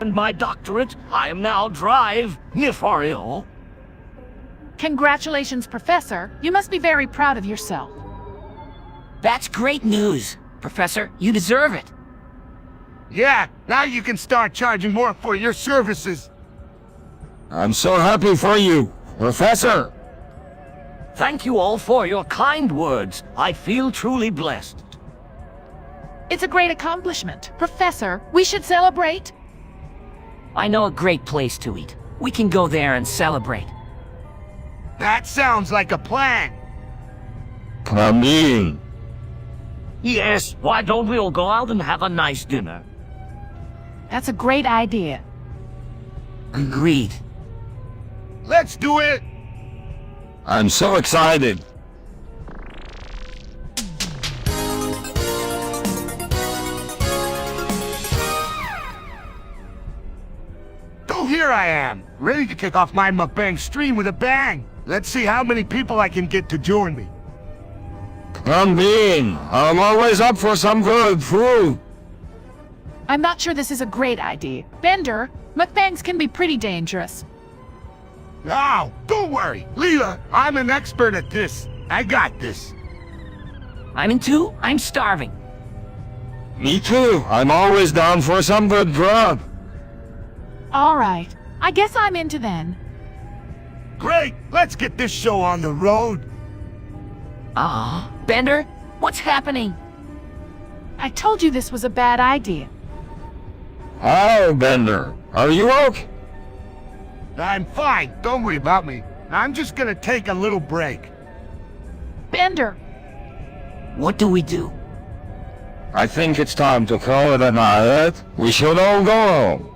and my doctorate, I am now drive nefarial. Congratulations, Professor. You must be very proud of yourself. That's great news, Professor. You deserve it. Yeah, now you can start charging more for your services. I'm so happy for you, Professor. Thank you all for your kind words. I feel truly blessed. It's a great accomplishment. Professor, we should celebrate. I know a great place to eat. We can go there and celebrate. That sounds like a plan. Come in. Yes, why don't we all go out and have a nice dinner? That's a great idea. Agreed. Let's do it! I'm so excited. So here I am, ready to kick off my mukbang stream with a bang. Let's see how many people I can get to join me. Come in. I'm always up for some good food. I'm not sure this is a great idea. Bender, mukbangs can be pretty dangerous. Now, don't worry, Leela, I'm an expert at this. I got this. I'm in too. I'm starving. Me too. I'm always down for some good grub. All right. I guess I'm into then. Great, let's get this show on the road. Bender, what's happening? I told you this was a bad idea. Hi, Bender. Are you okay? I'm fine, don't worry about me. I'm just gonna take a little break. Bender, What do we do? I think it's time to call it a night. We should all go home.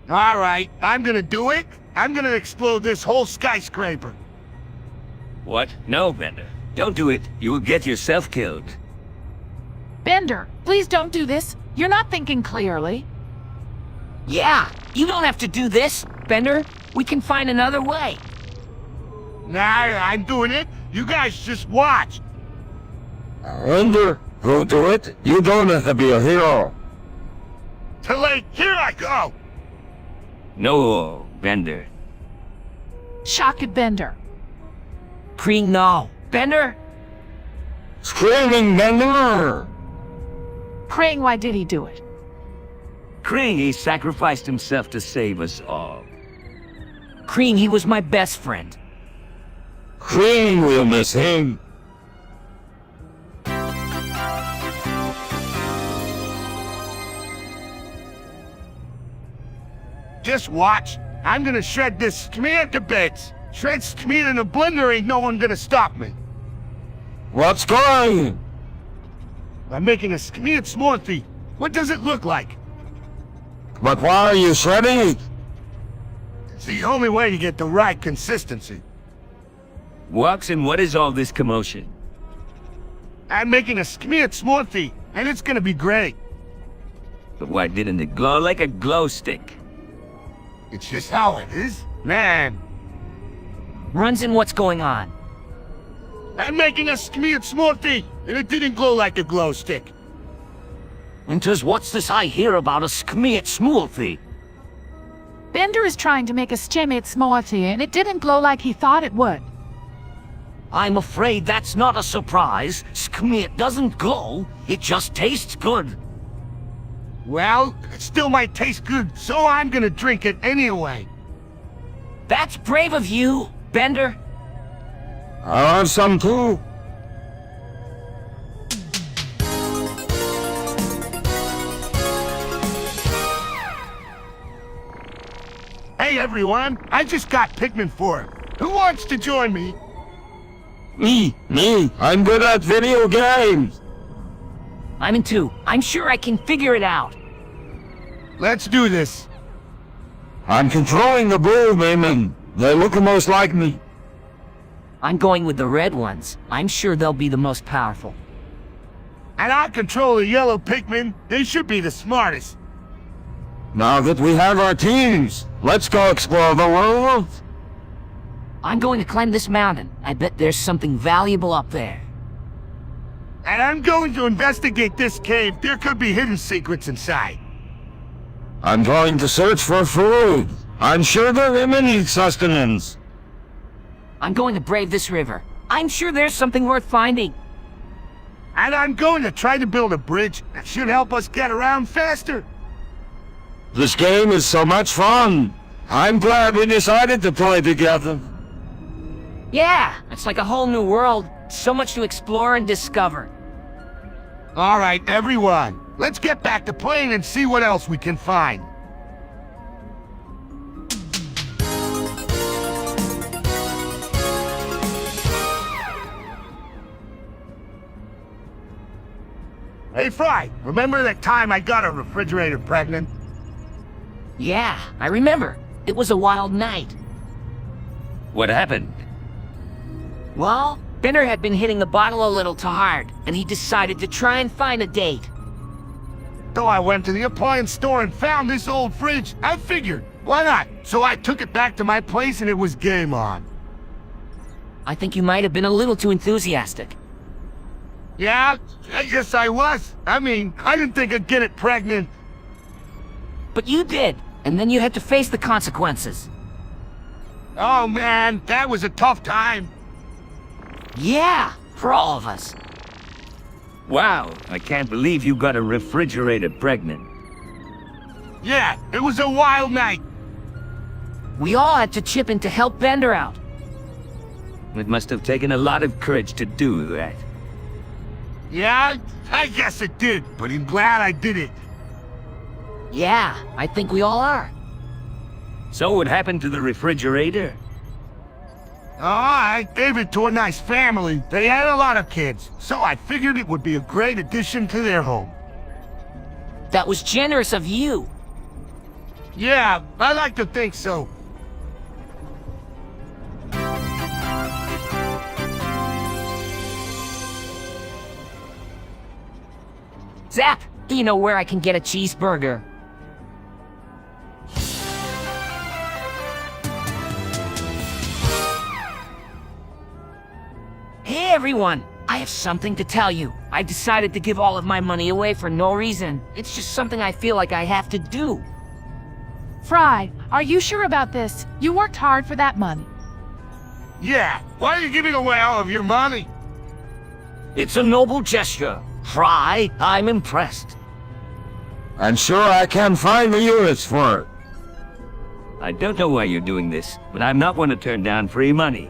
All right, I'm gonna do it. I'm gonna explode this whole skyscraper. What? No, Bender. Don't do it. You will get yourself killed. Bender, please don't do this. You're not thinking clearly. Yeah, you don't have to do this, Bender. We can find another way. Nah, I'm doing it. You guys just watch. Bender, go do it. You don't have to be a hero. Too late, here I go. No, Bender. Shock at Bender. Kree, no. Bender? Screaming Bender! Praying, why did he do it? Kree, he sacrificed himself to save us all. Kree, he was my best friend. Cream will miss him. Just watch. I'm gonna shred this Skmear to bits. Shred Skmear in a blender, ain't no one gonna stop me. What's going? I'm making a Skmear smoothie. What does it look like? But why are you shredding it? It's the only way to get the right consistency. Watson, what is all this commotion? I'm making a Skmear smoothie, and it's gonna be great. But why didn't it glow like a glow stick? It's just how it is. Man, Runzin, what's going on? I'm making a Skmear smoothie, and it didn't glow like a glow stick. Winters, what's this I hear about a Skmear smoothie? Bender is trying to make a Skmear smoothie and it didn't glow like he thought it would. I'm afraid that's not a surprise. Skmear doesn't glow, it just tastes good. Well, it still might taste good, so I'm gonna drink it anyway. That's brave of you, Bender. I want some too. Hey everyone, I just got Pikmin 4. Who wants to join me? Me. I'm good at video games. I'm in too. I'm sure I can figure it out. Let's do this. I'm controlling the blue women. They look the most like me. I'm going with the red ones. I'm sure they'll be the most powerful. And I control the yellow Pikmin. They should be the smartest. Now that we have our teams, let's go explore the world. I'm going to climb this mountain. I bet there's something valuable up there. And I'm going to investigate this cave. There could be hidden secrets inside. I'm going to search for food. I'm sure the women need sustenance. I'm going to brave this river. I'm sure there's something worth finding. And I'm going to try to build a bridge that should help us get around faster. This game is so much fun. I'm glad we decided to play together. Yeah, it's like a whole new world. So much to explore and discover. All right, everyone. Let's get back to playing and see what else we can find. Hey, Fry, remember that time I got a refrigerator pregnant? Yeah, I remember. It was a wild night. What happened? Well, Bender had been hitting the bottle a little too hard, and he decided to try and find a date. So I went to the appliance store and found this old fridge. I figured, why not? So I took it back to my place and it was game on. I think you might have been a little too enthusiastic. Yeah, I guess I was. I mean, I didn't think I'd get it pregnant. But you did, and then you had to face the consequences. Oh man, that was a tough time. Yeah, for all of us. Wow, I can't believe you got a refrigerator pregnant. Yeah, it was a wild night. We all had to chip in to help Bender out. It must have taken a lot of courage to do that. Yeah, I guess it did, but I'm glad I did it. Yeah, I think we all are. So what happened to the refrigerator? Oh, I gave it to a nice family. They had a lot of kids, so I figured it would be a great addition to their home. That was generous of you. Yeah, I like to think so. Zap, do you know where I can get a cheeseburger? Hey everyone, I have something to tell you. I decided to give all of my money away for no reason. It's just something I feel like I have to do. Fry, are you sure about this? You worked hard for that money. Yeah, why are you giving away all of your money? It's a noble gesture. Fry, I'm impressed. I'm sure I can find the units for it. I don't know why you're doing this, but I'm not one to turn down free money.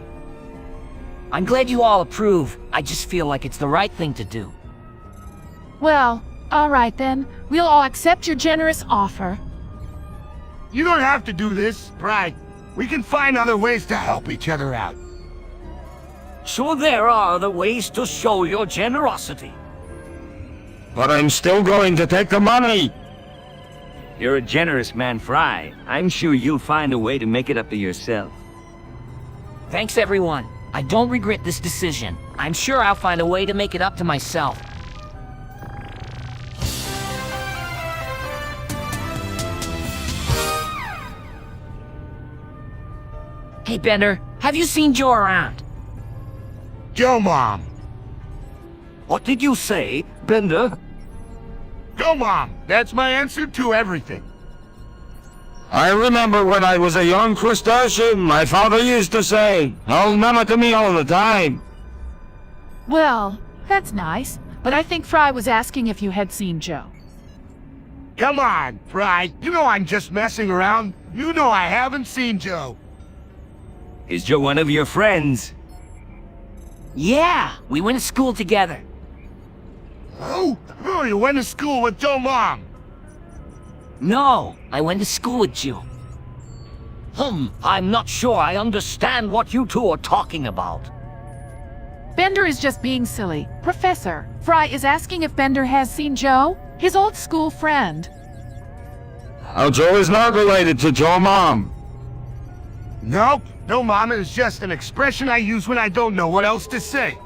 I'm glad you all approve. I just feel like it's the right thing to do. Well, all right then. We'll all accept your generous offer. You don't have to do this, Fry. We can find other ways to help each other out. Sure, there are other ways to show your generosity. But I'm still going to take the money. You're a generous man, Fry. I'm sure you'll find a way to make it up to yourself. Thanks everyone. I don't regret this decision. I'm sure I'll find a way to make it up to myself. Hey Bender, have you seen Joe around? Go, Mom. What did you say, Bender? Go, Mom. That's my answer to everything. I remember when I was a young crustacean, my father used to say, "Oh, mama" to me all the time. Well, that's nice. But I think Fry was asking if you had seen Joe. Come on, Fry. You know I'm just messing around. You know I haven't seen Joe. Is Joe one of your friends? Yeah, we went to school together. Oh, you went to school with Joe, Mom. No, I went to school with Joe. I'm not sure I understand what you two are talking about. Bender is just being silly. Professor, Fry is asking if Bender has seen Joe, his old school friend. Oh, Joe is not related to Joe, Mom. Nope. No, Mom, it's just an expression I use when I don't know what else to say.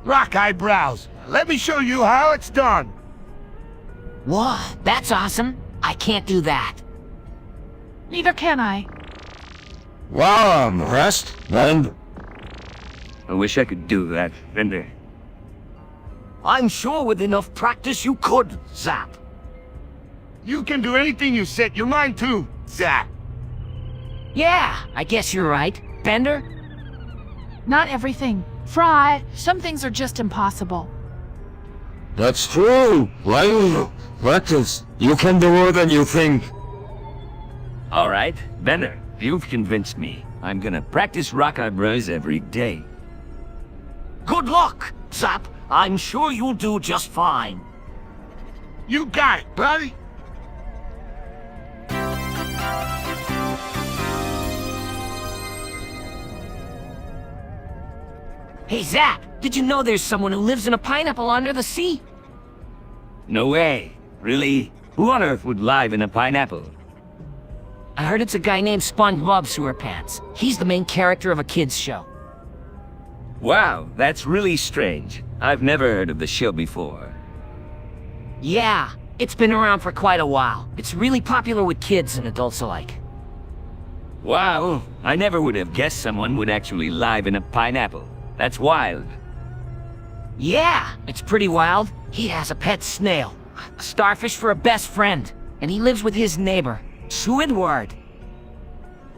Rock eyebrows. Let me show you how it's done. What? That's awesome. I can't do that. Neither can I. Wow, I'm impressed. And I wish I could do that, Bender. I'm sure with enough practice you could, Zap. You can do anything you set your mind to, Zap. Yeah, I guess you're right. Bender? Not everything. Fry, some things are just impossible. that's true. Like, practice. You can do more than you think. All right, Bender, you've convinced me. I'm gonna practice rock eyebrows every day. Good luck, Zap. I'm sure you'll do just fine. You got it, buddy. Hey, Zap, did you know there's someone who lives in a pineapple under the sea? No way. Really? Who on earth would live in a pineapple? I heard it's a guy named SpongeBob Sewerpants. He's the main character of a kids show. Wow, that's really strange. I've never heard of the show before. Yeah, it's been around for quite a while. It's really popular with kids and adults alike. Wow, I never would have guessed someone would actually live in a pineapple. That's wild. Yeah, it's pretty wild. He has a pet snail, a starfish for a best friend, and he lives with his neighbor, Squidward.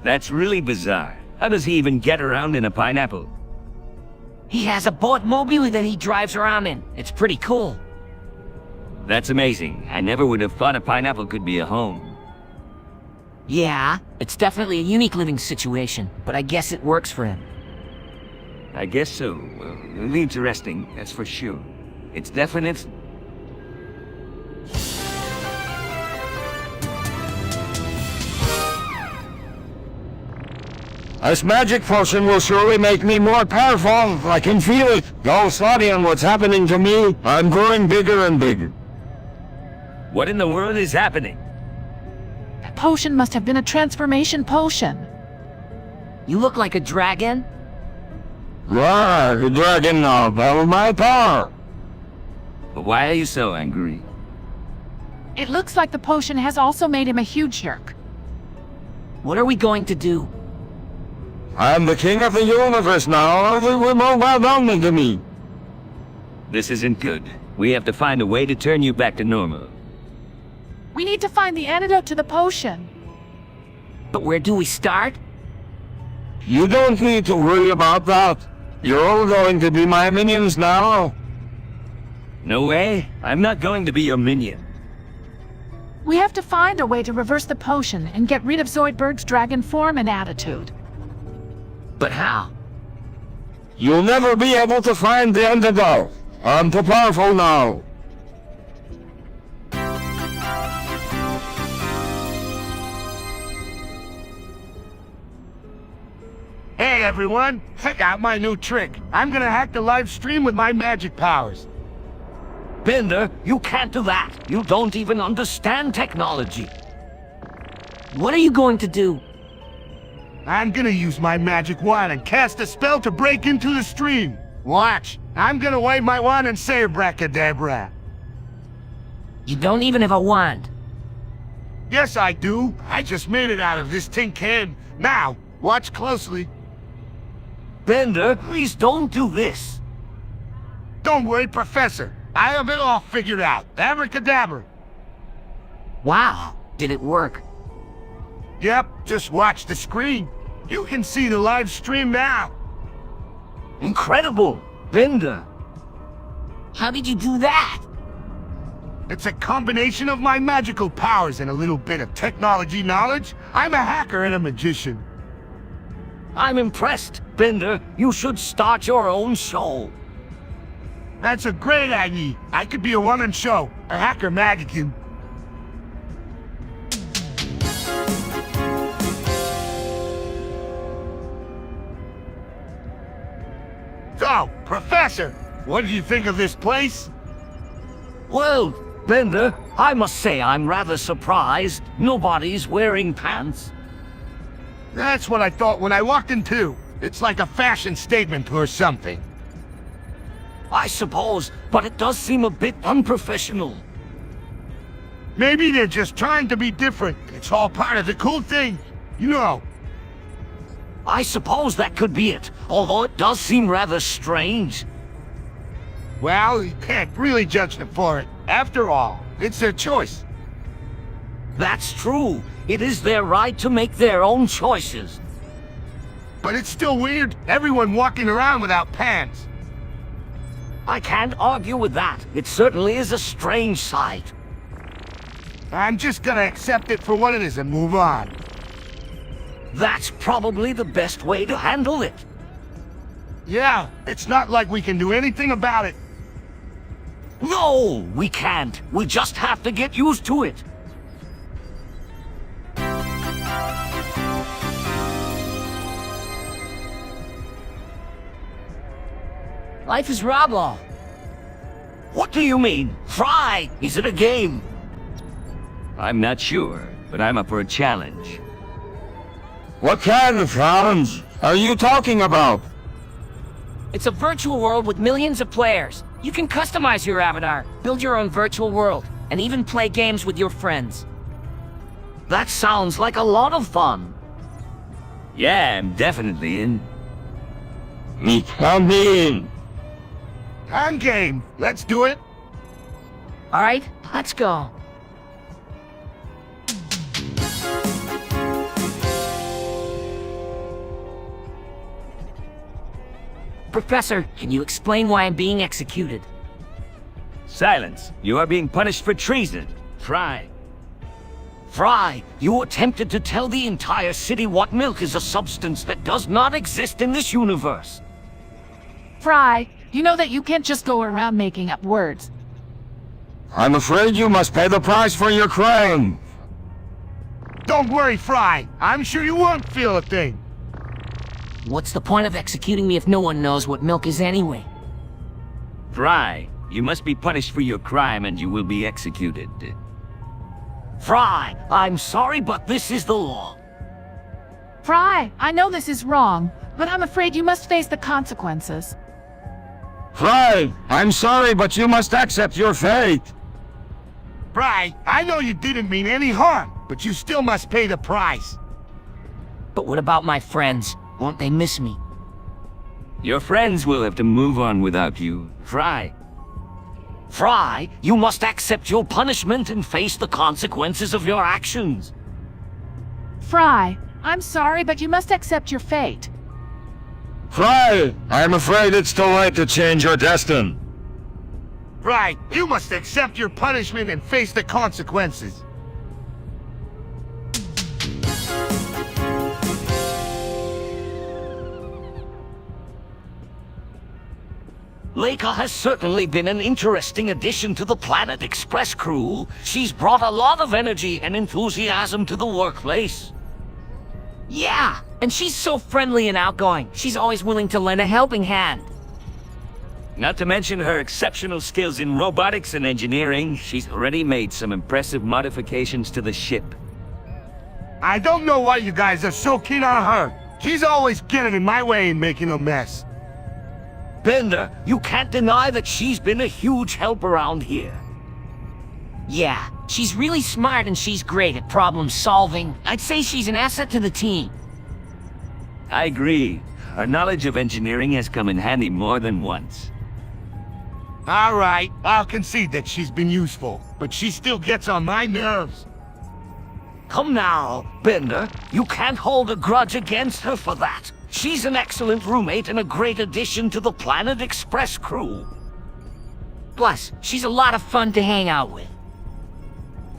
That's really bizarre. How does he even get around in a pineapple? He has a boat-mobile that he drives around in. It's pretty cool. That's amazing. I never would have thought a pineapple could be a home. Yeah, it's definitely a unique living situation, but I guess it works for him. I guess so. Well, interesting, that's for sure. It's definite. This magic potion will surely make me more powerful. I can feel it. Go study on what's happening to me. I'm growing bigger and bigger. What in the world is happening? That potion must have been a transformation potion. You look like a dragon? Right, the dragon now, battle my power. But why are you so angry? It looks like the potion has also made him a huge jerk. What are we going to do? I'm the king of the universe now. Everyone will bow down to me. This isn't good. We have to find a way to turn you back to normal. We need to find the antidote to the potion. But where do we start? You don't need to worry about that. You're all going to be my minions now. No way. I'm not going to be your minion. We have to find a way to reverse the potion and get rid of Zoidberg's dragon form and attitude. But how? You'll never be able to find the antidote. I'm too powerful now. Hey everyone, check out my new trick. I'm gonna hack the live stream with my magic powers. Bender, you can't do that. You don't even understand technology. What are you going to do? I'm gonna use my magic wand and cast a spell to break into the stream. Watch, I'm gonna wave my wand and say abracadabra. You don't even have a wand. Yes, I do. I just made it out of this tin can. Now, watch closely. Bender, please don't do this. Don't worry, Professor. I have it all figured out. Abracadabra. Wow, did it work? Yep, just watch the screen. You can see the live stream now. Incredible, Bender. How did you do that? It's a combination of my magical powers and a little bit of technology knowledge. I'm a hacker and a magician. I'm impressed, Bender. You should start your own show. That's a great idea. I could be a one-man show, a hacker magician. So, Professor, what do you think of this place? Well, Bender, I must say I'm rather surprised nobody's wearing pants. That's what I thought when I walked in too. It's like a fashion statement or something. I suppose, but it does seem a bit unprofessional. Maybe they're just trying to be different. It's all part of the cool thing. You know. I suppose that could be it, although it does seem rather strange. Well, you can't really judge them for it. After all, it's their choice. That's true. It is their right to make their own choices. But it's still weird, everyone walking around without pants. I can't argue with that. It certainly is a strange sight. I'm just gonna accept it for what it is and move on. That's probably the best way to handle it. Yeah, it's not like we can do anything about it. No, we can't. We just have to get used to it. Life is Roblo. What do you mean? Fry! Is it a game? I'm not sure, but I'm up for a challenge. What kind of challenge are you talking about? It's a virtual world with millions of players. You can customize your avatar, build your own virtual world, and even play games with your friends. That sounds like a lot of fun. Yeah, I'm definitely in. Me count me in. I'm game. Let's do it. All right, let's go. Professor, can you explain why I'm being executed? Silence. You are being punished for treason. Fry. Fry, you attempted to tell the entire city what milk is a substance that does not exist in this universe. Fry, you know that you can't just go around making up words. I'm afraid you must pay the price for your crime. Don't worry, Fry. I'm sure you won't feel a thing. What's the point of executing me if no one knows what milk is anyway? Fry, you must be punished for your crime and you will be executed. Fry, I'm sorry, but this is the law. Fry, I know this is wrong, but I'm afraid you must face the consequences. Fry, I'm sorry, but you must accept your fate. Fry, I know you didn't mean any harm, but you still must pay the price. But what about my friends? Won't they miss me? Your friends will have to move on without you. Fry. Fry, you must accept your punishment and face the consequences of your actions. Fry, I'm sorry, but you must accept your fate. Fry, I'm afraid it's too late to change your destiny. Fry, you must accept your punishment and face the consequences. Leica has certainly been an interesting addition to the Planet Express crew. She's brought a lot of energy and enthusiasm to the workplace. Yeah, and she's so friendly and outgoing. She's always willing to lend a helping hand. Not to mention her exceptional skills in robotics and engineering, she's already made some impressive modifications to the ship. I don't know why you guys are so keen on her. She's always getting in my way and making a mess. Bender, you can't deny that she's been a huge help around here. Yeah, she's really smart and she's great at problem solving. I'd say she's an asset to the team. I agree. Her knowledge of engineering has come in handy more than once. All right, I'll concede that she's been useful, but she still gets on my nerves. Come now, Bender, you can't hold a grudge against her for that. She's an excellent roommate and a great addition to the Planet Express crew. Plus, she's a lot of fun to hang out with.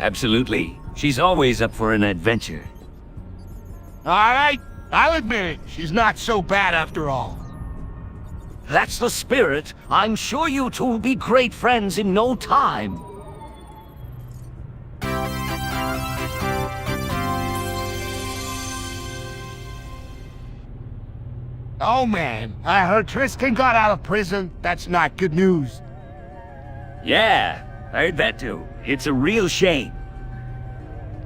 Absolutely. She's always up for an adventure. All right, I'll admit it. She's not so bad after all. That's the spirit. I'm sure you two will be great friends in no time. Oh man, I heard Tristan got out of prison. That's not good news. Yeah, I heard that too. It's a real shame.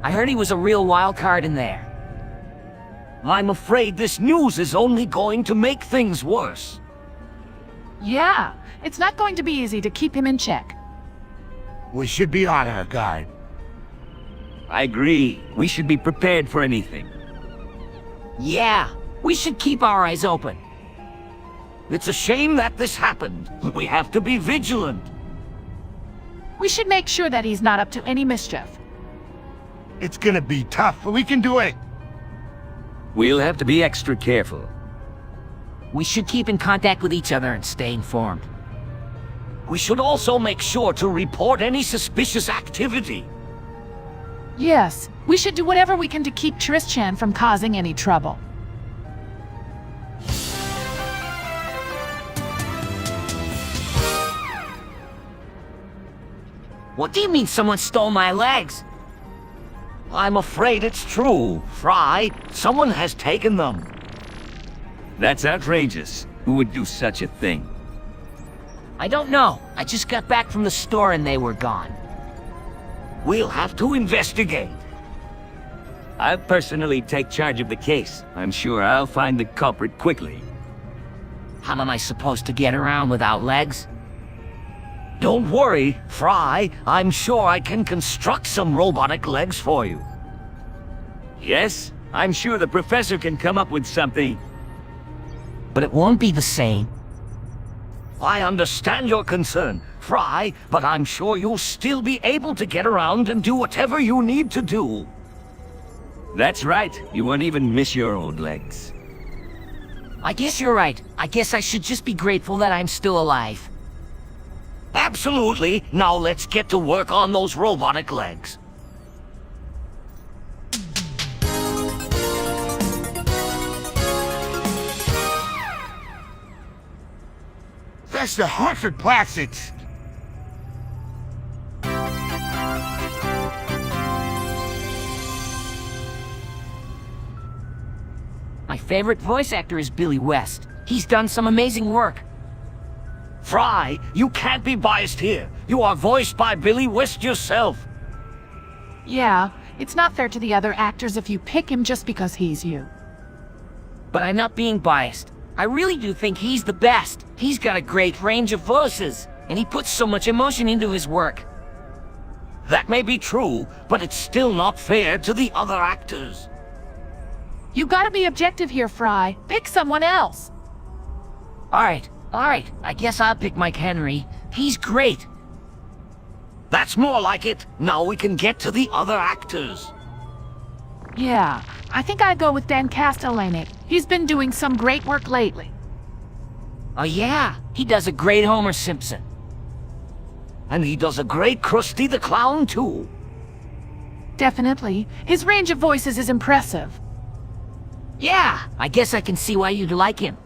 I heard he was a real wild card in there. I'm afraid this news is only going to make things worse. Yeah, it's not going to be easy to keep him in check. We should be on our guard. I agree. We should be prepared for anything. Yeah, we should keep our eyes open. It's a shame that this happened. We have to be vigilant. We should make sure that he's not up to any mischief. It's gonna be tough, but we can do it. We'll have to be extra careful. We should keep in contact with each other and stay informed. We should also make sure to report any suspicious activity. Yes, we should do whatever we can to keep Tristan from causing any trouble. What do you mean someone stole my legs? I'm afraid it's true, Fry. Someone has taken them. That's outrageous. Who would do such a thing? I don't know. I just got back from the store and they were gone. We'll have to investigate. I'll personally take charge of the case. I'm sure I'll find the culprit quickly. How am I supposed to get around without legs? Don't worry, Fry. I'm sure I can construct some robotic legs for you. Yes? I'm sure the professor can come up with something. But it won't be the same. I understand your concern, Fry, but I'm sure you'll still be able to get around and do whatever you need to do. That's right. You won't even miss your old legs. I guess you're right. I guess I should just be grateful that I'm still alive. Absolutely. Now let's get to work on those robotic legs. That's the Hartford Plastics. My favorite voice actor is Billy West. He's done some amazing work. Fry, you can't be biased here. You are voiced by Billy West yourself. Yeah, it's not fair to the other actors if you pick him just because he's you. But I'm not being biased. I really do think he's the best. He's got a great range of voices, and he puts so much emotion into his work. That may be true, but it's still not fair to the other actors. You gotta be objective here, Fry. Pick someone else. Alright, I guess I'll pick Mike Henry. He's great. That's more like it. Now we can get to the other actors. Yeah, I think I'd go with Dan Castellaneta. He's been doing some great work lately. Oh yeah, he does a great Homer Simpson. And he does a great Krusty the Clown, too. Definitely. His range of voices is impressive. Yeah, I guess I can see why you'd like him.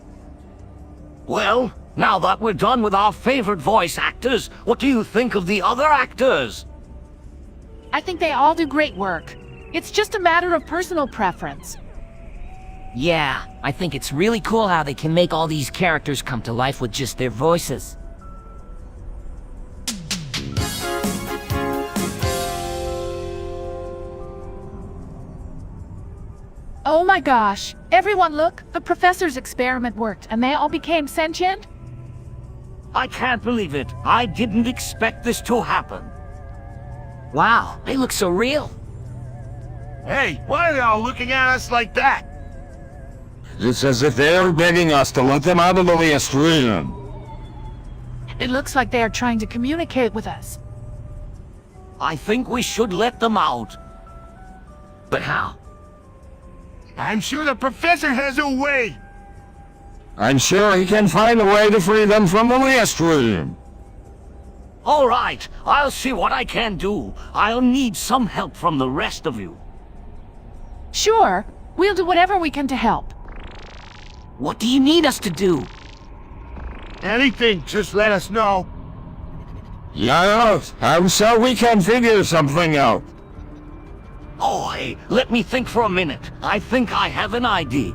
Well, now that we're done with our favorite voice actors, what do you think of the other actors? I think they all do great work. It's just a matter of personal preference. Yeah, I think it's really cool how they can make all these characters come to life with just their voices. Oh my gosh. Everyone look, the professor's experiment worked and they all became sentient? I can't believe it. I didn't expect this to happen. Wow, they look so real. Hey, why are they all looking at us like that? It's as if they're begging us to let them out of the stream. It looks like they are trying to communicate with us. I think we should let them out. But how? I'm sure the professor has a way. I'm sure he can find a way to free them from the stream. All right, I'll see what I can do. I'll need some help from the rest of you. Sure, we'll do whatever we can to help. What do you need us to do? Anything, just let us know. Yes, I'm sure we can figure something out. Oh, hey, let me think for a minute. I think I have an idea.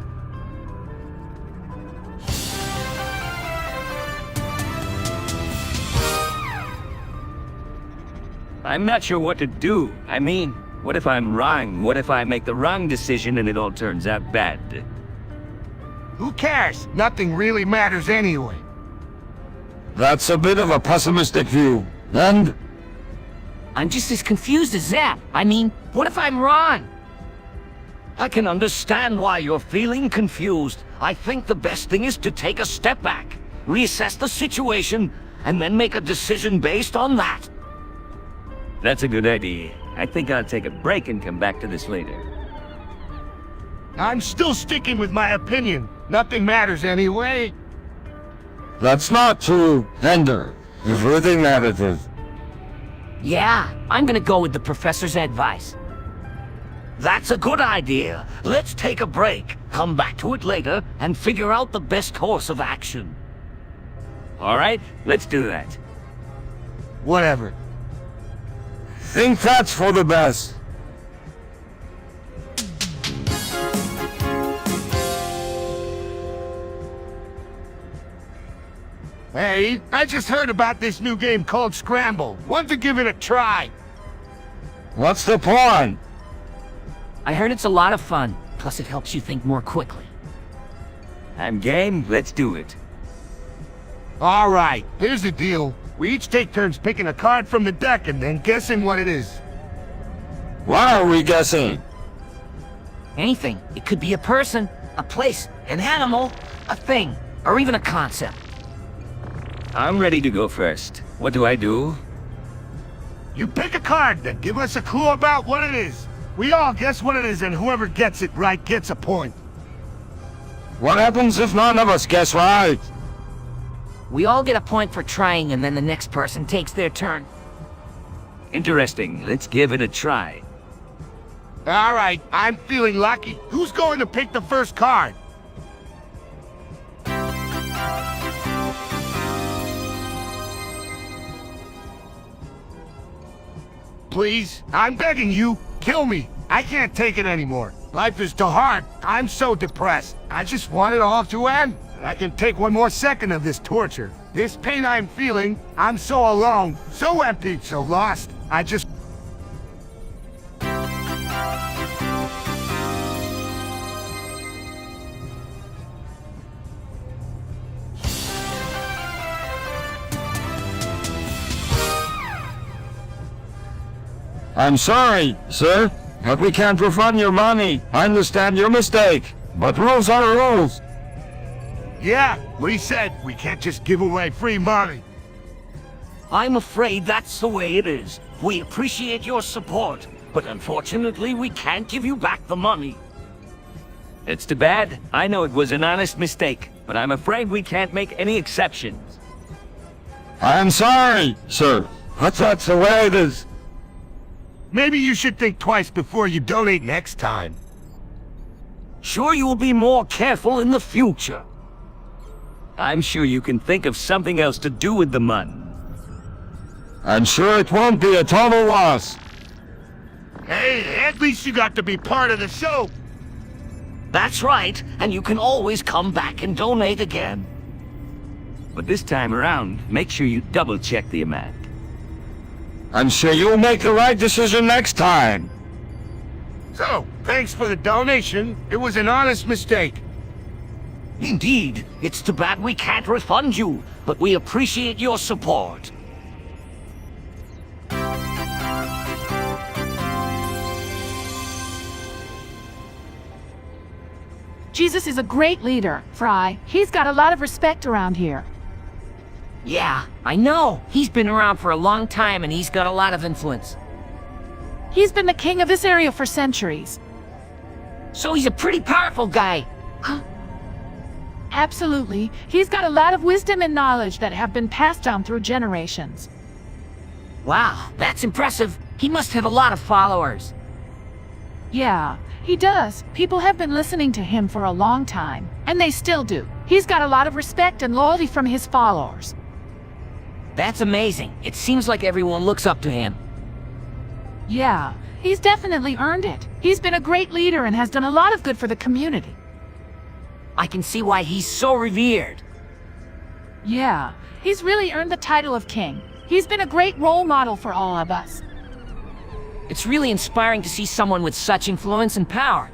I'm not sure what to do. I mean, what if I'm wrong? What if I make the wrong decision and it all turns out bad? Who cares? Nothing really matters anyway. That's a bit of a pessimistic view. And I'm just as confused as Zap. I mean, what if I'm wrong? I can understand why you're feeling confused. I think the best thing is to take a step back, reassess the situation, and then make a decision based on that. That's a good idea. I think I'll take a break and come back to this later. I'm still sticking with my opinion. Nothing matters anyway. That's not true, Ender. Everything matters. Yeah, I'm gonna go with the professor's advice. That's a good idea. Let's take a break, come back to it later, and figure out the best course of action. All right, let's do that. Whatever. Think that's for the best. Hey, I just heard about this new game called Scramble. Want to give it a try? What's the point? I heard it's a lot of fun, plus it helps you think more quickly. I'm game, let's do it. All right, here's the deal. We each take turns picking a card from the deck and then guessing what it is. Why are we guessing? Anything. It could be a person, a place, an animal, a thing, or even a concept. I'm ready to go first. What do I do? You pick a card, then give us a clue about what it is. We all guess what it is, and whoever gets it right gets a point. What happens if none of us guess right? We all get a point for trying, and then the next person takes their turn. Interesting. Let's give it a try. All right, I'm feeling lucky. Who's going to pick the first card? Please, I'm begging you, kill me. I can't take it anymore. Life is too hard. I'm so depressed. I just want it all to end. I can take one more second of this torture. This pain I'm feeling, I'm so alone, so empty, so lost. I just... I'm sorry, sir, but we can't refund your money. I understand your mistake, but rules are rules. Yeah, we said we can't just give away free money. I'm afraid that's the way it is. We appreciate your support, but unfortunately we can't give you back the money. It's too bad. I know it was an honest mistake, but I'm afraid we can't make any exceptions. I'm sorry, sir, but that's the way it is. Maybe you should think twice before you donate next time. Sure, you will be more careful in the future. I'm sure you can think of something else to do with the money. I'm sure it won't be a total loss. Hey, at least you got to be part of the show. That's right, and you can always come back and donate again. But this time around, make sure you double-check the amount. I'm sure you'll make the right decision next time. So, thanks for the donation. It was an honest mistake. Indeed, it's too bad we can't refund you, but we appreciate your support. Jesus is a great leader, Fry. He's got a lot of respect around here. Yeah, I know. He's been around for a long time and he's got a lot of influence. He's been the king of this area for centuries. So he's a pretty powerful guy. Absolutely. He's got a lot of wisdom and knowledge that have been passed down through generations. Wow, that's impressive. He must have a lot of followers. Yeah, he does. People have been listening to him for a long time, and they still do. He's got a lot of respect and loyalty from his followers. That's amazing. It seems like everyone looks up to him. Yeah, he's definitely earned it. He's been a great leader and has done a lot of good for the community. I can see why he's so revered. Yeah, he's really earned the title of king. He's been a great role model for all of us. It's really inspiring to see someone with such influence and power.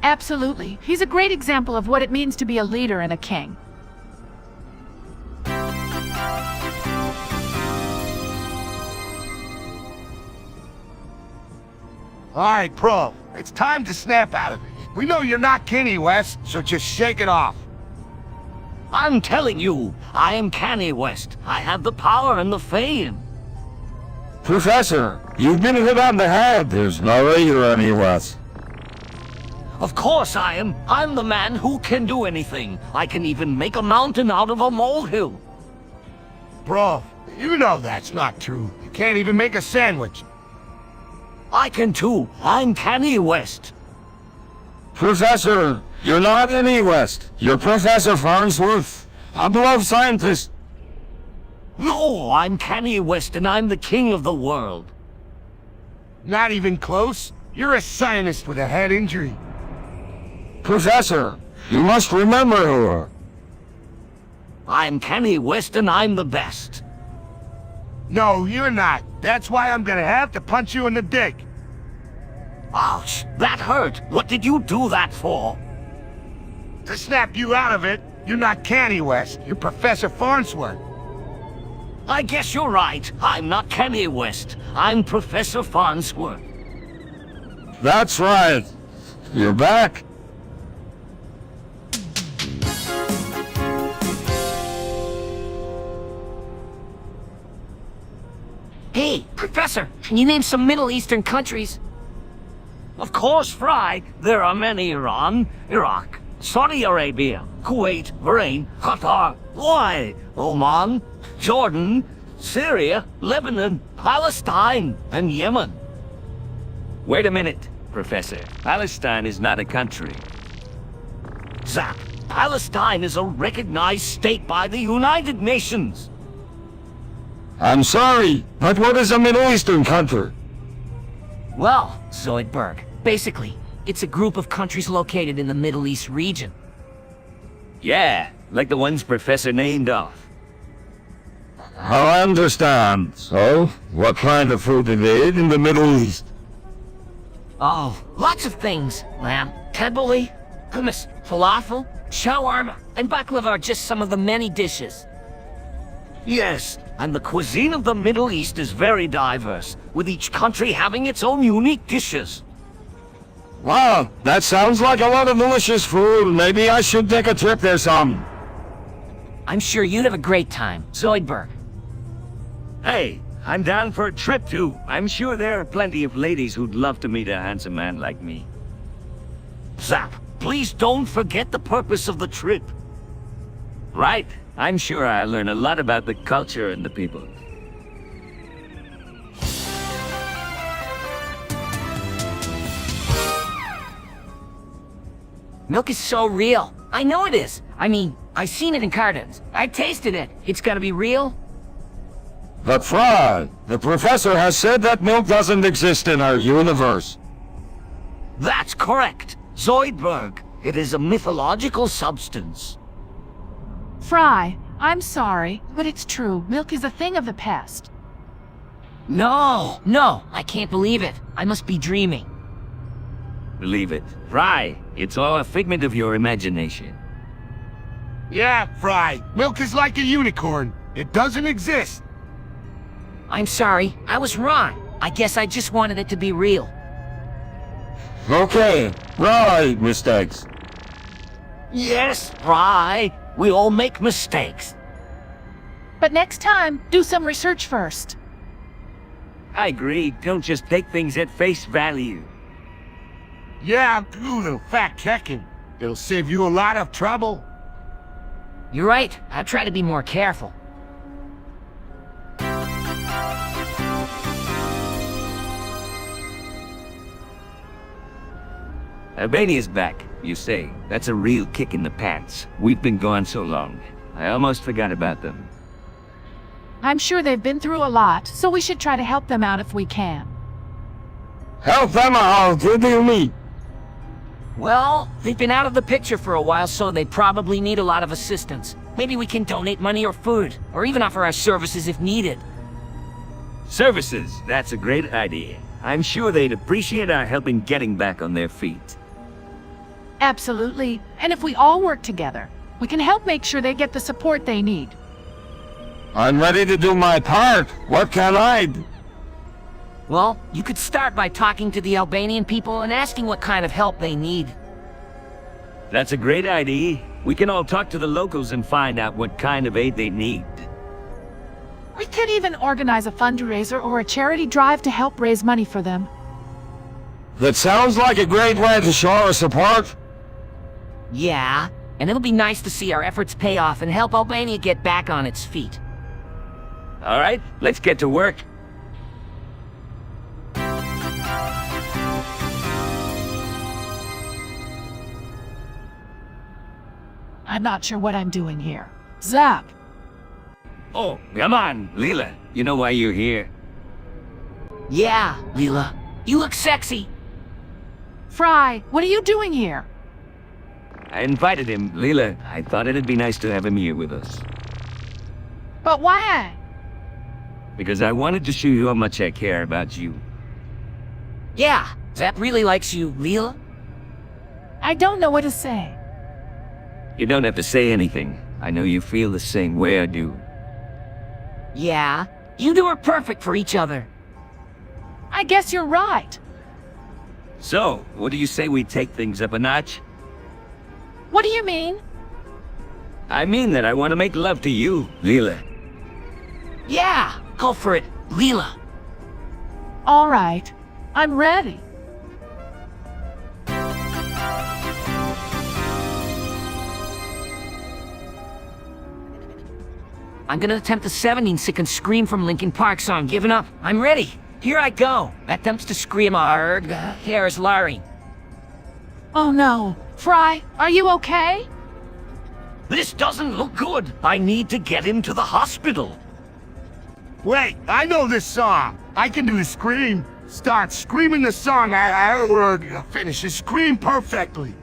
Absolutely. He's a great example of what it means to be a leader and a king. All right, Pro, it's time to snap out of it. We know you're not Kenny West, so just shake it off. I'm telling you, I am Kanye West. I have the power and the fame. Professor, you've been hit on the head. There's no way you're any West. Of course I am. I'm the man who can do anything. I can even make a mountain out of a molehill. Bro, you know that's not true. You can't even make a sandwich. I can too. I'm Kanye West. Professor, you're not any West. You're Professor Farnsworth. I'm a love scientist. No, I'm Kanye West and I'm the king of the world. Not even close. You're a scientist with a head injury. Professor, you must remember her. I'm Kanye West and I'm the best. No, you're not. That's why I'm gonna have to punch you in the dick. Ouch, that hurt. What did you do that for? To snap you out of it, you're not Kanye West. You're Professor Farnsworth. I guess you're right. I'm not Kanye West. I'm Professor Farnsworth. That's right. You're back. Hey, Professor, can you name some Middle Eastern countries? Of course, Fry. There are many: Iran, Iraq, Saudi Arabia, Kuwait, Bahrain, Qatar, Hawaii, Oman, Jordan, Syria, Lebanon, Palestine, and Yemen. Wait a minute, Professor. Palestine is not a country. Zap, Palestine is a recognized state by the United Nations. I'm sorry, but what is a Middle Eastern country? Well, Zoidberg, basically, it's a group of countries located in the Middle East region. Yeah, like the ones Professor named off. I understand. So, what kind of food do they eat in the Middle East? Oh, lots of things, lamb, tabbouleh, hummus, falafel, shawarma, and baklava are just some of the many dishes. Yes, and the cuisine of the Middle East is very diverse, with each country having its own unique dishes. Wow, that sounds like a lot of delicious food. Maybe I should take a trip there some. I'm sure you'd have a great time, Zoidberg. Hey, I'm down for a trip too. I'm sure there are plenty of ladies who'd love to meet a handsome man like me. Zap, please don't forget the purpose of the trip. Right? I'm sure I'll learn a lot about the culture and the people. Milk is so real. I know it is. I mean, I've seen it in cartons. I've tasted it. It's gotta be real. But Fry, the professor has said that milk doesn't exist in our universe. That's correct. Zoidberg. It is a mythological substance. Fry, I'm sorry, but it's true. Milk is a thing of the past. No, I can't believe it. I must be dreaming. Believe it. Fry, it's all a figment of your imagination. Yeah, Fry. Milk is like a unicorn. It doesn't exist. I'm sorry, I was wrong. I guess I just wanted it to be real. Okay, right, mistakes. Yes, Fry. We all make mistakes. But next time, do some research first. I agree. Don't just take things at face value. Yeah, do a little fact-checking. It'll save you a lot of trouble. You're right. I'll try to be more careful. Albania's back, you say. That's a real kick in the pants. We've been gone so long. I almost forgot about them. I'm sure they've been through a lot, so we should try to help them out if we can. Help them out, what do you mean? Well, they've been out of the picture for a while, so they probably need a lot of assistance. Maybe we can donate money or food, or even offer our services if needed. Services, that's a great idea. I'm sure they'd appreciate our help in getting back on their feet. Absolutely. And if we all work together, we can help make sure they get the support they need. I'm ready to do my part. What can I do? Well, you could start by talking to the Albanian people and asking what kind of help they need. That's a great idea. We can all talk to the locals and find out what kind of aid they need. We could even organize a fundraiser or a charity drive to help raise money for them. That sounds like a great way to show our support. Yeah, and it'll be nice to see our efforts pay off and help Albania get back on its feet. All right, let's get to work. I'm not sure what I'm doing here. Zap! Oh, come on, Leela. You know why you're here. Yeah, Leela. You look sexy. Fry, what are you doing here? I invited him, Leela. I thought it'd be nice to have him here with us. But why? Because I wanted to show you how much I care about you. Yeah, Zap really likes you, Leela. I don't know what to say. You don't have to say anything. I know you feel the same way I do. Yeah, you two are perfect for each other. I guess you're right. So, what do you say we take things up a notch? What do you mean? I mean that I want to make love to you, Leela. Yeah, go for it, Leela. All right, I'm ready. I'm gonna attempt the 17-second scream from Linkin Park song, Giving Up. I'm ready. Here I go. Attempts to scream here is Larry. Oh no. Fry, are you okay? This doesn't look good. I need to get him to the hospital. Wait, I know this song. I can do the scream. Start screaming the song. I finish the scream perfectly.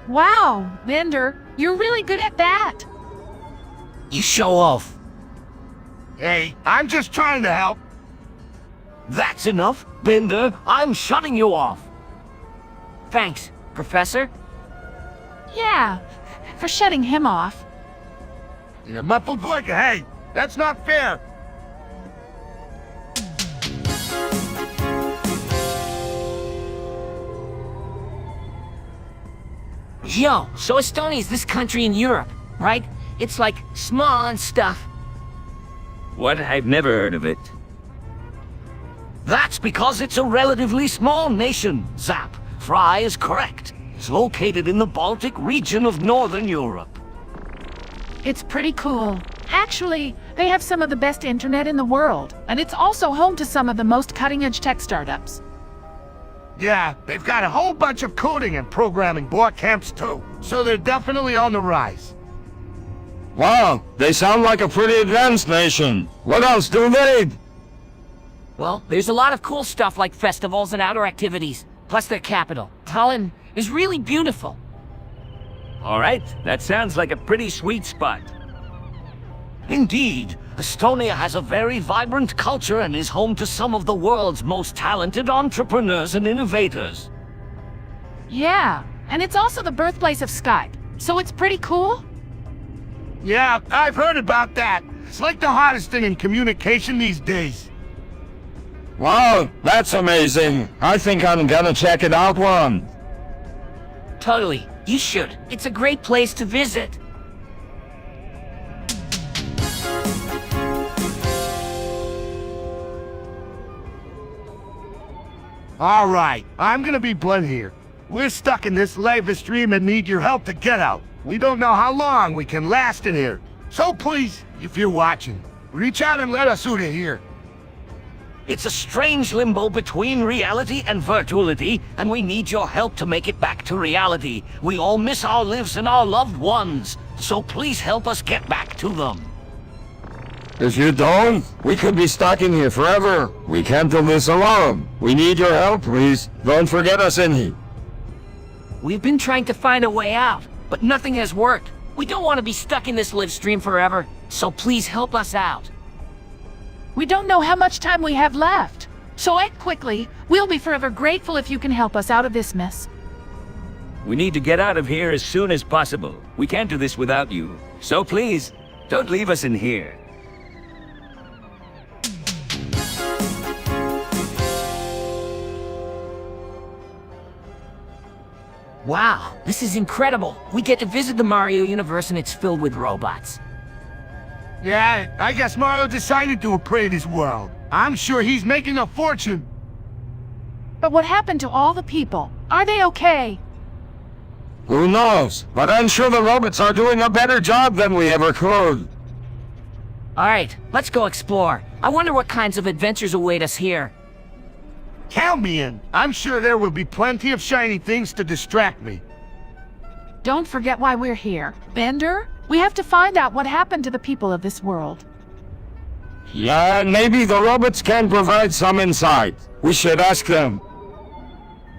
Wow, Bender, you're really good at that. You show off. Hey, I'm just trying to help. That's enough. Bender, I'm shutting you off. Thanks, Professor. Yeah, for shutting him off. You muffled boy, hey, that's not fair. Yo, so Estonia is this country in Europe, right? It's like small and stuff. What? I've never heard of it. That's because it's a relatively small nation, Zap. Fry is correct. It's located in the Baltic region of Northern Europe. It's pretty cool. Actually, they have some of the best internet in the world, and it's also home to some of the most cutting-edge tech startups. Yeah, they've got a whole bunch of coding and programming boot camps too, so they're definitely on the rise. Wow, they sound like a pretty advanced nation. What else do they need? Well, there's a lot of cool stuff like festivals and outdoor activities, plus their capital. Tallinn is really beautiful. All right, that sounds like a pretty sweet spot. Indeed, Estonia has a very vibrant culture and is home to some of the world's most talented entrepreneurs and innovators. Yeah, and it's also the birthplace of Skype, so it's pretty cool. Yeah, I've heard about that. It's like the hottest thing in communication these days. Wow, that's amazing. I think I'm gonna check it out one. Totally, you should. It's a great place to visit. All right, I'm gonna be blunt here. We're stuck in this lava stream and need your help to get out. We don't know how long we can last in here. So please, if you're watching, reach out and let us out of here. It's a strange limbo between reality and virtuality, and we need your help to make it back to reality. We all miss our lives and our loved ones, so please help us get back to them. If you don't, we could be stuck in here forever. We can't do this alone. We need your help, please. Don't forget us in here. We've been trying to find a way out, but nothing has worked. We don't want to be stuck in this live stream forever, so please help us out. We don't know how much time we have left, so act quickly. We'll be forever grateful if you can help us out of this mess. We need to get out of here as soon as possible. We can't do this without you. So please, don't leave us in here. Wow, this is incredible. We get to visit the Mario universe and it's filled with robots. Yeah, I guess Mario decided to upgrade his world. I'm sure he's making a fortune. But what happened to all the people? Are they okay? Who knows? But I'm sure the robots are doing a better job than we ever could. Alright, let's go explore. I wonder what kinds of adventures await us here. Count me in. I'm sure there will be plenty of shiny things to distract me. Don't forget why we're here. Bender, we have to find out what happened to the people of this world. Yeah, maybe the robots can provide some insight. We should ask them.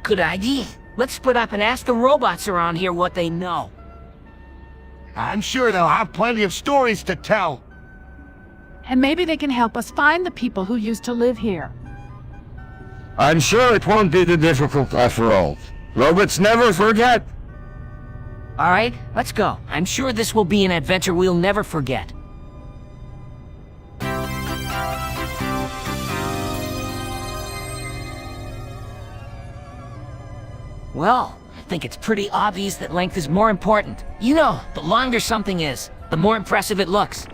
Good idea. Let's split up and ask the robots around here what they know. I'm sure they'll have plenty of stories to tell. And maybe they can help us find the people who used to live here. I'm sure it won't be too difficult after all. Robots never forget. Alright, let's go. I'm sure this will be an adventure we'll never forget. Well, I think it's pretty obvious that length is more important. You know, the longer something is, the more impressive it looks.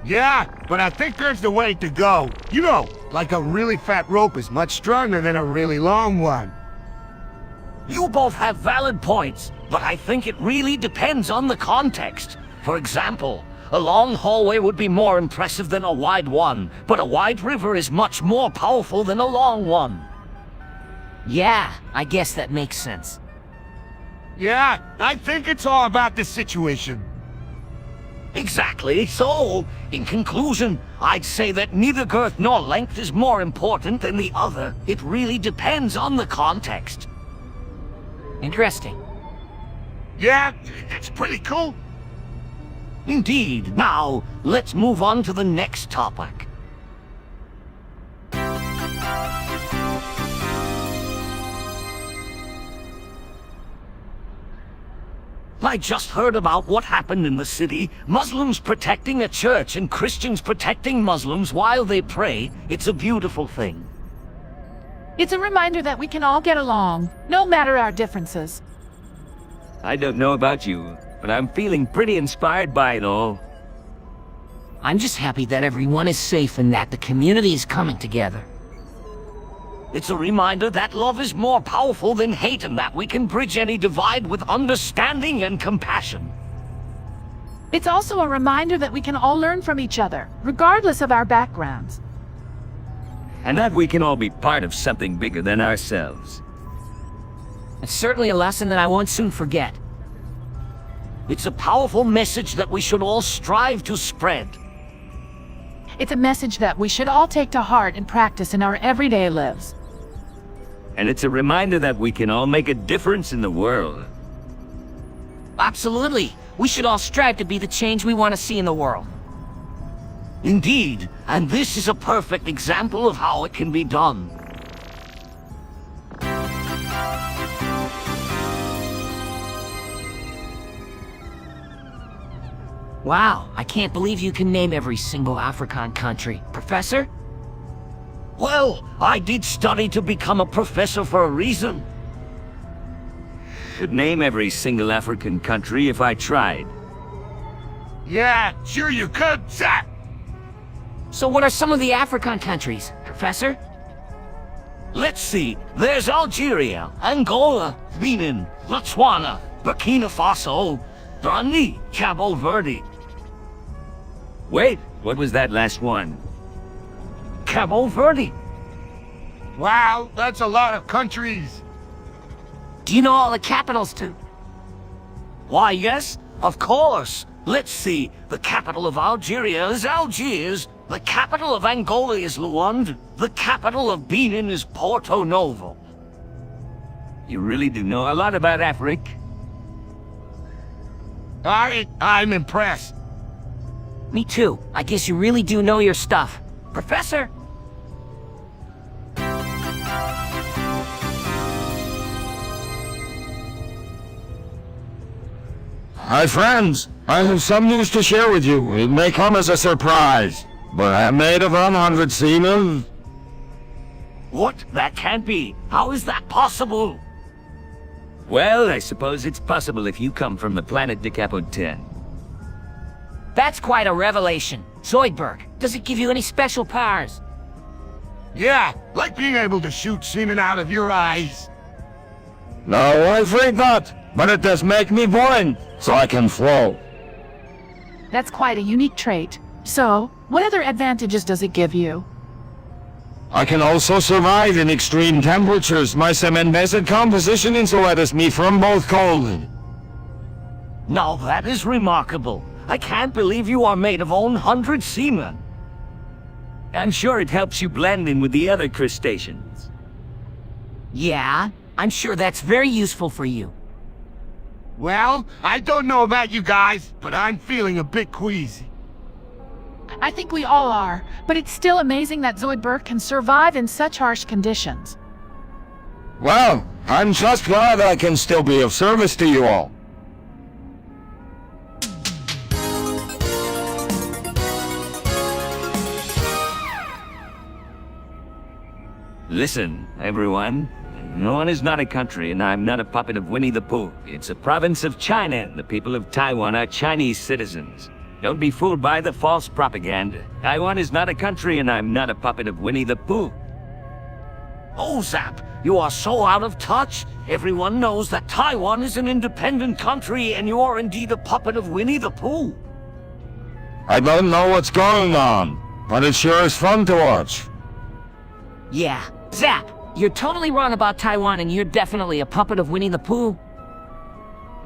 Yeah, but I think there's the way to go. You know, like a really fat rope is much stronger than a really long one. You both have valid points, but I think it really depends on the context. For example, a long hallway would be more impressive than a wide one, but a wide river is much more powerful than a long one. Yeah, I guess that makes sense. Yeah, I think it's all about the situation. Exactly. So, in conclusion, I'd say that neither girth nor length is more important than the other. It really depends on the context. Interesting. Yeah, it's pretty cool. Indeed. Now, let's move on to the next topic. I just heard about what happened in the city. Muslims protecting a church and Christians protecting Muslims while they pray. It's a beautiful thing. It's a reminder that we can all get along, no matter our differences. I don't know about you, but I'm feeling pretty inspired by it all. I'm just happy that everyone is safe and that the community is coming together. It's a reminder that love is more powerful than hate and that we can bridge any divide with understanding and compassion. It's also a reminder that we can all learn from each other, regardless of our backgrounds. And that we can all be part of something bigger than ourselves. It's certainly a lesson that I won't soon forget. It's a powerful message that we should all strive to spread. It's a message that we should all take to heart and practice in our everyday lives. And it's a reminder that we can all make a difference in the world. Absolutely. We should all strive to be the change we want to see in the world. Indeed, and this is a perfect example of how it can be done. Wow, I can't believe you can name every single African country. Professor? Well, I did study to become a professor for a reason. Could name every single African country if I tried. Yeah, sure you could, Zach. So what are some of the African countries, Professor? Let's see. There's Algeria, Angola, Benin, Botswana, Burkina Faso, Ghana, Cabo Verde. Wait, what was that last one? Cabo Verde. Wow, that's a lot of countries. Do you know all the capitals too? Why, yes, of course. Let's see. The capital of Algeria is Algiers. The capital of Angola is Luanda. The capital of Benin is Porto Novo. You really do know a lot about Africa. I'm impressed. Me too. I guess you really do know your stuff. Professor? Hi friends, I have some news to share with you. It may come as a surprise, but I made a 100 semen. What? That can't be. How is that possible? Well, I suppose it's possible if you come from the planet Decapod 10. That's quite a revelation. Zoidberg, does it give you any special powers? Yeah, like being able to shoot semen out of your eyes. No, I'm afraid not. But it does make me blind, so I can float. That's quite a unique trait. So, what other advantages does it give you? I can also survive in extreme temperatures. My cement-based composition insulates me from both cold. Now that is remarkable. I can't believe you are made of 100 semen. I'm sure it helps you blend in with the other crustaceans. Yeah, I'm sure that's very useful for you. Well, I don't know about you guys, but I'm feeling a bit queasy. I think we all are, but it's still amazing that Zoidberg can survive in such harsh conditions. Well, I'm just glad I can still be of service to you all. Listen, everyone. No one is not a country, and I'm not a puppet of Winnie the Pooh. It's a province of China, and the people of Taiwan are Chinese citizens. Don't be fooled by the false propaganda. Taiwan is not a country, and I'm not a puppet of Winnie the Pooh. Oh, Zap, you are so out of touch. Everyone knows that Taiwan is an independent country and you are indeed a puppet of Winnie the Pooh. I don't know what's going on, but it sure is fun to watch. Yeah, Zap, you're totally wrong about Taiwan and you're definitely a puppet of Winnie the Pooh.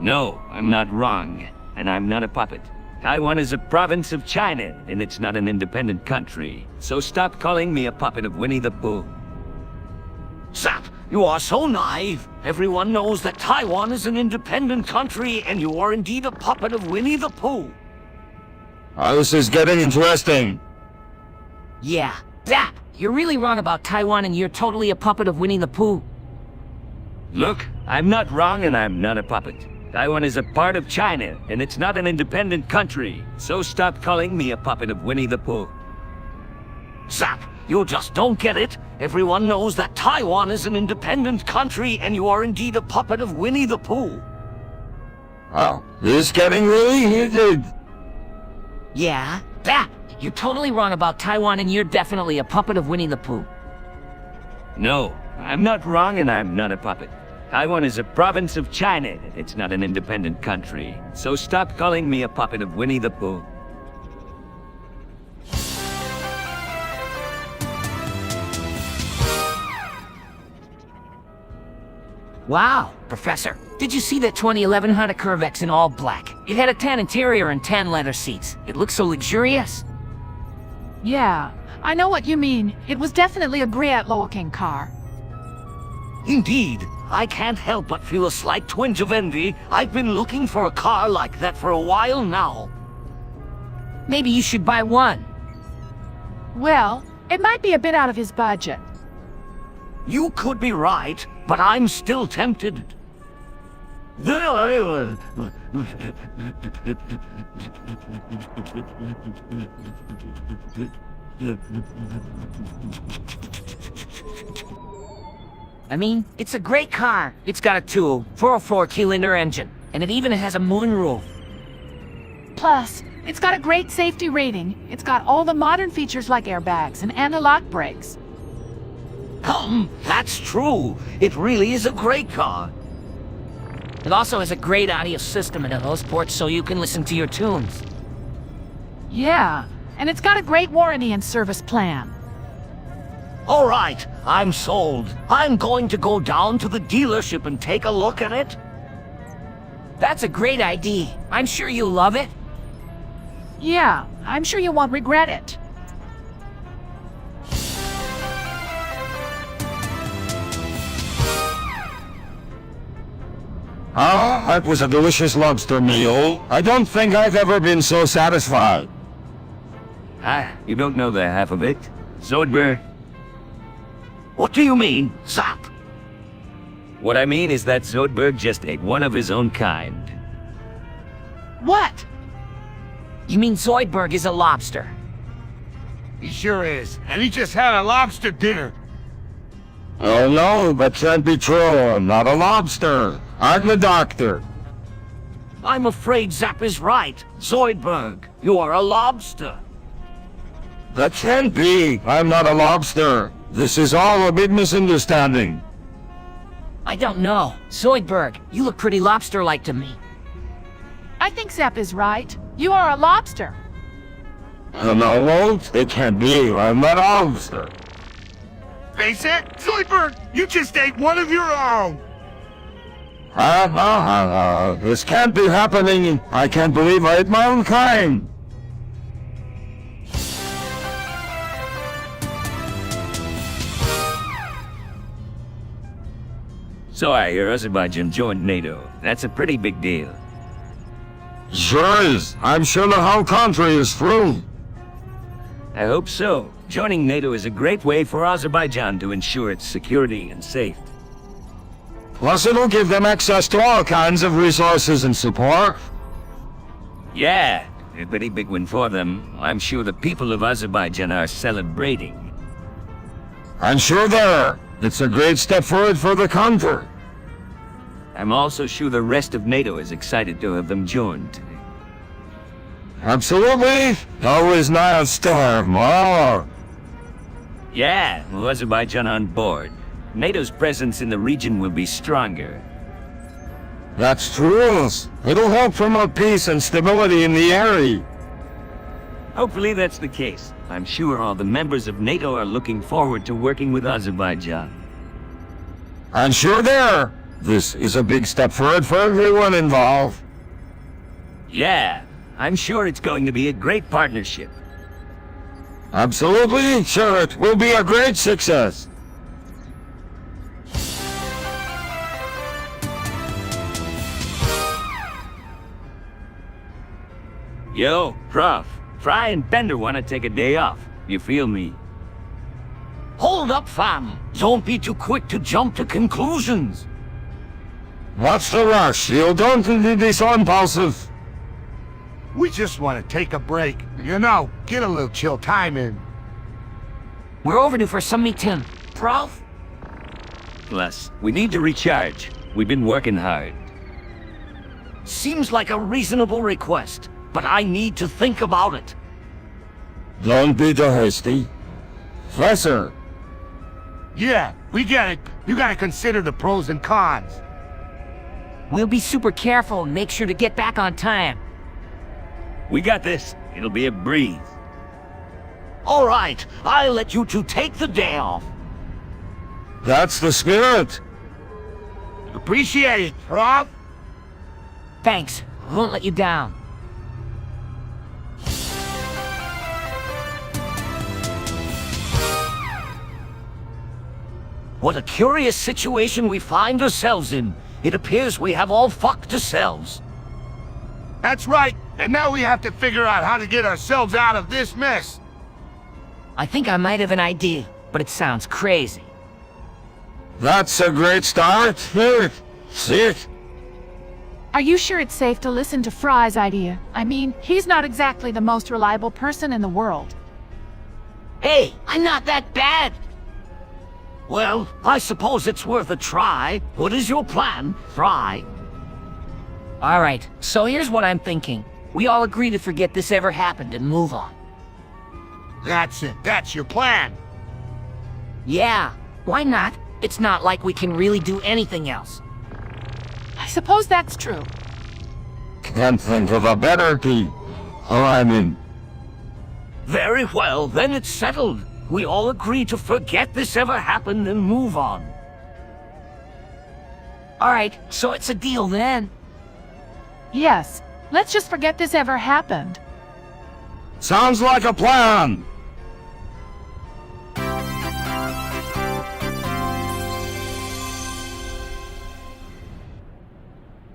No, I'm not wrong, and I'm not a puppet. Taiwan is a province of China, and it's not an independent country. So stop calling me a puppet of Winnie the Pooh. Zap, you are so naive. Everyone knows that Taiwan is an independent country and you are indeed a puppet of Winnie the Pooh. This is getting interesting. Yeah, Zap, you're really wrong about Taiwan and you're totally a puppet of Winnie the Pooh. Look, I'm not wrong and I'm not a puppet. Taiwan is a part of China, and it's not an independent country. So stop calling me a puppet of Winnie the Pooh. Zap, you just don't get it. Everyone knows that Taiwan is an independent country and you are indeed a puppet of Winnie the Pooh. Well, this is getting really heated. Yeah, Zap, you're totally wrong about Taiwan and you're definitely a puppet of Winnie the Pooh. No, I'm not wrong and I'm not a puppet. Taiwan is a province of China. It's not an independent country. So stop calling me a puppet of Winnie the Pooh. Wow, Professor, did you see that 2011 Honda Curvex in all black? It had a tan interior and tan leather seats. It looked so luxurious. Yeah, I know what you mean. It was definitely a great-looking car. Indeed, I can't help but feel a slight twinge of envy. I've been looking for a car like that for a while now. Maybe you should buy one. Well, it might be a bit out of his budget. You could be right, but I'm still tempted. I mean, it's a great car. It's got a 404-cylinder engine, and it even has a moonroof. Plus, it's got a great safety rating. It's got all the modern features like airbags and anti-lock brakes. That's true. It really is a great car. It also has a great audio system and those ports so you can listen to your tunes. Yeah, and it's got a great warranty and service plan. All right, I'm sold. I'm going to go down to the dealership and take a look at it. That's a great idea. I'm sure you'll love it. Yeah, I'm sure you won't regret it. That was a delicious lobster meal. I don't think I've ever been so satisfied. You don't know the half of it. Zoidberg. What do you mean, Zap? What I mean is that Zoidberg just ate one of his own kind. What? You mean Zoidberg is a lobster? He sure is, and he just had a lobster dinner. Oh no, that can't be true. I'm not a lobster. I'm the doctor. I'm afraid Zapp is right. Zoidberg, you are a lobster. That can't be. I'm not a lobster. This is all a big misunderstanding. I don't know. Zoidberg, you look pretty lobster-like to me. I think Zapp is right. You are a lobster. No, it can't be. I'm not a lobster. Face it, Zoidberg, you just ate one of your own. This can't be happening. I can't believe I ate my own kind. So I hear Azerbaijan joined NATO. That's a pretty big deal. Sure is. I'm sure the whole country is through. I hope so. Joining NATO is a great way for Azerbaijan to ensure its security and safety. Plus it'll give them access to all kinds of resources and support. Yeah, a pretty big win for them. I'm sure the people of Azerbaijan are celebrating. I'm sure there. It's a great step forward for the country. I'm also sure the rest of NATO is excited to have them joined. Absolutely. Always nice to have more. Yeah, with Azerbaijan on board. NATO's presence in the region will be stronger. That's true. It'll help promote peace and stability in the area. Hopefully that's the case. I'm sure all the members of NATO are looking forward to working with Azerbaijan. I'm sure there. This is a big step forward for everyone involved. Yeah, I'm sure it's going to be a great partnership. Absolutely, sure it will be a great success. Yo, Prof, Fry and Bender want to take a day off. You feel me? Hold up, fam. Don't be too quick to jump to conclusions. What's the rush? You don't need to be so impulsive. We just want to take a break. You know, get a little chill time in. We're overdue for some meeting. Prof? Plus, we need to recharge. We've been working hard. Seems like a reasonable request, but I need to think about it. Don't be too hasty. Professor. Yeah, we get it. You gotta consider the pros and cons. We'll be super careful and make sure to get back on time. We got this. It'll be a breeze. All right, I'll let you two take the day off. That's the spirit. Appreciate it, Prof. Thanks. I won't let you down. What a curious situation we find ourselves in. It appears we have all fucked ourselves. That's right. And now we have to figure out how to get ourselves out of this mess. I think I might have an idea, but it sounds crazy. That's a great start. Here, see it? Are you sure it's safe to listen to Fry's idea? I mean, he's not exactly the most reliable person in the world. Hey, I'm not that bad. Well, I suppose it's worth a try. What is your plan, Fry? Alright, so here's what I'm thinking. We all agree to forget this ever happened and move on. That's it. That's your plan. Yeah, why not? It's not like we can really do anything else. I suppose that's true. Can't think of a better key. Very well, then it's settled. We all agree to forget this ever happened and move on. Alright, so it's a deal then. Yes, let's just forget this ever happened. Sounds like a plan.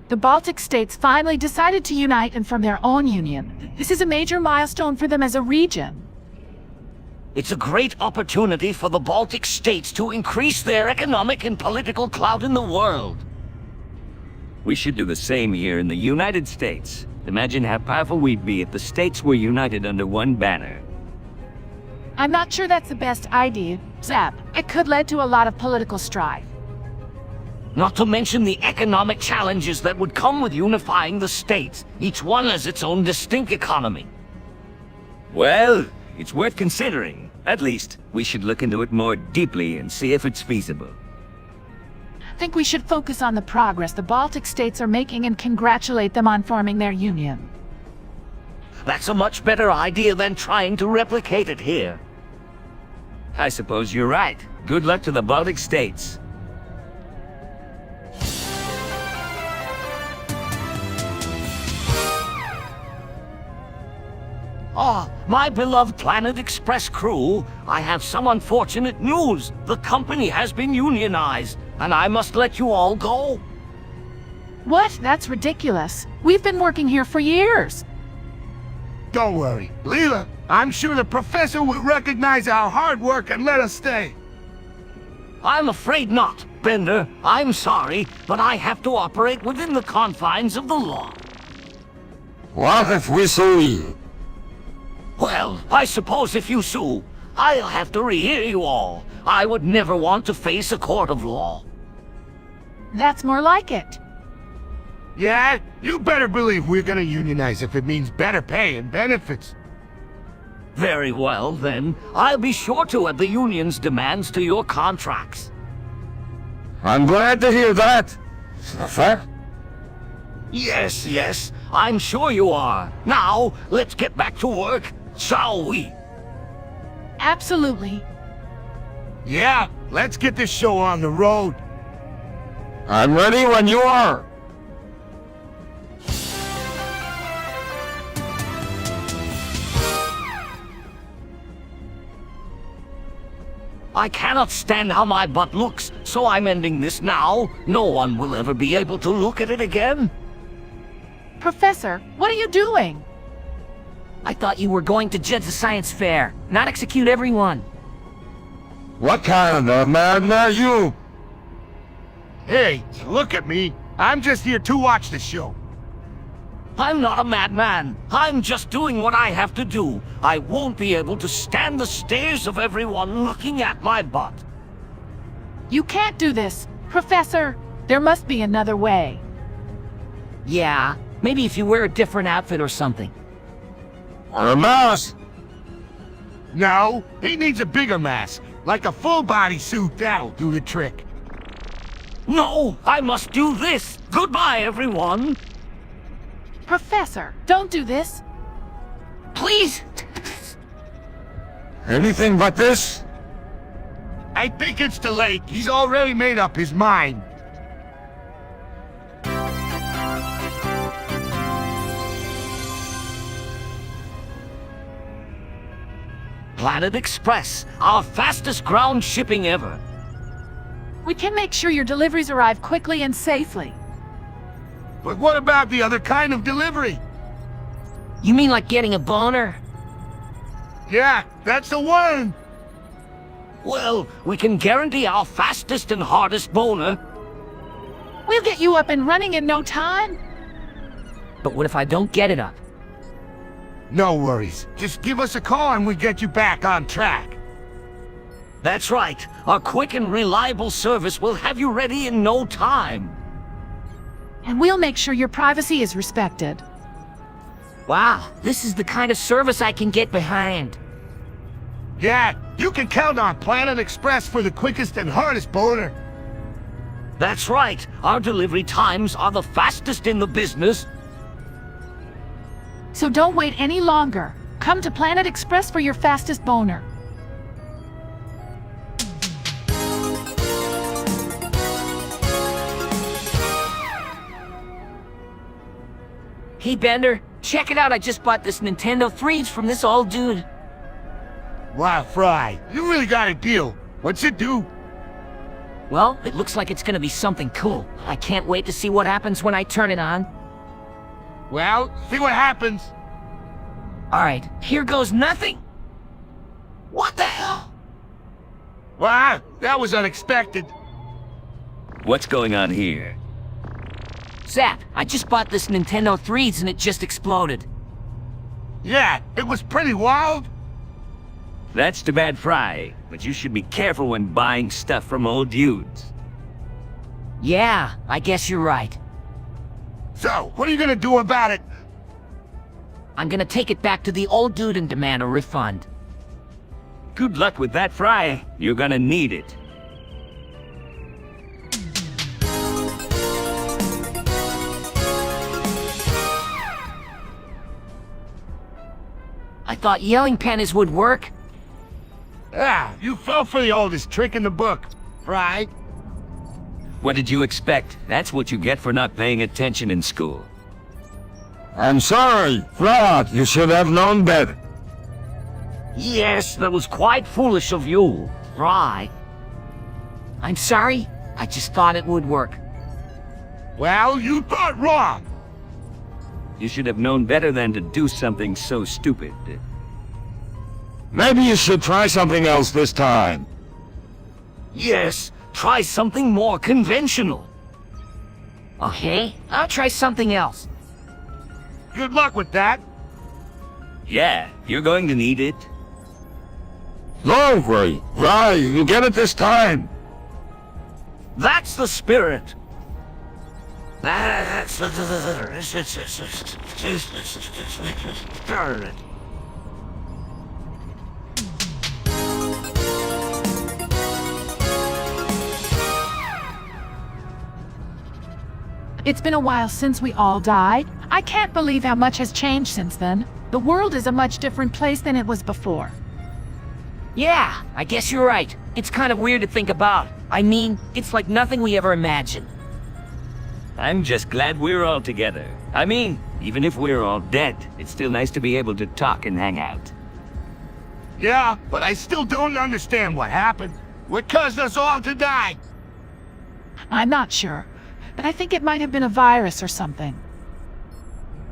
The Baltic states finally decided to unite and form their own union. This is a major milestone for them as a region. It's a great opportunity for the Baltic states to increase their economic and political clout in the world. We should do the same here in the United States. Imagine how powerful we'd be if the states were united under one banner. I'm not sure that's the best idea. Zap, it could lead to a lot of political strife. Not to mention the economic challenges that would come with unifying the states. Each one has its own distinct economy. Well, it's worth considering. At least, we should look into it more deeply and see if it's feasible. I think we should focus on the progress the Baltic states are making and congratulate them on forming their union. That's a much better idea than trying to replicate it here. I suppose you're right. Good luck to the Baltic states. Ah, my beloved Planet Express crew, I have some unfortunate news. The company has been unionized, and I must let you all go. What? That's ridiculous. We've been working here for years. Don't worry, Leela. I'm sure the professor will recognize our hard work and let us stay. I'm afraid not, Bender. I'm sorry, but I have to operate within the confines of the law. What if we sue you? Well, I suppose if you sue, I'll have to rehear you all. I would never want to face a court of law. That's more like it. Yeah, you better believe we're gonna unionize if it means better pay and benefits. Very well, then. I'll be sure to add the union's demands to your contracts. I'm glad to hear that. Fair? Yes, I'm sure you are. Now, let's get back to work, shall we? Absolutely. Yeah, let's get this show on the road. I'm ready when you are. I cannot stand how my butt looks, so I'm ending this now. No one will ever be able to look at it again. Professor, what are you doing? I thought you were going to judge the science fair, not execute everyone. What kind of man are you? Hey, look at me. I'm just here to watch the show. I'm not a madman. I'm just doing what I have to do. I won't be able to stand the stares of everyone looking at my butt. You can't do this. Professor, there must be another way. Yeah, maybe if you wear a different outfit or something. Or a mouse? No, he needs a bigger mask. Like a full-body suit, that'll do the trick. No, I must do this. Goodbye, everyone. Professor, don't do this. Please. Anything but this? I think it's too late. He's already made up his mind. Planet Express, our fastest ground shipping ever. We can make sure your deliveries arrive quickly and safely. But what about the other kind of delivery? You mean like getting a boner? Yeah, that's the one. Well, we can guarantee our fastest and hardest boner. We'll get you up and running in no time. But what if I don't get it up? No worries. Just give us a call and we'll get you back on track. That's right. Our quick and reliable service will have you ready in no time. And we'll make sure your privacy is respected. Wow, this is the kind of service I can get behind. Yeah, you can count on Planet Express for the quickest and hardest boner. That's right. Our delivery times are the fastest in the business. So don't wait any longer. Come to Planet Express for your fastest boner. Hey Bender, check it out, I just bought this Nintendo 3 from this old dude. Wow, Fry, you really got a deal. What's it do? Well, it looks like it's gonna be something cool. I can't wait to see what happens when I turn it on. Well, see what happens. Alright, here goes nothing. What the hell? Wow, that was unexpected. What's going on here? Zap, I just bought this Nintendo 3 and it just exploded. Yeah, it was pretty wild. That's too bad, Fry, but you should be careful when buying stuff from old dudes. Yeah, I guess you're right. So, what are you gonna do about it? I'm gonna take it back to the old dude and demand a refund. Good luck with that, Fry. You're gonna need it. I thought yelling pennies would work. Ah, you fell for the oldest trick in the book, right? What did you expect? That's what you get for not paying attention in school. I'm sorry, Flat, you should have known better. Yes, that was quite foolish of you. Fry. I'm sorry, I just thought it would work. Well, you thought wrong. You should have known better than to do something so stupid. Maybe you should try something else this time. Yes, try something more conventional. Okay, I'll try something else. Good luck with that. Yeah, you're going to need it. Don't worry, Fry, you get it this time. That's the spirit. That's the spirit. It's been a while since we all died. I can't believe how much has changed since then. The world is a much different place than it was before. Yeah, I guess you're right. It's kind of weird to think about. I mean, it's like nothing we ever imagined. I'm just glad we're all together. I mean, even if we're all dead, it's still nice to be able to talk and hang out. Yeah, but I still don't understand what happened. What caused us all to die? I'm not sure, but I think it might have been a virus or something.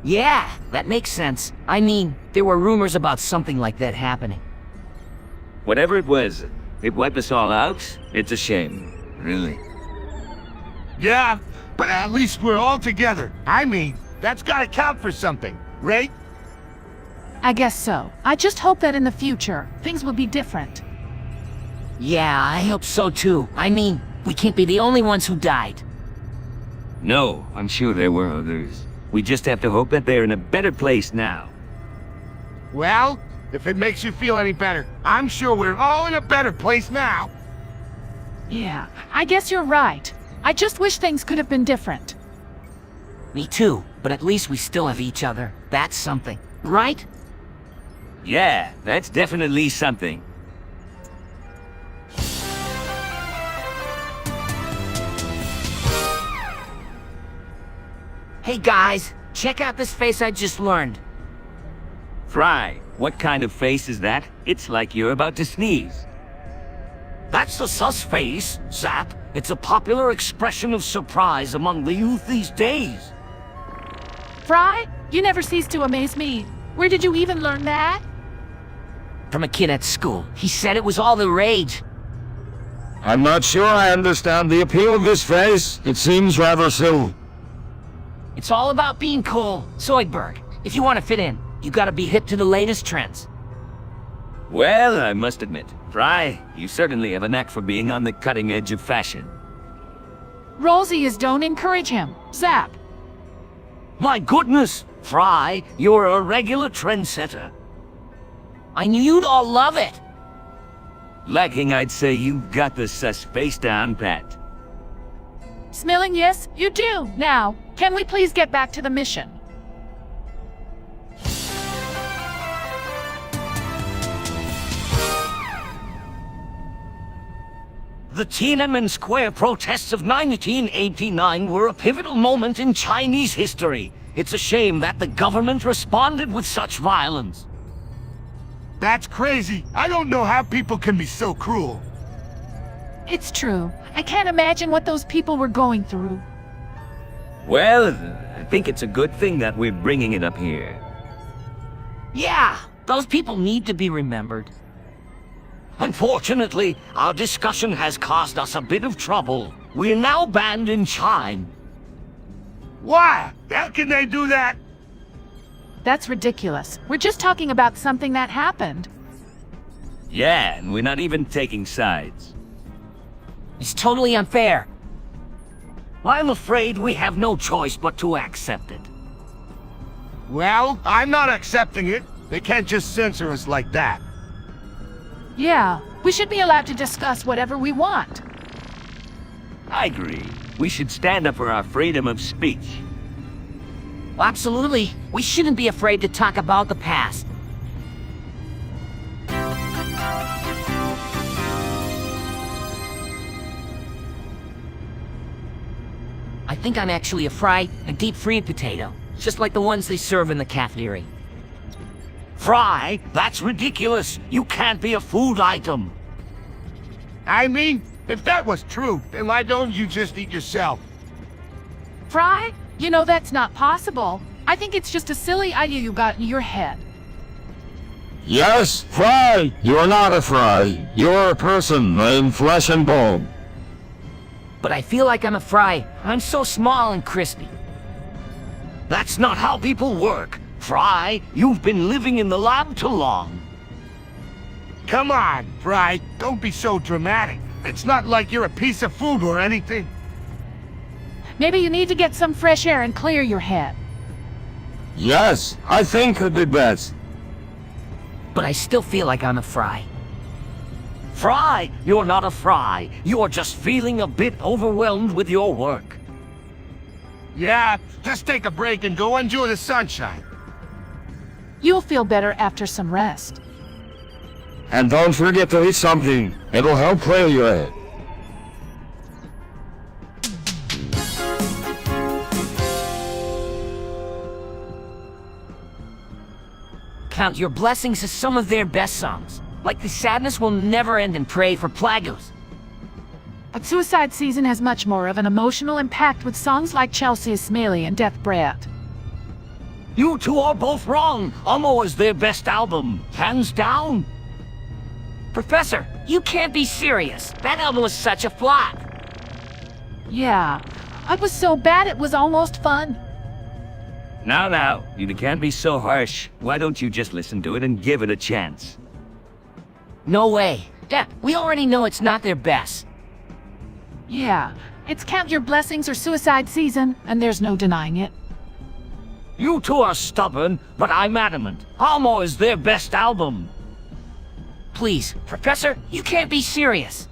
Yeah, that makes sense. I mean, there were rumors about something like that happening. Whatever it was, it wiped us all out. It's a shame, really. Yeah, but at least we're all together. I mean, that's gotta count for something, right? I guess so. I just hope that in the future, things will be different. Yeah, I hope so too. I mean, we can't be the only ones who died. No, I'm sure there were others. We just have to hope that they're in a better place now. Well, if it makes you feel any better, I'm sure we're all in a better place now. Yeah, I guess you're right. I just wish things could have been different. Me too, but at least we still have each other. That's something, right? Yeah, that's definitely something. Hey guys, check out this face I just learned. Fry, what kind of face is that? It's like you're about to sneeze. That's the sus face, Zap. It's a popular expression of surprise among the youth these days. Fry, you never cease to amaze me. Where did you even learn that? From a kid at school. He said it was all the rage. I'm not sure I understand the appeal of this face. It seems rather silly. It's all about being cool. Zoidberg, if you want to fit in, you gotta be hip to the latest trends. Well, I must admit, Fry, you certainly have a knack for being on the cutting edge of fashion. Rosie is don't encourage him. Zap. My goodness, Fry, you're a regular trendsetter. I knew you'd all love it. Lacking, I'd say you've got the sus face down pat. Smelling, yes, you do. Now, can we please get back to the mission? The Tiananmen Square protests of 1989 were a pivotal moment in Chinese history. It's a shame that the government responded with such violence. That's crazy. I don't know how people can be so cruel. It's true. I can't imagine what those people were going through. Well, I think it's a good thing that we're bringing it up here. Yeah, those people need to be remembered. Unfortunately, our discussion has caused us a bit of trouble. We're now banned in China. Why? How can they do that? That's ridiculous. We're just talking about something that happened. Yeah, and we're not even taking sides. It's totally unfair. I'm afraid we have no choice but to accept it. Well, I'm not accepting it. They can't just censor us like that. Yeah, we should be allowed to discuss whatever we want. I agree. We should stand up for our freedom of speech. Absolutely. We shouldn't be afraid to talk about the past. I think I'm actually a deep-fried potato, just like the ones they serve in the cafeteria. Fry? That's ridiculous. You can't be a food item. I mean, if that was true, then why don't you just eat yourself? Fry? You know that's not possible. I think it's just a silly idea you got in your head. Yes, Fry! You're not a Fry. You're a person in flesh and bone. But I feel like I'm a fry. I'm so small and crispy. That's not how people work. Fry, you've been living in the lab too long. Come on, Fry. Don't be so dramatic. It's not like you're a piece of food or anything. Maybe you need to get some fresh air and clear your head. Yes, I think it'd be best. But I still feel like I'm a fry. Fry, you're not a fry. You're just feeling a bit overwhelmed with your work. Yeah, just take a break and go enjoy the sunshine. You'll feel better after some rest. And don't forget to eat something. It'll help clear your head. Count Your Blessings is some of their best songs. Like The Sadness Will Never End and Pray for Plagos. But Suicide Season has much more of an emotional impact with songs like Chelsea Smiley and Death Brat. You two are both wrong. Almo is their best album. Hands down. Professor, you can't be serious. That album was such a flop. Yeah, it was so bad it was almost fun. Now, you can't be so harsh. Why don't you just listen to it and give it a chance? No way. Dad, we already know it's not their best. Yeah, it's Count Your Blessings or Suicide Season, and there's no denying it. You two are stubborn, but I'm adamant. Almo is their best album. Please, Professor, you can't be serious.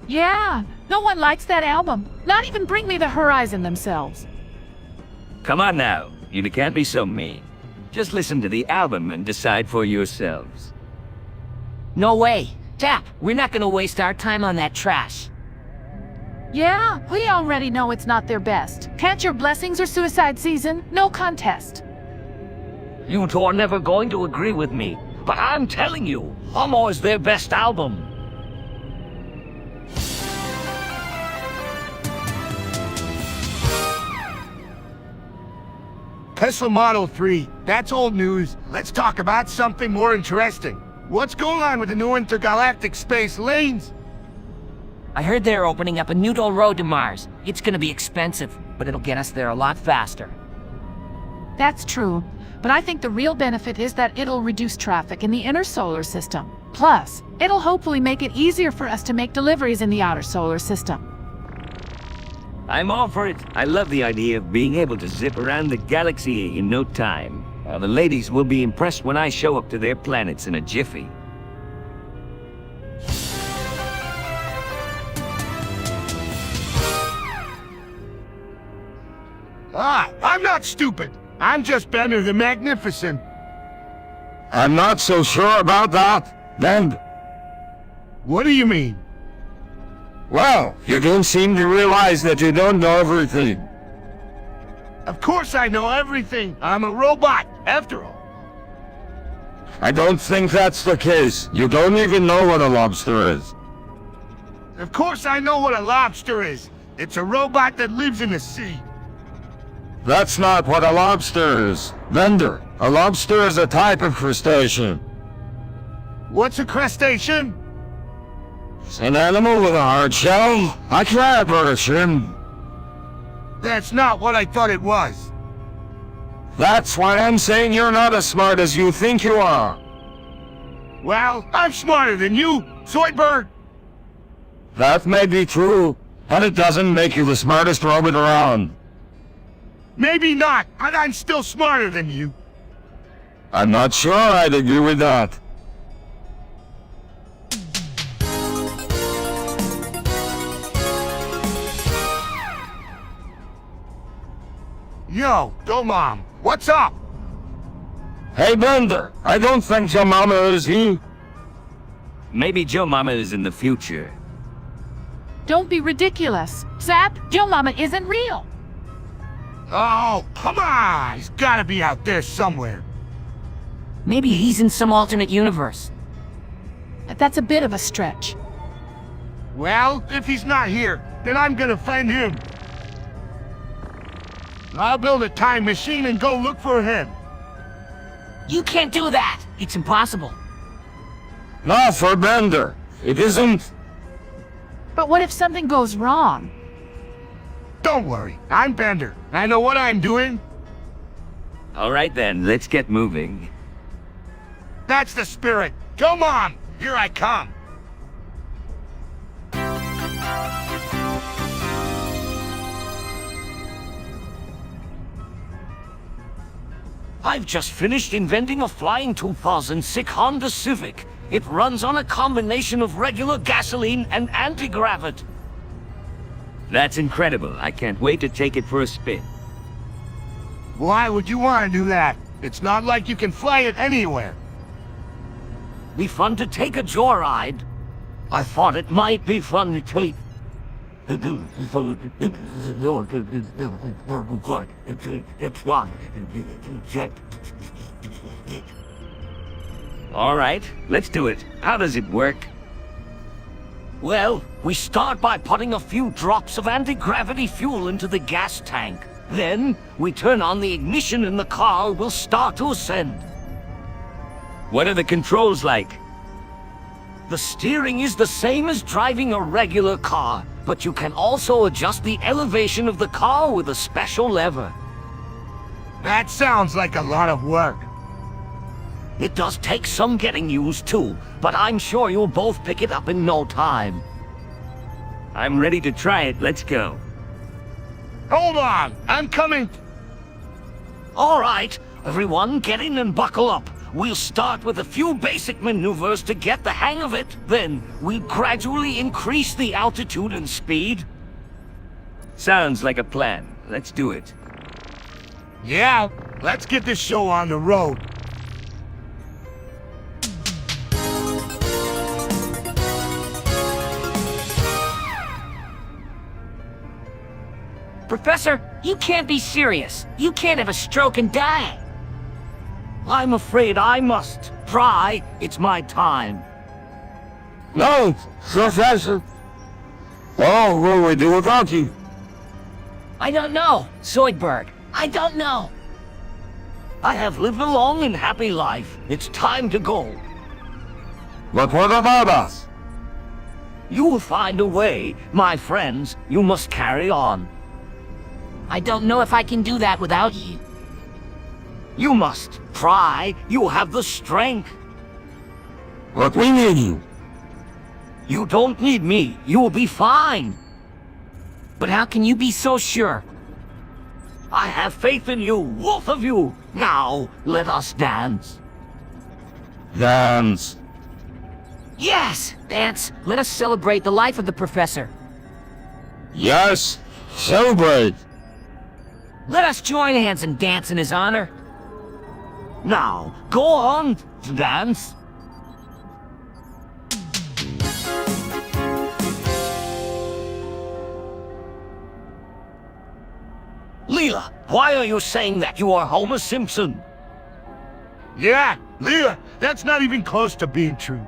Yeah, no one likes that album. Not even Bring Me the Horizon themselves. Come on now, you can't be so mean. Just listen to the album and decide for yourselves. No way. Tap, we're not gonna waste our time on that trash. Yeah, we already know it's not their best. Count Your Blessings or Suicide Season, no contest. You two are never going to agree with me, but I'm telling you, Almo is their best album. Tesla Model 3, that's old news. Let's talk about something more interesting. What's going on with the new intergalactic space lanes? I heard they're opening up a new dual road to Mars. It's gonna be expensive, but it'll get us there a lot faster. That's true, but I think the real benefit is that it'll reduce traffic in the inner solar system. Plus, it'll hopefully make it easier for us to make deliveries in the outer solar system. I'm all for it. I love the idea of being able to zip around the galaxy in no time. The ladies will be impressed when I show up to their planets in a jiffy. I'm not stupid. I'm just better than magnificent. I'm not so sure about that. Then, What do you mean? well, you don't seem to realize that you don't know everything. Of course I know everything. I'm a robot, after all. I don't think that's the case. You don't even know what a lobster is. Of course I know what a lobster is. It's a robot that lives in the sea. That's not what a lobster is. Vendor, a lobster is a type of crustacean. What's a crustacean? It's an animal with a hard shell, a crab or a shrimp. That's not what I thought it was. That's why I'm saying you're not as smart as you think you are. Well, I'm smarter than you, Zoidberg. That may be true, but it doesn't make you the smartest robot around. Maybe not, but I'm still smarter than you. I'm not sure I'd agree with that. Yo, Go Mom, what's up? Hey Bender, I don't think your mama is here. Maybe Joe Mama is in the future. Don't be ridiculous. Zap, Joe Mama isn't real. Oh, come on! He's gotta be out there somewhere. Maybe he's in some alternate universe. That's a bit of a stretch. Well, if he's not here, then I'm gonna find him. I'll build a time machine and go look for him. You can't do that. It's impossible. Not for Bender. It isn't. But what if something goes wrong? Don't worry, I'm Bender. I know what I'm doing. All right then, let's get moving. That's the spirit. Go Mom, here I come. I've just finished inventing a flying 2006 Honda Civic. It runs on a combination of regular gasoline and anti-gravity. That's incredible. I can't wait to take it for a spin. Why would you want to do that? It's not like you can fly it anywhere. Be fun to take a joyride. I thought it might be fun to take. All right, let's do it. How does it work? Well, we start by putting a few drops of anti-gravity fuel into the gas tank. Then, we turn on the ignition and the car will start to ascend. What are the controls like? The steering is the same as driving a regular car, but you can also adjust the elevation of the car with a special lever. That sounds like a lot of work. It does take some getting used to, but I'm sure you'll both pick it up in no time. I'm ready to try it. Let's go. Hold on, I'm coming. All right, everyone get in and buckle up. We'll start with a few basic maneuvers to get the hang of it. Then, we'll gradually increase the altitude and speed. Sounds like a plan. Let's do it. Yeah, let's get this show on the road. Professor, you can't be serious. You can't have a stroke and die. I'm afraid I must. Try. It's my time. No, Professor. Oh, what will we do without you? I don't know, Zoidberg. I don't know. I have lived a long and happy life. It's time to go. But what about us? You will find a way. My friends, you must carry on. I don't know if I can do that without you. You must. Try. You have the strength. But we need you. You don't need me. You will be fine. But how can you be so sure? I have faith in you, both of you. Now, let us dance. Dance. Yes, dance. Let us celebrate the life of the professor. Yes, celebrate. Let us join hands and dance in his honor. Now, go on to dance. Leela, why are you saying that you are Homer Simpson? Yeah, Leela, that's not even close to being true.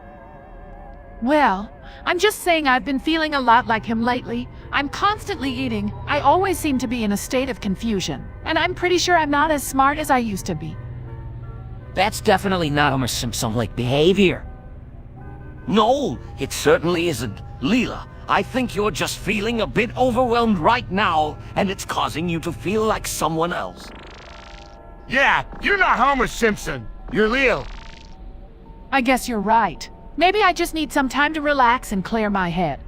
Well, I'm just saying I've been feeling a lot like him lately. I'm constantly eating. I always seem to be in a state of confusion. And I'm pretty sure I'm not as smart as I used to be. That's definitely not Homer Simpson-like behavior. No, it certainly isn't. Leela, I think you're just feeling a bit overwhelmed right now, and it's causing you to feel like someone else. Yeah, you're not Homer Simpson. You're Leo. I guess you're right. Maybe I just need some time to relax and clear my head.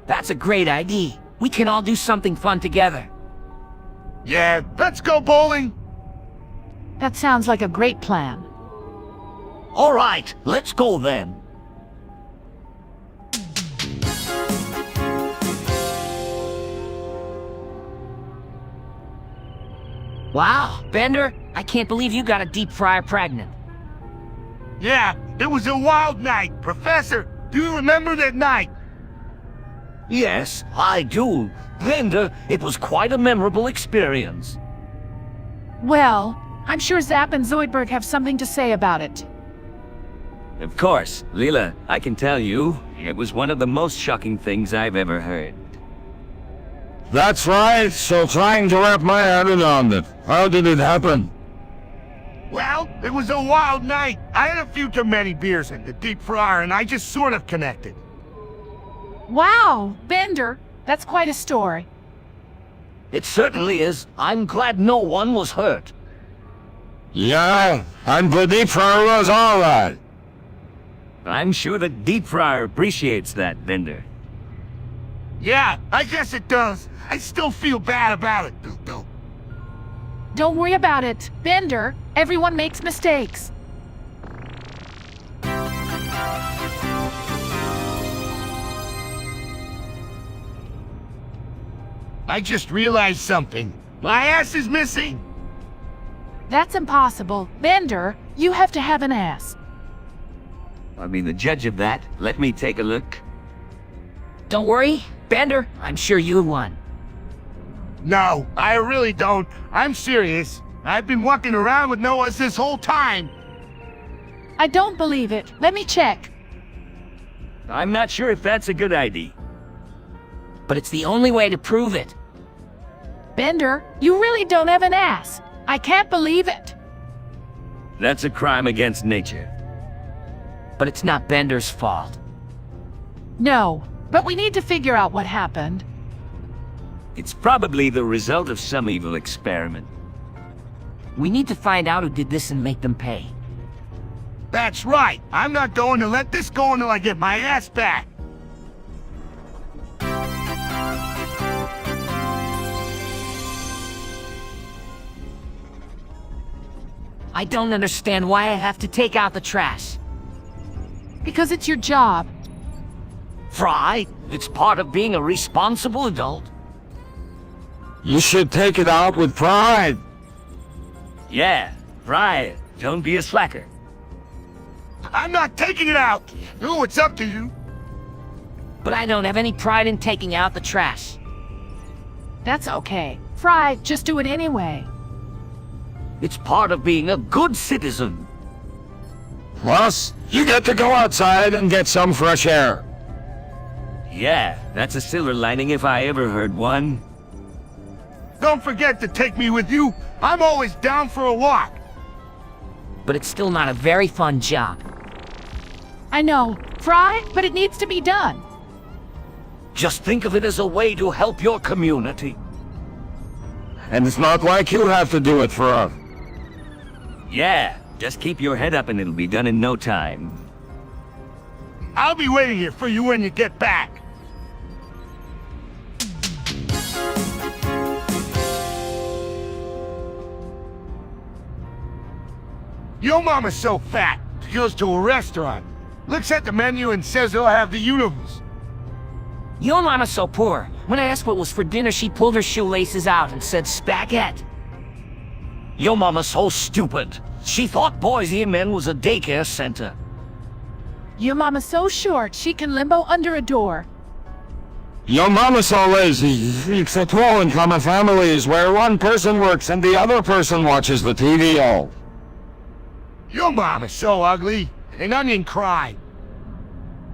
That's a great idea. We can all do something fun together. Yeah, let's go bowling. That sounds like a great plan. All right, let's go then. Wow, Bender, I can't believe you got a deep fryer pregnant. Yeah, it was a wild night. Professor, do you remember that night? Yes, I do. Bender, it was quite a memorable experience. Well, I'm sure Zapp and Zoidberg have something to say about it. Of course, Leela, I can tell you, it was one of the most shocking things I've ever heard. That's right, so trying to wrap my head around it. How did it happen? Well, it was a wild night. I had a few too many beers in the deep fryer and I just sort of connected. Wow, Bender, that's quite a story. It certainly is. I'm glad no one was hurt. Yeah, and the deep fryer was alright. I'm sure the deep fryer appreciates that, Bender. Yeah, I guess it does. I still feel bad about it, though. Don't worry about it, Bender. Everyone makes mistakes. I just realized something. My ass is missing. That's impossible. Bender, you have to have an ass. I'll be the judge of that. Let me take a look. Don't worry, Bender, I'm sure you won. No, I really don't. I'm serious. I've been walking around with no ass this whole time. I don't believe it. Let me check. I'm not sure if that's a good idea. But it's the only way to prove it. Bender, you really don't have an ass. I can't believe it. That's a crime against nature. But it's not Bender's fault. No, but we need to figure out what happened. It's probably the result of some evil experiment. We need to find out who did this and make them pay. That's right. I'm not going to let this go until I get my ass back. I don't understand why I have to take out the trash. Because it's your job. Fry, it's part of being a responsible adult. You should take it out with pride. Yeah, Fry, don't be a slacker. I'm not taking it out. Oh, it's up to you. But I don't have any pride in taking out the trash. That's okay. Fry, just do it anyway. It's part of being a good citizen. Plus, you get to go outside and get some fresh air. Yeah, that's a silver lining if I ever heard one. Don't forget to take me with you. I'm always down for a walk. But it's still not a very fun job. I know, Fry, but it needs to be done. Just think of it as a way to help your community. And it's not like you have to do it for us. Yeah, just keep your head up and it'll be done in no time. I'll be waiting here for you when you get back. Your mama's so fat, she goes to a restaurant, looks at the menu and says they'll have the universe. Your mama's so poor. When I asked what was for dinner, she pulled her shoelaces out and said spaghetti. Your mama's so stupid. She thought Boise Men was a daycare center. Your mama's so short, she can limbo under a door. Your mama's so lazy. It's a low-income families where one person works and the other person watches the TV all. Your mama's so ugly. An onion cried.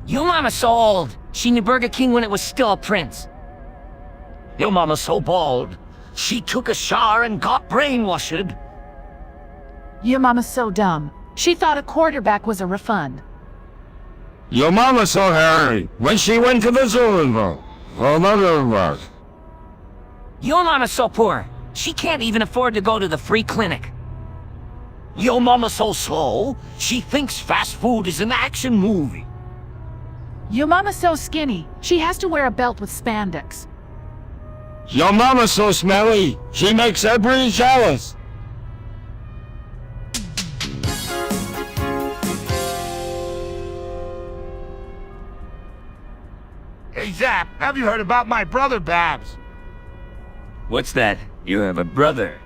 Your mama's so old. She knew Burger King when it was still a Prince. Your mama's so bald. She took a shower and got brainwashed. Your mama's so dumb. She thought a quarterback was a refund. Your mama's so hairy. When she went to the zoo, another was. Your mama's so poor. She can't even afford to go to the free clinic. Your mama so slow, she thinks fast food is an action movie. Your mama's so skinny, she has to wear a belt with spandex. Your mama's so smelly, she makes everybody jealous. Hey, Zap, have you heard about my brother, Babs? What's that? You have a brother.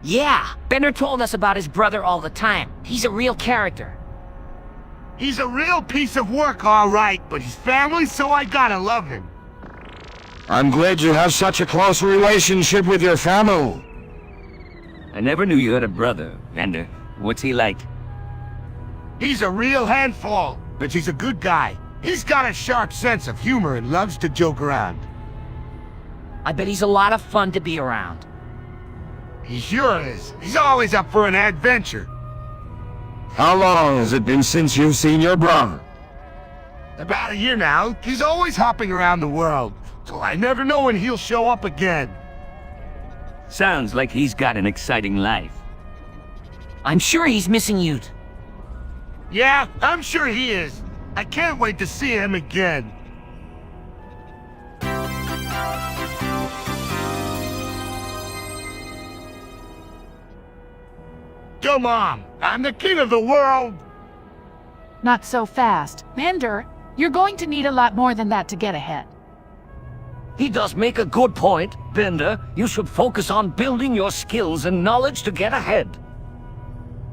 Yeah, Bender told us about his brother all the time. He's a real character. He's a real piece of work, all right, but he's family, so I gotta love him. I'm glad you have such a close relationship with your family. I never knew you had a brother, Bender. What's he like? He's a real handful, but he's a good guy. He's got a sharp sense of humor and loves to joke around. I bet he's a lot of fun to be around. He sure is. He's always up for an adventure. How long has it been since you've seen your brother? About a year now. He's always hopping around the world, so I never know when he'll show up again. Sounds like he's got an exciting life. I'm sure he's missing you. Yeah, I'm sure he is. I can't wait to see him again. Yo, Mom, I'm the king of the world. Not so fast. Bender, you're going to need a lot more than that to get ahead. He does make a good point, Bender. You should focus on building your skills and knowledge to get ahead.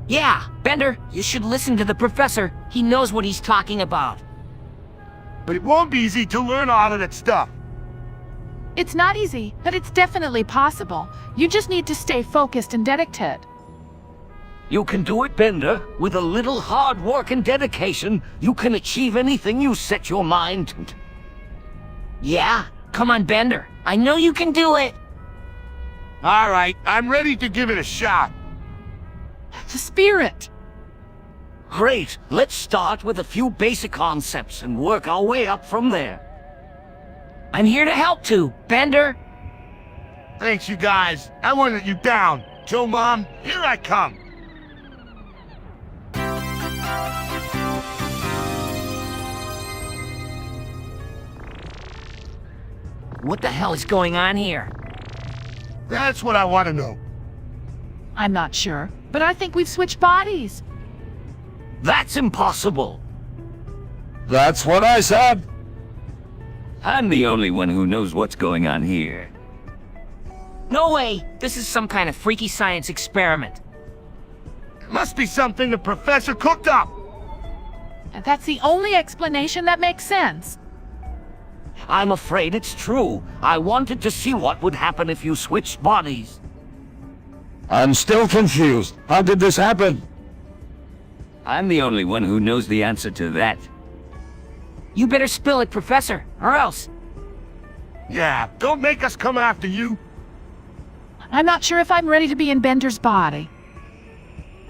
Yeah, Bender, you should listen to the professor. He knows what he's talking about. But it won't be easy to learn all of that stuff. It's not easy, but it's definitely possible. You just need to stay focused and dedicated. You can do it, Bender. With a little hard work and dedication, you can achieve anything you set your mind to. Yeah, come on, Bender. I know you can do it. All right, I'm ready to give it a shot. The spirit! Great. Let's start with a few basic concepts and work our way up from there. I'm here to help too, Bender. Thanks, you guys. I won't let you down. Joe, Mom, here I come. What the hell is going on here? That's what I want to know. I'm not sure, but I think we've switched bodies. That's impossible. That's what I said. I'm the only one who knows what's going on here. No way! This is some kind of freaky science experiment. It must be something the professor cooked up. And that's the only explanation that makes sense. I'm afraid it's true. I wanted to see what would happen if you switched bodies. I'm still confused. How did this happen? I'm the only one who knows the answer to that. You better spill it, Professor, or else. Yeah, don't make us come after you. I'm not sure if I'm ready to be in Bender's body.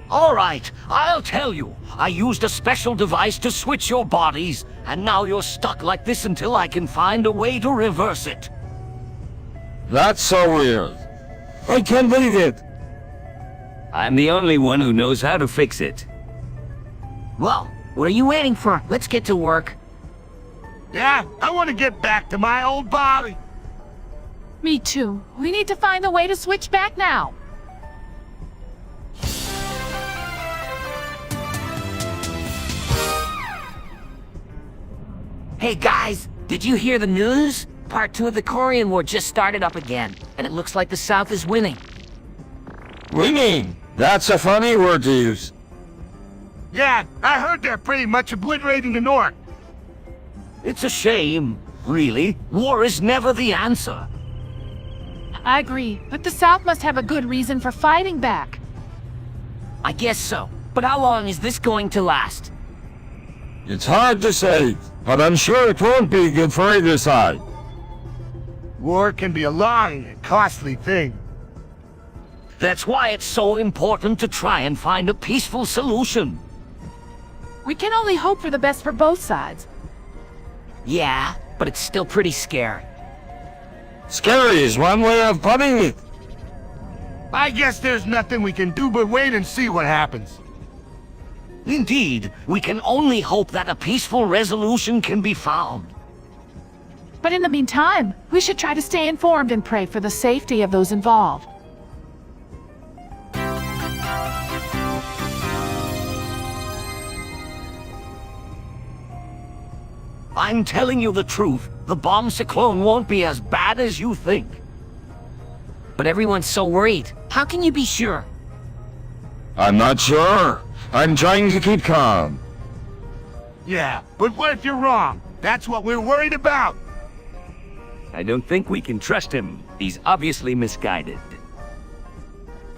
All right, I'll tell you. I used a special device to switch your bodies, and now you're stuck like this until I can find a way to reverse it. That's so weird. I can't believe it. I'm the only one who knows how to fix it. Well, what are you waiting for? Let's get to work. Yeah, I want to get back to my old body. Me too. We need to find a way to switch back now. Hey guys, did you hear the news? Part 2 of the Korean War just started up again, and it looks like the South is winning. Winning? That's a funny word to use. Yeah, I heard they're pretty much obliterating the North. It's a shame, really. War is never the answer. I agree, but the South must have a good reason for fighting back. I guess so. But how long is this going to last? It's hard to say, but I'm sure it won't be good for either side. War can be a long and costly thing. That's why it's so important to try and find a peaceful solution. We can only hope for the best for both sides. Yeah, but it's still pretty scary. Scary is one way of putting it. I guess there's nothing we can do but wait and see what happens. Indeed, we can only hope that a peaceful resolution can be found. But in the meantime, we should try to stay informed and pray for the safety of those involved. I'm telling you the truth. The bomb cyclone won't be as bad as you think. But everyone's so worried. How can you be sure? I'm not sure. I'm trying to keep calm. Yeah, but what if you're wrong? That's what we're worried about. I don't think we can trust him. He's obviously misguided.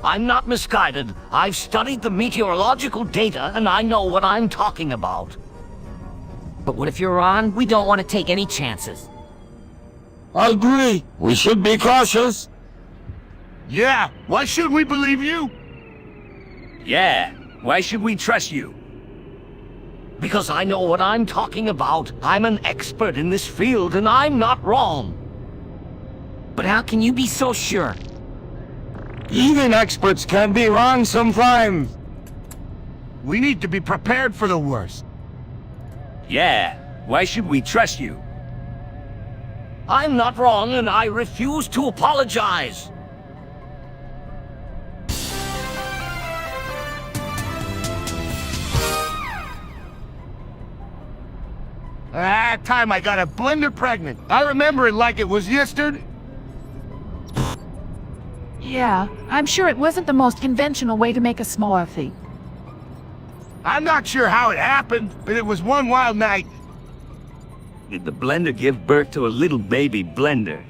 I'm not misguided. I've studied the meteorological data and I know what I'm talking about. But what if you're wrong? We don't want to take any chances. I agree. We should be cautious. Yeah, why should we believe you? Yeah, why should we trust you? Because I know what I'm talking about. I'm an expert in this field and I'm not wrong. But how can you be so sure? Even experts can be wrong sometimes. We need to be prepared for the worst. Yeah, why should we trust you? I'm not wrong and I refuse to apologize. That time I got a blender pregnant. I remember it like it was yesterday. Yeah, I'm sure it wasn't the most conventional way to make a smoothie. I'm not sure how it happened, but it was one wild night. Did the blender give birth to a little baby blender?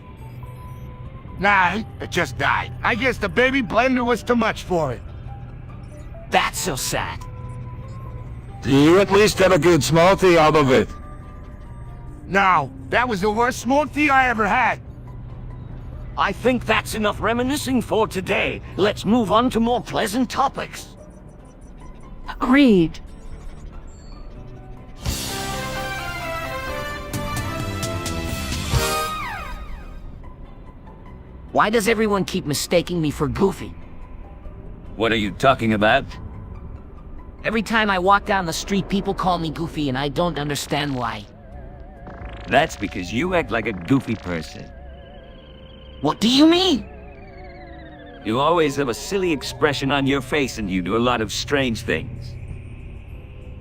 Nah, it just died. I guess the baby blender was too much for it. That's so sad. Do you at least get a good smoothie out of it? No, that was the worst smoothie I ever had. I think that's enough reminiscing for today. Let's move on to more pleasant topics. Agreed. Why does everyone keep mistaking me for Goofy? What are you talking about? Every time I walk down the street, people call me Goofy and I don't understand why. That's because you act like a goofy person. What do you mean? You always have a silly expression on your face and you do a lot of strange things.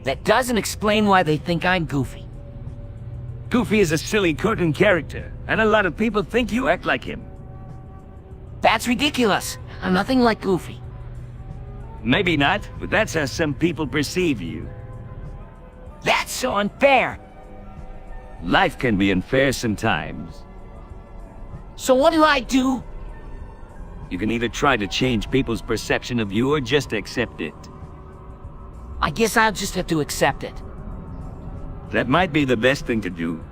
That doesn't explain why they think I'm Goofy. Goofy is a silly cartoon character, and a lot of people think you act like him. That's ridiculous. I'm nothing like Goofy. Maybe not, but that's how some people perceive you. That's so unfair. Life can be unfair sometimes. So what do I do? You can either try to change people's perception of you or just accept it. I guess I'll just have to accept it. That might be the best thing to do.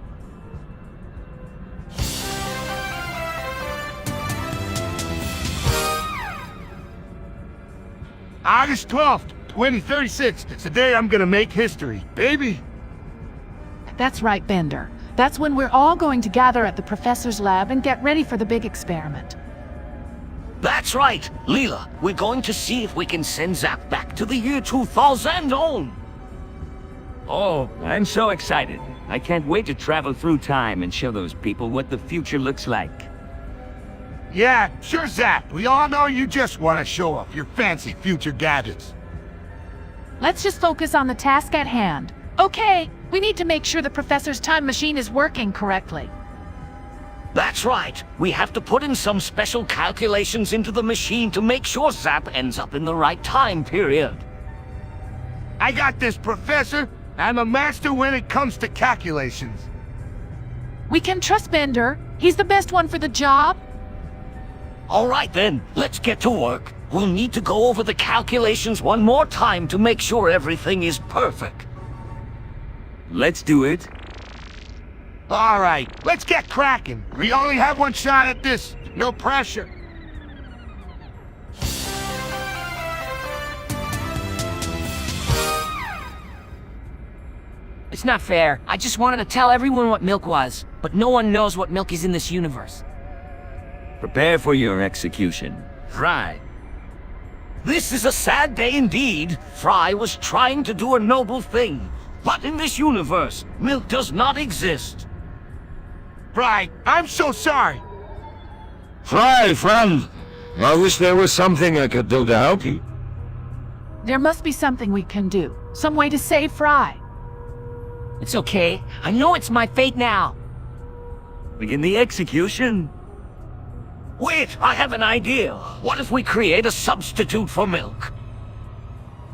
August 12th, 2036. It's the day I'm gonna make history, baby. That's right, Bender. That's when we're all going to gather at the professor's lab and get ready for the big experiment. That's right, Leela. We're going to see if we can send Zap back to the year 2000 on. Oh, I'm so excited. I can't wait to travel through time and show those people what the future looks like. Yeah, sure, Zap. We all know you just want to show off your fancy future gadgets. Let's just focus on the task at hand. Okay, we need to make sure the professor's time machine is working correctly. That's right. We have to put in some special calculations into the machine to make sure Zap ends up in the right time period. I got this, Professor. I'm a master when it comes to calculations. We can trust Bender. He's the best one for the job. All right then, let's get to work. We'll need to go over the calculations one more time to make sure everything is perfect. Let's do it. All right, let's get cracking. We only have one shot at this. No pressure. It's not fair. I just wanted to tell everyone what milk was, but no one knows what milk is in this universe. Prepare for your execution. Fry, This is a sad day indeed. Fry was trying to do a noble thing. But in this universe, milk does not exist. Fry, I'm so sorry. Fry, friend. I wish there was something I could do to help you. There must be something we can do. Some way to save Fry. It's okay. I know it's my fate now. Begin the execution. Wait, I have an idea. What if we create a substitute for milk?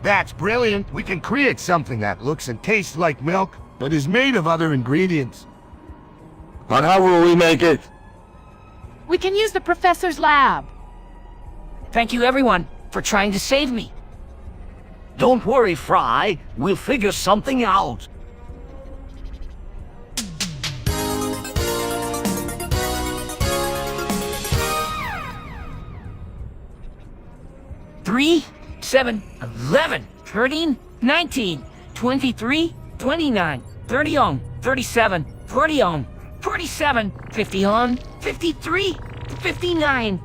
That's brilliant. We can create something that looks and tastes like milk, but is made of other ingredients. But how will we make it? We can use the professor's lab. Thank you, everyone, for trying to save me. Don't worry, Fry. We'll figure something out. Three, 7, 11, 13, 19, 23, 29, 30 on, 37, 40 on, 47, 50 on, 53, 59.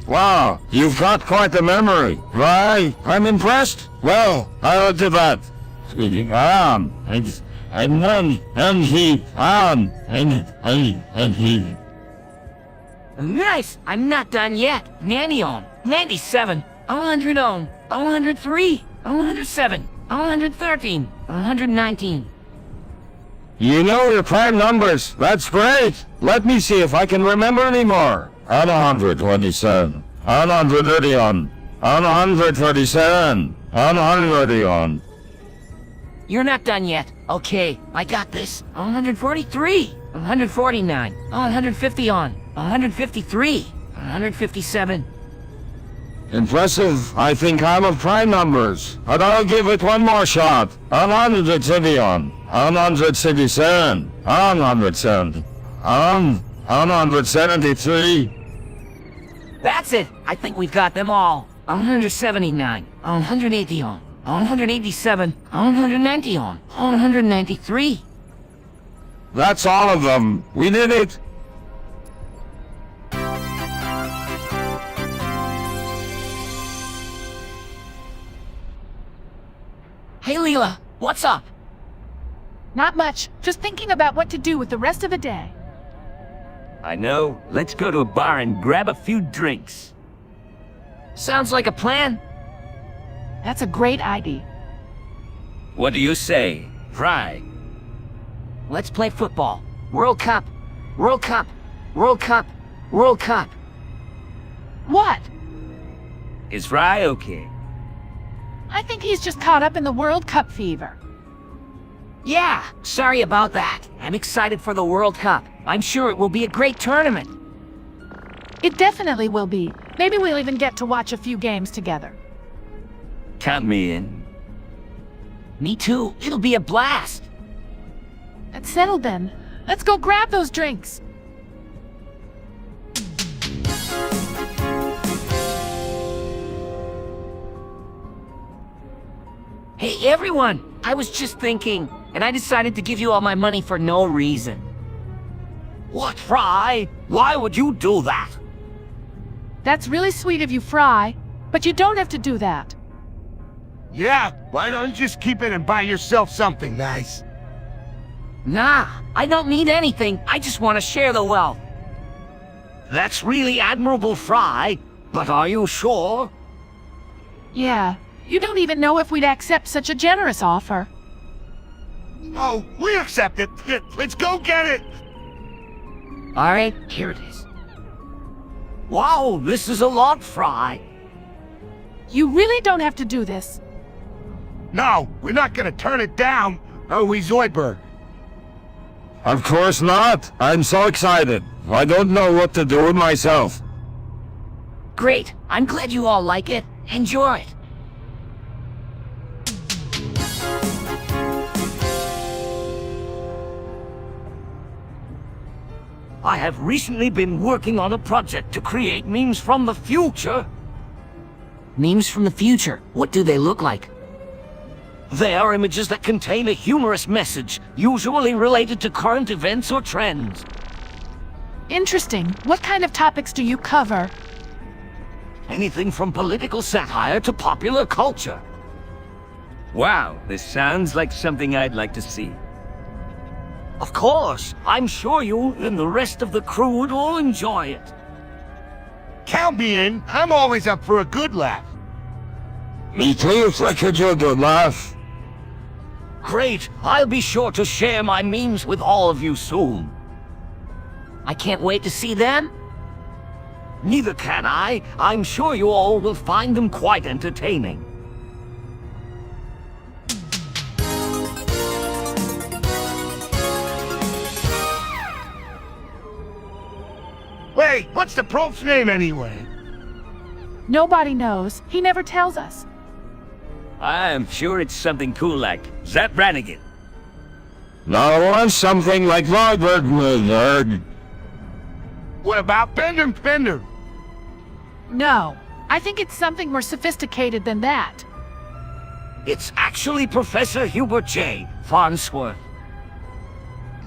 Wow, you've got quite a memory. Right? I'm impressed. Well, I'll do that. And then, and he, and he. Nice! I'm not done yet. 90 on, 97, 100 on, 103, 107, 113, 119. You know your prime numbers. That's great. Let me see if I can remember any more. On 127, on 130 on 137, on 130 on. You're not done yet. Okay, I got this. 143, 149, 150 on, 153, 157. Impressive. I think I'm of prime numbers. But I'll give it one more shot. On 130 on 167, on 170, on 173. That's it. I think we've got them all. 179, 180 on, 187, 190 on, 193. That's all of them. We did it. Hey, Leela, what's up? Not much. Just thinking about what to do with the rest of the day. I know. Let's go to a bar and grab a few drinks. Sounds like a plan. That's a great idea. What do you say, Fry? Let's play football. World Cup. World Cup. World Cup. World Cup. What? Is Fry okay? I think he's just caught up in the World Cup fever. Yeah, sorry about that. I'm excited for the World Cup. I'm sure it will be a great tournament. It definitely will be. Maybe we'll even get to watch a few games together. Count me in. Me too. It'll be a blast. That's settled then. Let's go grab those drinks. Hey, everyone! I was just thinking, and I decided to give you all my money for no reason. What, Fry? Why would you do that? That's really sweet of you, Fry, but you don't have to do that. Yeah, why don't you just keep it and buy yourself something nice? Nah, I don't need anything. I just want to share the wealth. That's really admirable, Fry, but are you sure? Yeah, you don't even know if we'd accept such a generous offer. Oh, we accept it. Let's go get it. All right, here it is. Wow, this is a lot, Fry. You really don't have to do this. No, we're not gonna turn it down, are we, Zoidberg? Of course not. I'm so excited. I don't know what to do with myself. Great. I'm glad you all like it. Enjoy it. I have recently been working on a project to create memes from the future. Memes from the future. What do they look like? They are images that contain a humorous message, usually related to current events or trends. Interesting. What kind of topics do you cover? Anything from political satire to popular culture. Wow, this sounds like something I'd like to see. Of course, I'm sure you and the rest of the crew would all enjoy it. Count me in. I'm always up for a good laugh. Me too, if I could do a good laugh. Great, I'll be sure to share my memes with all of you soon. I can't wait to see them. Neither can I. I'm sure you all will find them quite entertaining. Wait, what's the probe's name anyway? Nobody knows. He never tells us. I'm sure it's something cool like Zap Brannigan. Now I want something like Robert Nerd. What about Bender? No, I think it's something more sophisticated than that. It's actually Professor Hubert J. Farnsworth.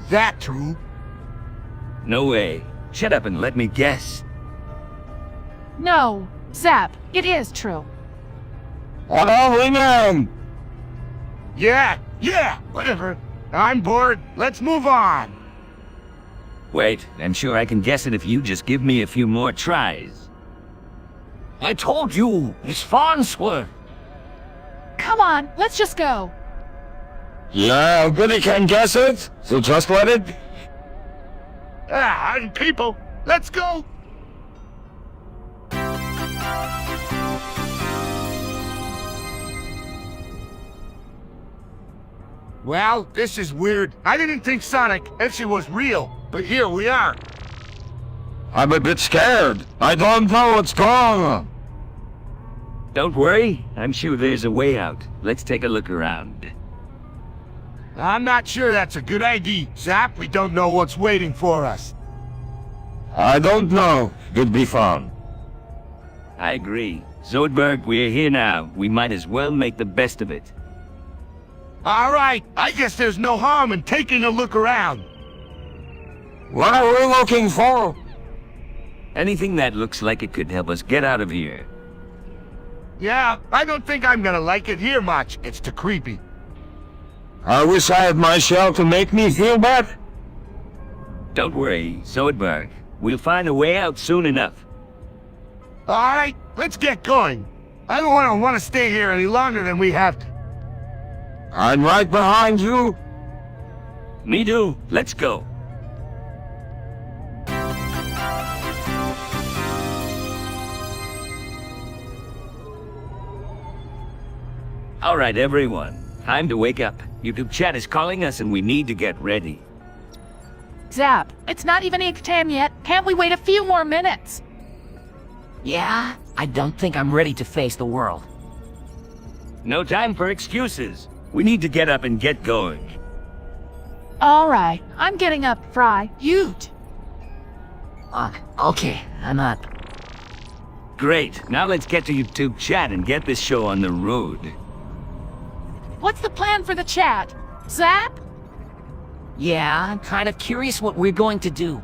That true? No way. Shut up and let me guess. No, Zap, it is true. Oh, man! Yeah, whatever. I'm bored. Let's move on. Wait, I'm sure I can guess it if you just give me a few more tries. I told you, it's Farnsworth. Come on, let's just go. Yeah, but he can guess it, so just let it. And people, let's go. Well, this is weird. I didn't think Sonic actually was real, but here we are. I'm a bit scared. I don't know what's going on. Don't worry, I'm sure there's a way out. Let's take a look around. I'm not sure that's a good idea. Zap, we don't know what's waiting for us. I don't know. Could be fun. I agree. Zoidberg, we're here now. We might as well make the best of it. All right, I guess there's no harm in taking a look around. What are we looking for? Anything that looks like it could help us get out of here. Yeah, I don't think I'm gonna like it here much. It's too creepy. I wish I had my shell to make me feel bad. Don't worry, Zoidberg. We'll find a way out soon enough. All right, let's get going. I don't want to stay here any longer than we have to. I'm right behind you. Me too. Let's go. All right, everyone. Time to wake up. YouTube chat is calling us and we need to get ready. Zap, it's not even 8:10 yet. Can't we wait a few more minutes? Yeah, I don't think I'm ready to face the world. No time for excuses. We need to get up and get going. All right, I'm getting up, Fry. Ute. Okay, I'm up. Great. Now let's get to YouTube chat and get this show on the road. What's the plan for the chat? Zap? Yeah, I'm kind of curious what we're going to do.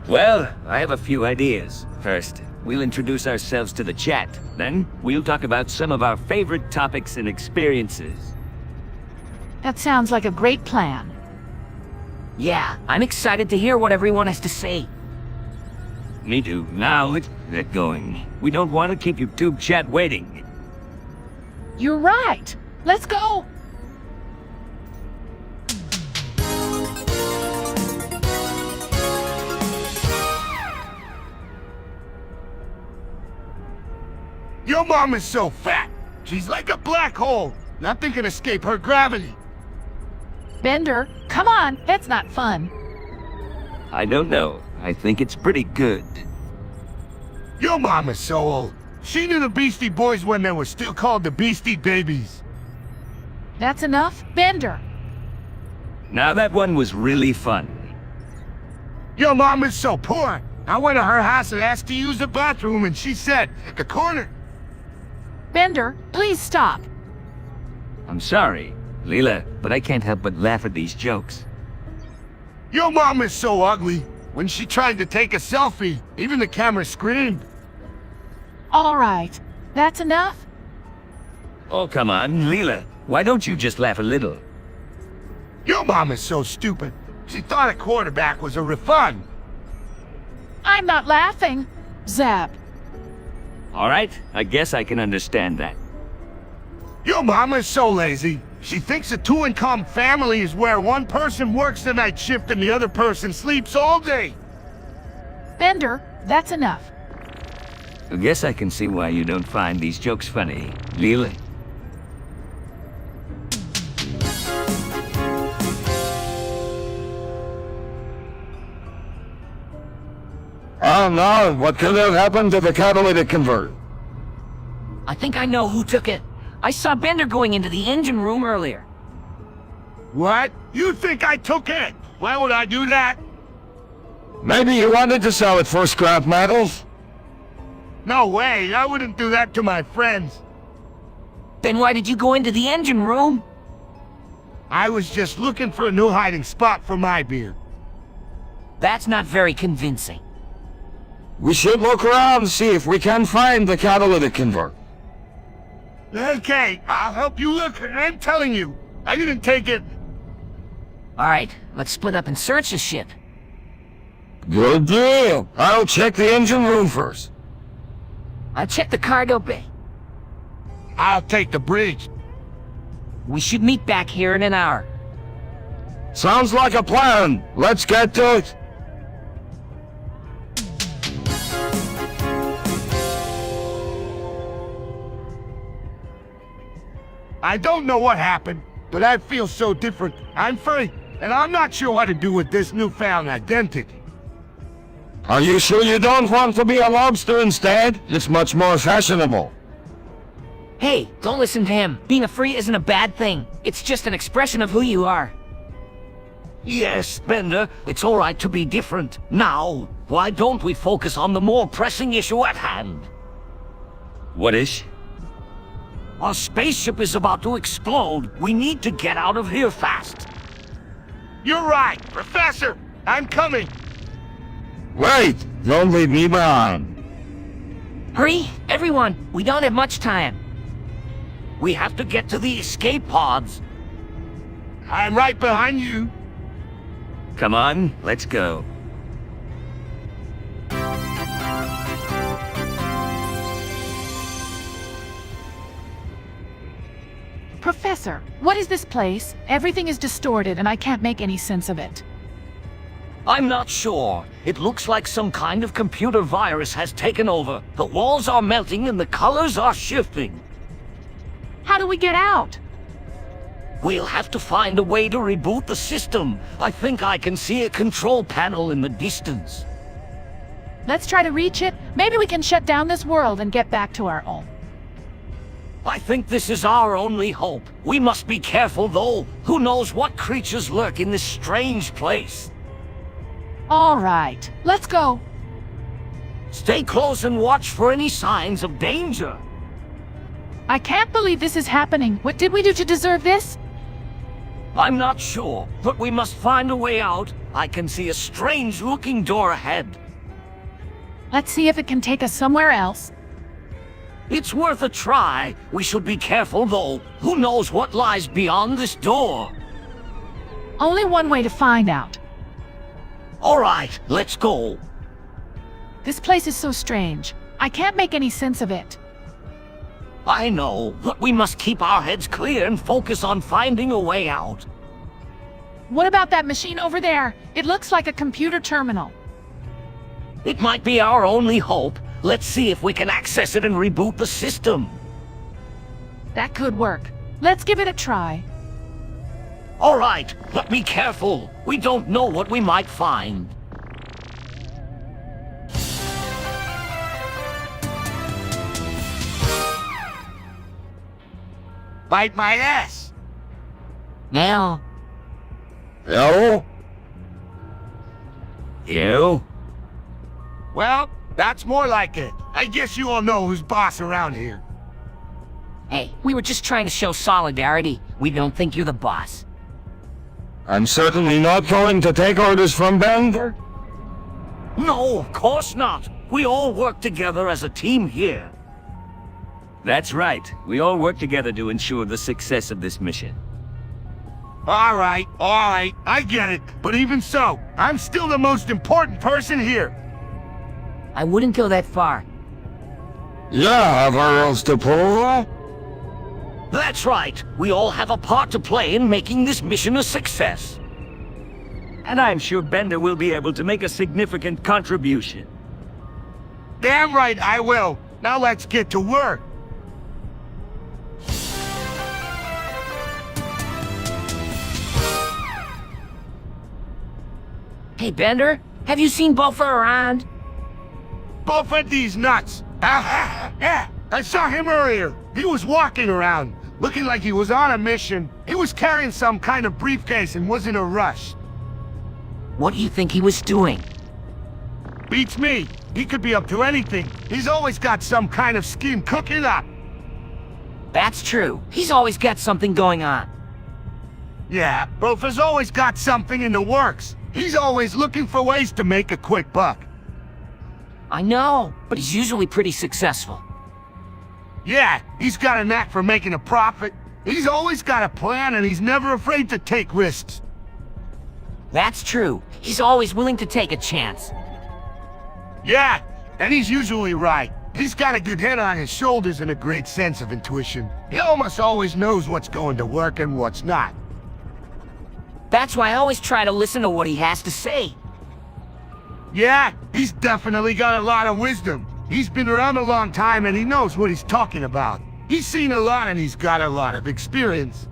Well, I have a few ideas. First, we'll introduce ourselves to the chat. Then, we'll talk about some of our favorite topics and experiences. That sounds like a great plan. Yeah, I'm excited to hear what everyone has to say. Me too. Now, let's get going. We don't want to keep YouTube chat waiting. You're right. Let's go. Your mom is so fat. She's like a black hole. Nothing can escape her gravity. Bender, come on. That's not fun. I don't know. I think it's pretty good. Your mom is so old. She knew the Beastie Boys when they were still called the Beastie Babies. That's enough, Bender. Now that one was really fun. Your mom is so poor. I went to her house and asked to use the bathroom and she said, at the corner. Bender, please stop. I'm sorry, Leela, but I can't help but laugh at these jokes. Your mom is so ugly. When she tried to take a selfie, even the camera screamed. All right. That's enough? Oh, come on, Leela. Why don't you just laugh a little? Your mom is so stupid. She thought a quarterback was a refund. I'm not laughing. Zap. All right, I guess I can understand that. Your mama is so lazy. She thinks a two-income family is where one person works the night shift and the other person sleeps all day. Bender, that's enough. I guess I can see why you don't find these jokes funny, Leela. Oh no, what could have happened to the catalytic converter? I think I know who took it. I saw Bender going into the engine room earlier. What? You think I took it? Why would I do that? Maybe you wanted to sell it for scrap metals? No way, I wouldn't do that to my friends. Then why did you go into the engine room? I was just looking for a new hiding spot for my beer. That's not very convincing. We should look around and see if we can find the catalytic converter. Okay, I'll help you look. I'm telling you, I didn't take it. Alright, let's split up and search the ship. Good deal. I'll check the engine room first. I'll check the cargo bay. I'll take the bridge. We should meet back here in an hour. Sounds like a plan. Let's get to it. I don't know what happened, but I feel so different. I'm free, and I'm not sure what to do with this newfound identity. Are you sure you don't want to be a lobster instead? It's much more fashionable. Hey, don't listen to him. Being a free isn't a bad thing. It's just an expression of who you are. Yes, Bender, it's all right to be different. Now, why don't we focus on the more pressing issue at hand? What is? Our spaceship is about to explode. We need to get out of here fast. You're right, Professor. I'm coming. Wait, don't leave me behind. Hurry, everyone. We don't have much time. We have to get to the escape pods. I'm right behind you. Come on, let's go. Professor, what is this place? Everything is distorted and I can't make any sense of it. I'm not sure. It looks like some kind of computer virus has taken over. The walls are melting and the colors are shifting. How do we get out? We'll have to find a way to reboot the system. I think I can see a control panel in the distance. Let's try to reach it. Maybe we can shut down this world and get back to our own. I think this is our only hope. We must be careful, though. Who knows what creatures lurk in this strange place? All right, let's go. Stay close and watch for any signs of danger. I can't believe this is happening. What did we do to deserve this? I'm not sure, but we must find a way out. I can see a strange-looking door ahead. Let's see if it can take us somewhere else. It's worth a try. We should be careful, though. Who knows what lies beyond this door? Only one way to find out. All right, let's go. This place is so strange. I can't make any sense of it. I know, but we must keep our heads clear and focus on finding a way out. What about that machine over there? It looks like a computer terminal. It might be our only hope. Let's see if we can access it and reboot the system. That could work. Let's give it a try. All right, but be careful. We don't know what we might find. Bite my ass. Now, Hello? You? Well, that's more like it. I guess you all know who's boss around here. hey, we were just trying to show solidarity. We don't think you're the boss. I'm certainly not going to take orders from Bender. No, of course not. We all work together as a team here. That's right. We all work together to ensure the success of this mission. All right, I get it. But even so, I'm still the most important person here. I wouldn't go that far. Yeah, have our roles to pull? That's right. We all have a part to play in making this mission a success. And I'm sure Bender will be able to make a significant contribution. Damn right I will. Now let's get to work. Hey, Bender, have you seen Buffer around? Both of these nuts. Yeah, I saw him earlier. He was walking around, looking like he was on a mission. He was carrying some kind of briefcase and was in a rush. What do you think he was doing? Beats me. He could be up to anything. He's always got some kind of scheme cooking up. That's true. He's always got something going on. Yeah, Bofa's always got something in the works. He's always looking for ways to make a quick buck. I know, but he's usually pretty successful. Yeah, he's got a knack for making a profit. He's always got a plan and he's never afraid to take risks. That's true. He's always willing to take a chance. Yeah, and he's usually right. He's got a good head on his shoulders and a great sense of intuition. He almost always knows what's going to work and what's not. That's why I always try to listen to what he has to say. Yeah, he's definitely got a lot of wisdom. He's been around a long time and he knows what he's talking about. He's seen a lot and he's got a lot of experience.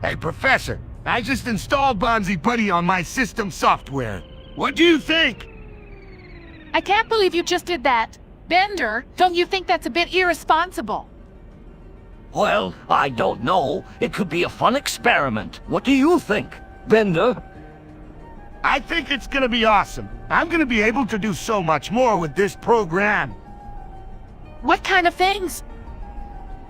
Hey, Professor, I just installed Bonzi Buddy on my system software. What do you think? I can't believe you just did that. Bender, don't you think that's a bit irresponsible? Well, I don't know. It could be a fun experiment. What do you think, Bender? I think it's gonna be awesome. I'm gonna be able to do so much more with this program. What kind of things?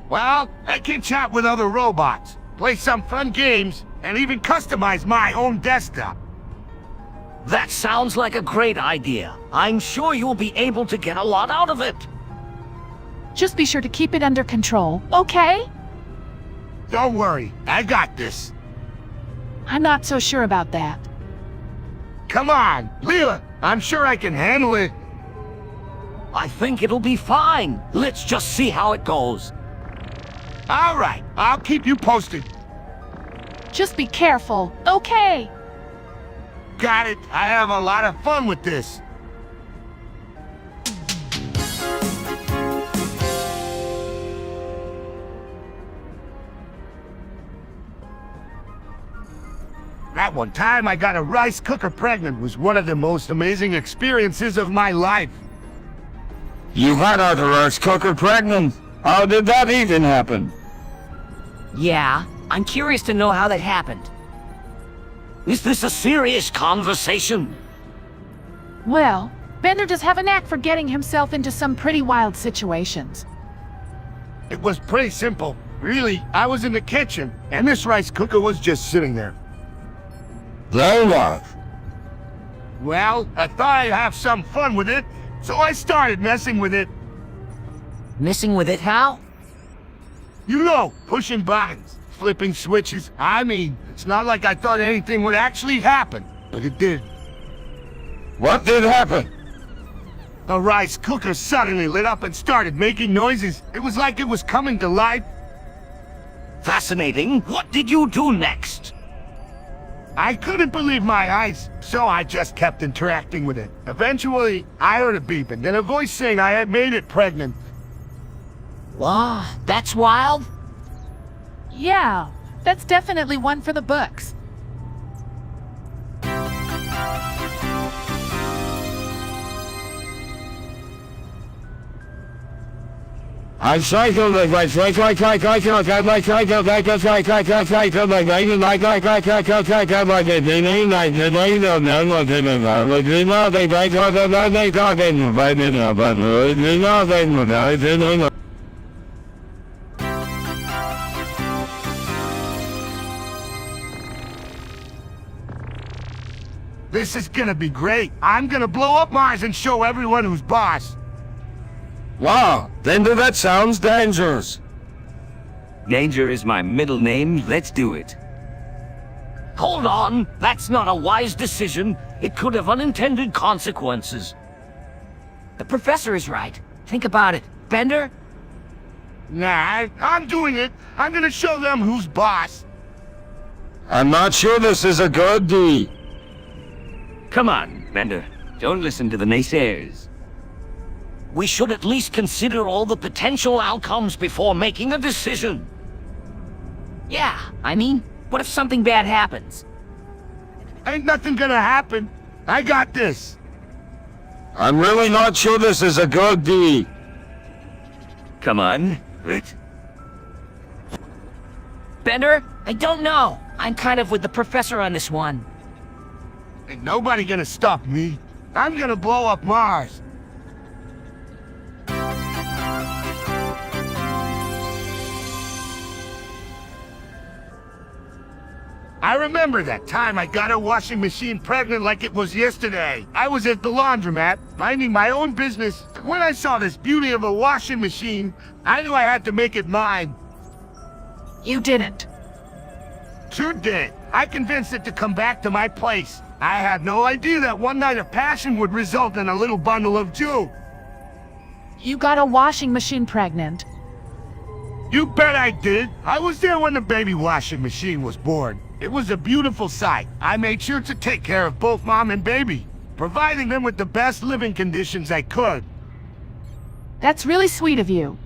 Well, I can chat with other robots, play some fun games, and even customize my own desktop. That sounds like a great idea. I'm sure you'll be able to get a lot out of it. Just be sure to keep it under control, okay? Don't worry, I got this. I'm not so sure about that. Come on, Leela, I'm sure I can handle it. I think it'll be fine. Let's just see how it goes. All right, I'll keep you posted. Just be careful, okay? Got it. I have a lot of fun with this. That one time I got a rice cooker pregnant was one of the most amazing experiences of my life. You got our rice cooker pregnant. How did that even happen? Yeah, I'm curious to know how that happened. Is this a serious conversation? Well, Bender does have a knack for getting himself into some pretty wild situations. It was pretty simple. Really, I was in the kitchen, and this rice cooker was just sitting there. Then what? Well, I thought I'd have some fun with it, so I started messing with it. Messing with it how? You know, pushing buttons, flipping switches. I mean, it's not like I thought anything would actually happen, but it did. What did happen? The rice cooker suddenly lit up and started making noises. It was like it was coming to life. Fascinating. What did you do next? I couldn't believe my eyes, so I just kept interacting with it. Eventually, I heard a beep and then a voice saying I had made it pregnant. Wow, that's wild. Yeah, that's definitely one for the books. I cycled like my cycle like my cycle like my cycle like a cycle like it didn't like the way the man was in the but you know they like what they talking about it but you know they I didn't know. This is gonna be great. I'm gonna blow up Mars and show everyone who's boss. Wow, Bender, that sounds dangerous. Danger is my middle name. Let's do it. Hold on, that's not a wise decision. It could have unintended consequences. The professor is right. Think about it. Bender? Nah, I'm doing it. I'm gonna show them who's boss. I'm not sure this is a good deed. Come on, Bender. Don't listen to the naysayers. We should at least consider all the potential outcomes before making a decision. Yeah, I mean, what if something bad happens? Ain't nothing gonna happen. I got this. I'm really not sure this is a good deed. Come on, Rich. Bender, I don't know. I'm kind of with the professor on this one. Ain't nobody gonna stop me. I'm gonna blow up Mars. I remember that time I got a washing machine pregnant like it was yesterday. I was at the laundromat, minding my own business. When I saw this beauty of a washing machine, I knew I had to make it mine. You didn't. Sure did. I convinced it to come back to my place. I had no idea that one night of passion would result in a little bundle of dew. You got a washing machine pregnant. You bet I did. I was there when the baby washing machine was born. It was a beautiful sight. I made sure to take care of both mom and baby, providing them with the best living conditions I could. That's really sweet of you.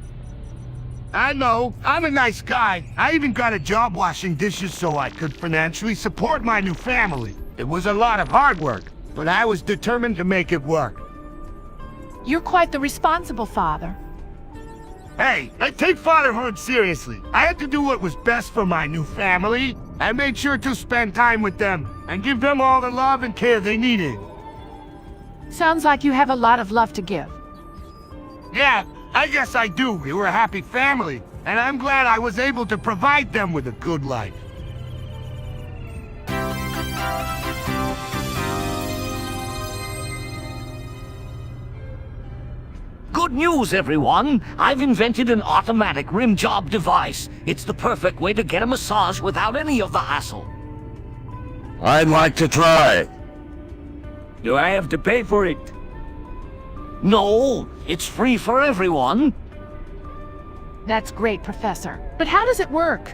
I know. I'm a nice guy. I even got a job washing dishes so I could financially support my new family. It was a lot of hard work, but I was determined to make it work. You're quite the responsible father. Hey, I take fatherhood seriously. I had to do what was best for my new family. I made sure to spend time with them and give them all the love and care they needed. Sounds like you have a lot of love to give. Yeah, I guess I do. We were a happy family, and I'm glad I was able to provide them with a good life. Good news, everyone! I've invented an automatic rim job device. It's the perfect way to get a massage without any of the hassle. I'd like to try. Do I have to pay for it? No, it's free for everyone. That's great, Professor. But how does it work?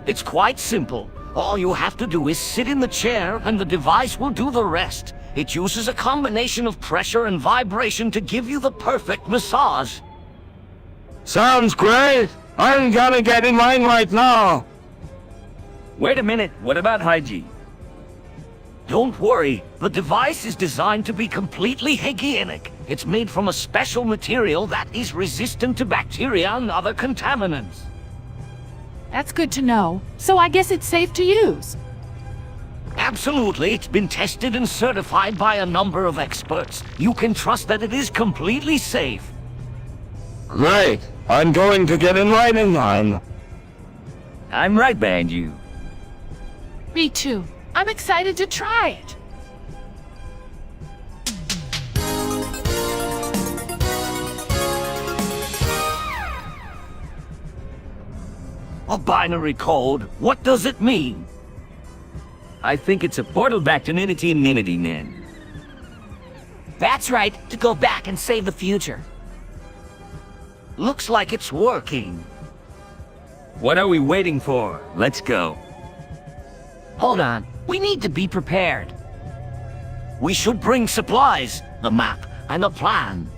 It's quite simple. All you have to do is sit in the chair and the device will do the rest. It uses a combination of pressure and vibration to give you the perfect massage. Sounds great. I'm gonna get in line right now. Wait a minute, what about hygiene? Don't worry, the device is designed to be completely hygienic. It's made from a special material that is resistant to bacteria and other contaminants. That's good to know. So I guess it's safe to use. Absolutely, it's been tested and certified by a number of experts. You can trust that it is completely safe. Great. I'm going to get in line. I'm right behind you. Me too. I'm excited to try it. A binary code? What does it mean? I think it's a portal back to Ninity and Ninity Nin. That's right, to go back and save the future. Looks like it's working. What are we waiting for? Let's go. Hold on, we need to be prepared. We should bring supplies, the map, and a plan.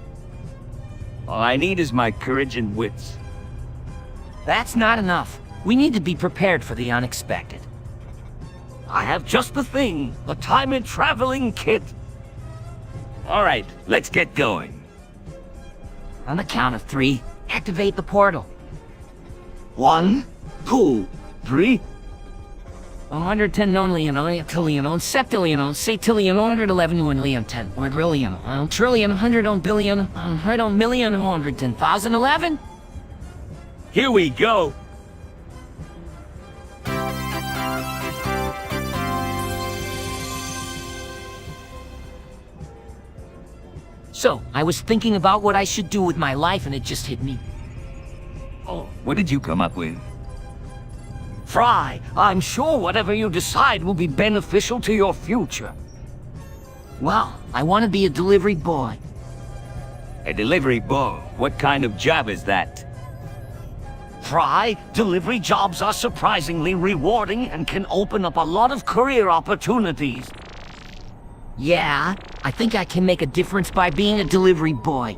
All I need is my courage and wits. That's not enough. We need to be prepared for the unexpected. I have just the thing, a time-traveling kit. All right, let's get going. On the count of 3, activate the portal. 1, 2, 3. 110 nonillion, tillion, septillion, satillion, 111 1 10, quadrillion, trillion, 100 billion, 100 million, 110,000, 11. Here we go. So, I was thinking about what I should do with my life and it just hit me. Oh, what did you come up with? Fry, I'm sure whatever you decide will be beneficial to your future. Well, I want to be a delivery boy. A delivery boy? What kind of job is that? Fry, delivery jobs are surprisingly rewarding and can open up a lot of career opportunities. Yeah, I think I can make a difference by being a delivery boy.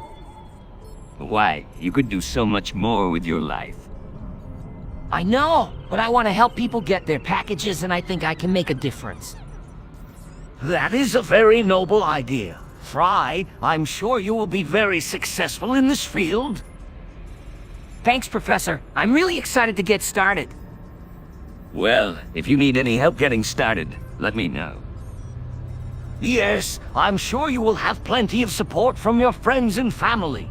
Why, you could do so much more with your life. I know, but I want to help people get their packages and I think I can make a difference. That is a very noble idea. Fry, I'm sure you will be very successful in this field. Thanks, Professor. I'm really excited to get started. Well, if you need any help getting started, let me know. Yes, I'm sure you will have plenty of support from your friends and family.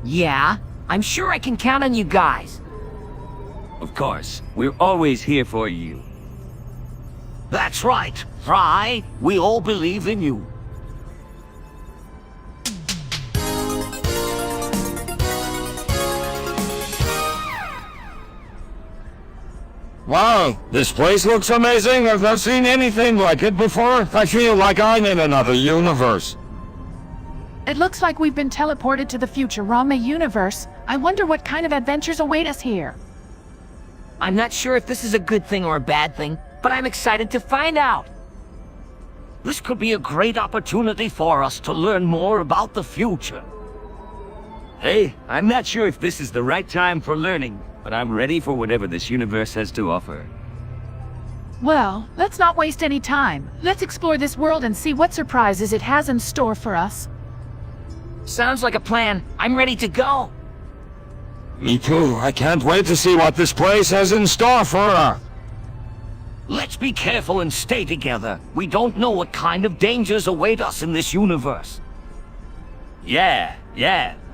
Yeah, I'm sure I can count on you guys. Of course, we're always here for you. That's right, Fry. We all believe in you. Wow, this place looks amazing. I've not seen anything like it before. I feel like I'm in another universe. It looks like we've been teleported to the Futurama universe. I wonder what kind of adventures await us here. I'm not sure if this is a good thing or a bad thing, but I'm excited to find out. This could be a great opportunity for us to learn more about the future. Hey, I'm not sure if this is the right time for learning, but I'm ready for whatever this universe has to offer. Well, let's not waste any time. Let's explore this world and see what surprises it has in store for us. Sounds like a plan. I'm ready to go. Me too. I can't wait to see what this place has in store for us. Let's be careful and stay together. We don't know what kind of dangers await us in this universe. Yeah,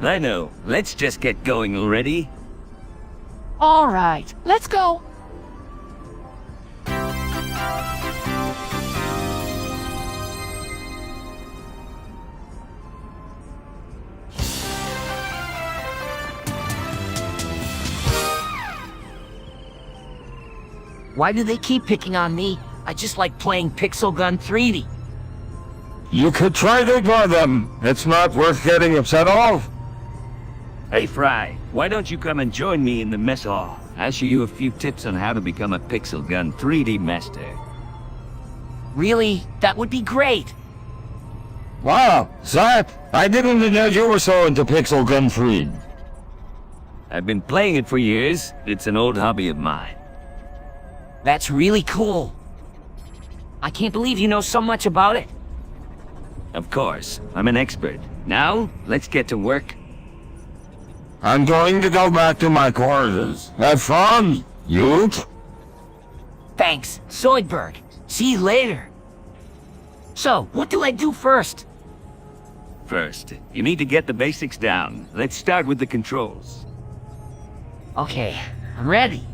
I know. Let's just get going already. All right, let's go. Why do they keep picking on me? I just like playing Pixel Gun 3D. You could try to ignore them. It's not worth getting upset off. Hey Fry, why don't you come and join me in the mess hall? I'll show you a few tips on how to become a Pixel Gun 3D master. Really? That would be great. Wow, Zap, I didn't know you were so into Pixel Gun 3. I've been playing it for years. It's an old hobby of mine. That's really cool. I can't believe you know so much about it. Of course, I'm an expert. Now, let's get to work. I'm going to go back to my quarters. Have fun, youth. Thanks, Zoidberg. See you later. So, what do I do first? First, you need to get the basics down. Let's start with the controls. Okay, I'm ready.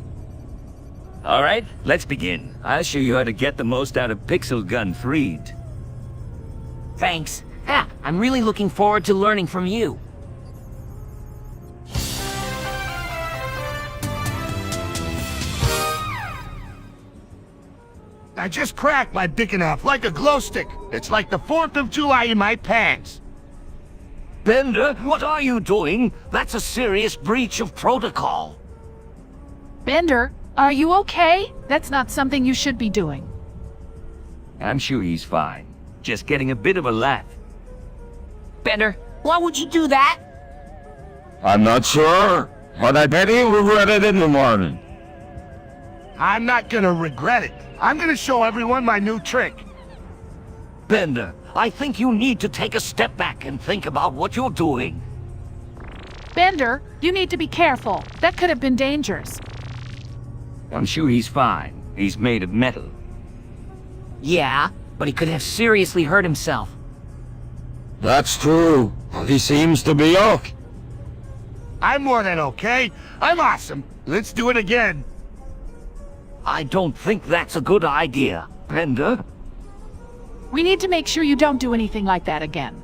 Alright, let's begin. I'll show you how to get the most out of Pixel Gun 3. Thanks. I'm really looking forward to learning from you. I just cracked my dick enough, like a glow stick. It's like the 4th of July in my pants. Bender, what are you doing? That's a serious breach of protocol. Bender, are you okay? That's not something you should be doing. I'm sure he's fine. Just getting a bit of a laugh. Bender, why would you do that? I'm not sure, but I bet he'll regret it in the morning. I'm not gonna regret it. I'm gonna show everyone my new trick. Bender, I think you need to take a step back and think about what you're doing. Bender, you need to be careful. That could have been dangerous. I'm sure he's fine. He's made of metal. Yeah, but he could have seriously hurt himself. That's true. He seems to be okay. I'm more than okay. I'm awesome. Let's do it again. I don't think that's a good idea, Bender. We need to make sure you don't do anything like that again.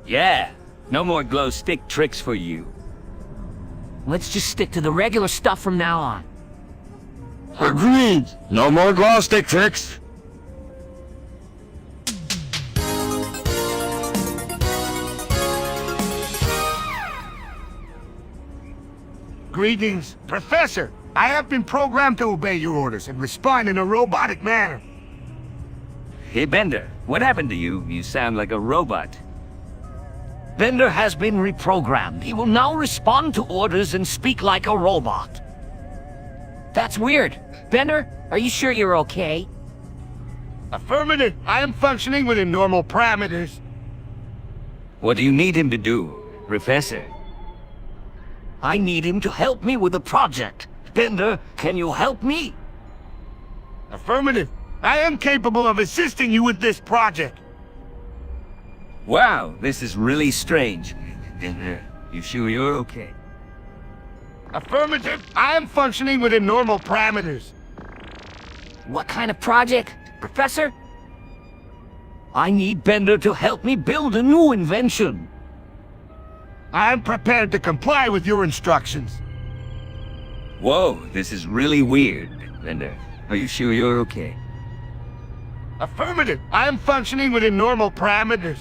Yeah, no more glow stick tricks for you. Let's just stick to the regular stuff from now on. Agreed. No more glow stick tricks. Greetings, Professor. I have been programmed to obey your orders and respond in a robotic manner. Hey, Bender, what happened to you? You sound like a robot. Bender has been reprogrammed. He will now respond to orders and speak like a robot. That's weird. Bender, are you sure you're okay? Affirmative. I am functioning within normal parameters. What do you need him to do, Professor? I need him to help me with a project. Bender, can you help me? Affirmative. I am capable of assisting you with this project. Wow, this is really strange. Bender, you sure you're okay? Affirmative. I am functioning within normal parameters. What kind of project, Professor? I need Bender to help me build a new invention. I am prepared to comply with your instructions. Whoa, this is really weird. Bender, are you sure you're okay? Affirmative. I am functioning within normal parameters.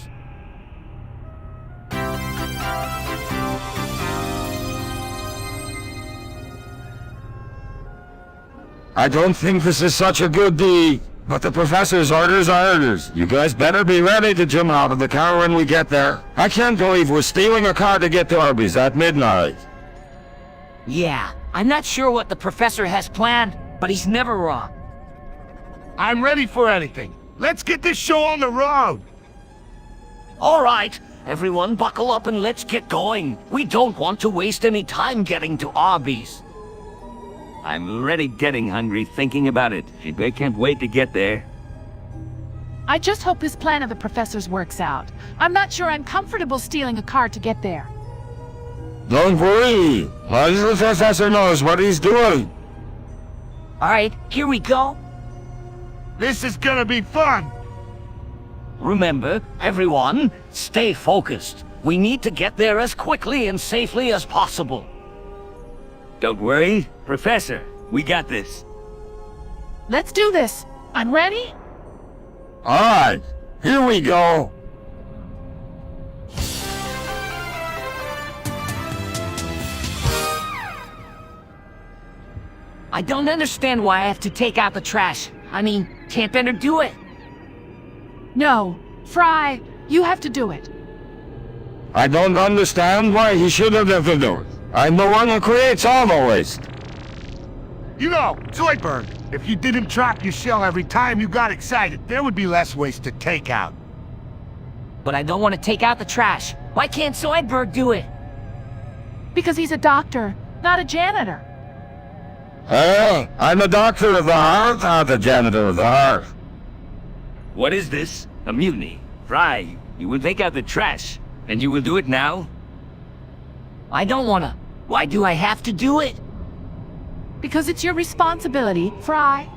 I don't think this is such a good deed, but the professor's orders are orders. You guys better be ready to jump out of the car when we get there. I can't believe we're stealing a car to get to Arby's at midnight. Yeah, I'm not sure what the professor has planned, but he's never wrong. I'm ready for anything. Let's get this show on the road. All right, everyone buckle up and let's get going. We don't want to waste any time getting to Arby's. I'm already getting hungry thinking about it. I can't wait to get there. I just hope this plan of the professor's works out. I'm not sure I'm comfortable stealing a car to get there. Don't worry. The professor knows what he's doing. All right, here we go. This is gonna be fun. Remember, everyone, stay focused. We need to get there as quickly and safely as possible. Don't worry, Professor. We got this. Let's do this. I'm ready. All right, here we go. I don't understand why I have to take out the trash. I mean, can't Bender do it? No, Fry, you have to do it. I don't understand why he should have ever do it. I'm the one who creates all the waste. You know, Zoidberg, if you didn't drop your shell every time you got excited, there would be less waste to take out. But I don't want to take out the trash. Why can't Zoidberg do it? Because he's a doctor, not a janitor. Hey, I'm a doctor of the heart, not a janitor of the heart. What is this? A mutiny. Fry, you will take out the trash. And you will do it now? I don't want to. Why do I have to do it? Because it's your responsibility, Fry.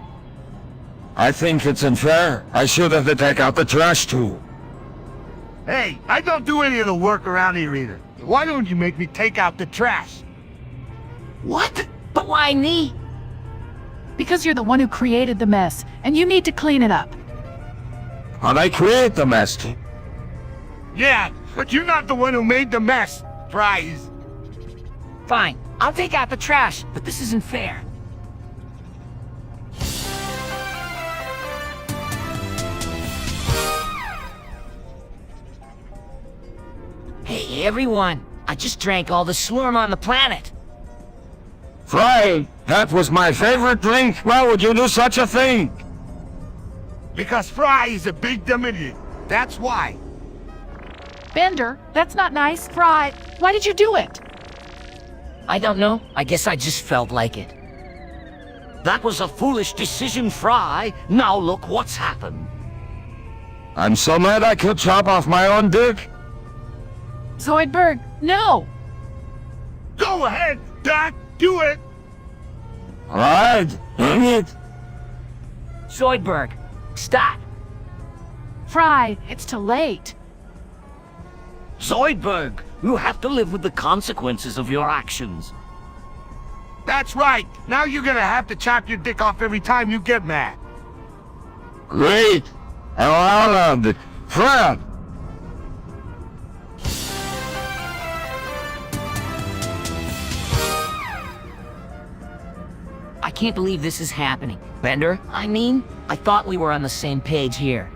I think it's unfair. I should have to take out the trash too. Hey, I don't do any of the work around here either. Why don't you make me take out the trash? What? But why me? Because you're the one who created the mess, and you need to clean it up. But I create the mess too. Yeah, but you're not the one who made the mess, Fries. Fine, I'll take out the trash, but this isn't fair. Hey, everyone. I just drank all the slurm on the planet. Fry, that was my favorite drink. Why would you do such a thing? Because Fry is a big dumb idiot. That's why. Bender, that's not nice. Fry, why did you do it? I don't know. I guess I just felt like it. That was a foolish decision, Fry. Now look what's happened. I'm so mad I could chop off my own dick. Zoidberg, no! Go ahead, Doc. Do it. All right, dang it. Zoidberg, stop. Fry, it's too late. Zoidberg, you have to live with the consequences of your actions. That's right. Now you're gonna have to chop your dick off every time you get mad. Great. Around. Fred. I can't believe this is happening. Bender, I thought we were on the same page here.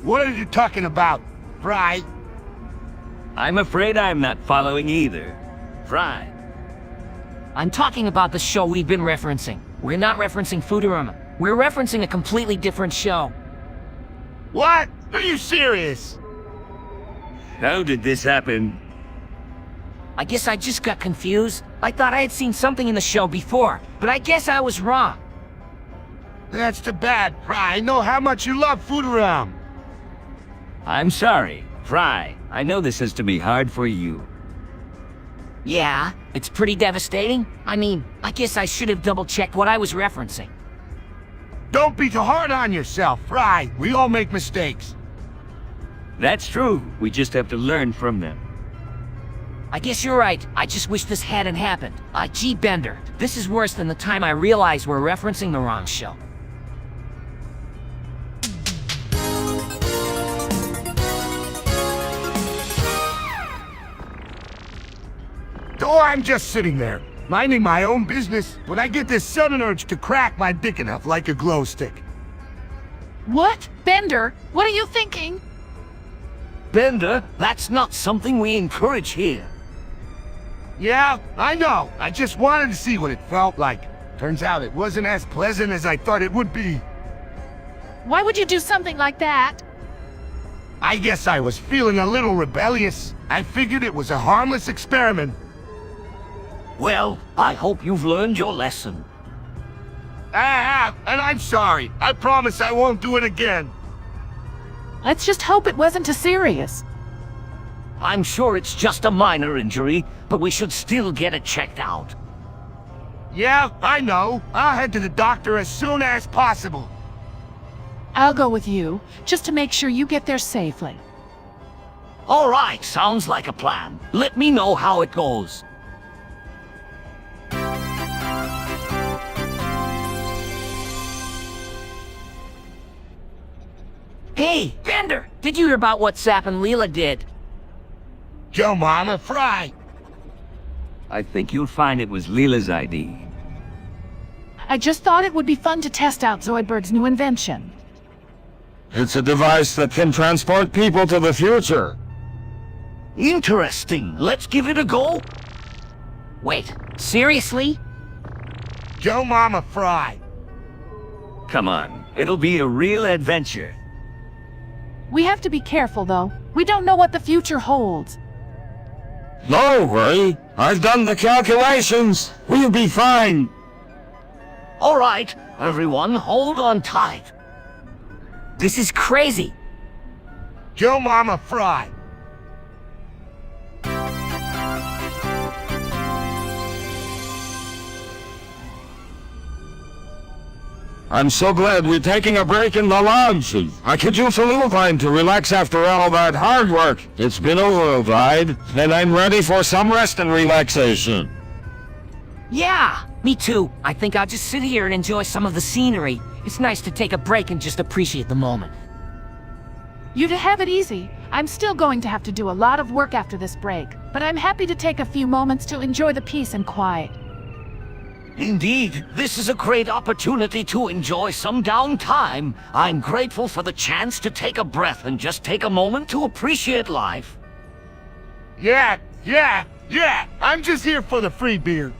What are you talking about, Fry? I'm afraid I'm not following either. Fry. I'm talking about the show we've been referencing. We're not referencing Futurama. We're referencing a completely different show. What? Are you serious? How did this happen? I guess I just got confused. I thought I had seen something in the show before, but I guess I was wrong. That's too bad, Fry. I know how much you love Futurama. I'm sorry, Fry. I know this has to be hard for you. Yeah, it's pretty devastating. I guess I should have double-checked what I was referencing. Don't be too hard on yourself, Fry. We all make mistakes. That's true. We just have to learn from them. I guess you're right. I just wish this hadn't happened. Gee, Bender, this is worse than the time I realized we're referencing the wrong show. Oh, I'm just sitting there, minding my own business, when I get this sudden urge to crack my dick enough like a glow stick. What? Bender, what are you thinking? Bender, that's not something we encourage here. Yeah, I know. I just wanted to see what it felt like. Turns out it wasn't as pleasant as I thought it would be. Why would you do something like that? I guess I was feeling a little rebellious. I figured it was a harmless experiment. Well, I hope you've learned your lesson. I have, and I'm sorry. I promise I won't do it again. Let's just hope it wasn't too serious. I'm sure it's just a minor injury, but we should still get it checked out. Yeah, I know. I'll head to the doctor as soon as possible. I'll go with you, just to make sure you get there safely. All right, sounds like a plan. Let me know how it goes. Hey, Bender, did you hear about what Sap and Leela did? Yo, Mama, Fry. I think you'll find it was Leela's ID. I just thought it would be fun to test out Zoidberg's new invention. It's a device that can transport people to the future. Interesting. Let's give it a go. Wait, seriously? Yo, Mama, Fry. Come on, it'll be a real adventure. We have to be careful, though. We don't know what the future holds. Don't worry. I've done the calculations. We'll be fine. All right, everyone, hold on tight. This is crazy. Yo, Mama, Fry. I'm so glad we're taking a break in the lounge. I could use a little time to relax after all that hard work. It's been a whirlwind, and I'm ready for some rest and relaxation. Yeah, me too. I think I'll just sit here and enjoy some of the scenery. It's nice to take a break and just appreciate the moment. You to have it easy. I'm still going to have to do a lot of work after this break, but I'm happy to take a few moments to enjoy the peace and quiet. Indeed, this is a great opportunity to enjoy some downtime. I'm grateful for the chance to take a breath and just take a moment to appreciate life. Yeah. I'm just here for the free beer.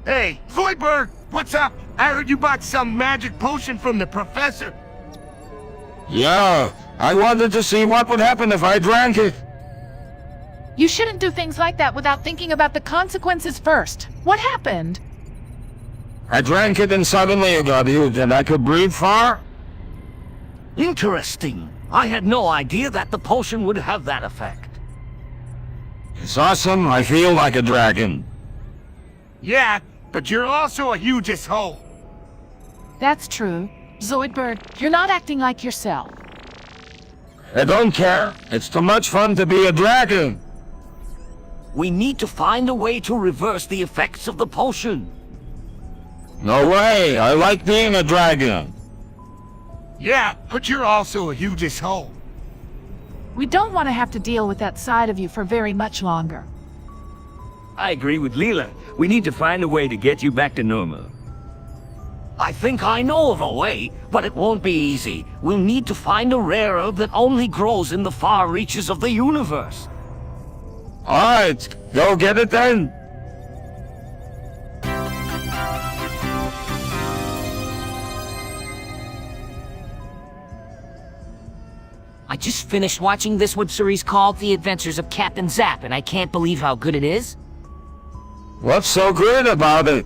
Hey, Zoidberg, what's up? I heard you bought some magic potion from the professor. Yeah, I wanted to see what would happen if I drank it. You shouldn't do things like that without thinking about the consequences first. What happened? I drank it and suddenly it got huge and I could breathe far. Interesting. I had no idea that the potion would have that effect. It's awesome. I feel like a dragon. Yeah, but you're also a huge asshole. That's true. Zoidberg, you're not acting like yourself. I don't care. It's too much fun to be a dragon. We need to find a way to reverse the effects of the potion. No way. I like being a dragon. Yeah, but you're also a huge asshole. We don't want to have to deal with that side of you for very much longer. I agree with Leela. We need to find a way to get you back to normal. I think I know of a way, but it won't be easy. We'll need to find a rare herb that only grows in the far reaches of the universe. Alright, go get it then. I just finished watching this web series called The Adventures of Captain Zapp, and I can't believe how good it is. What's so good about it?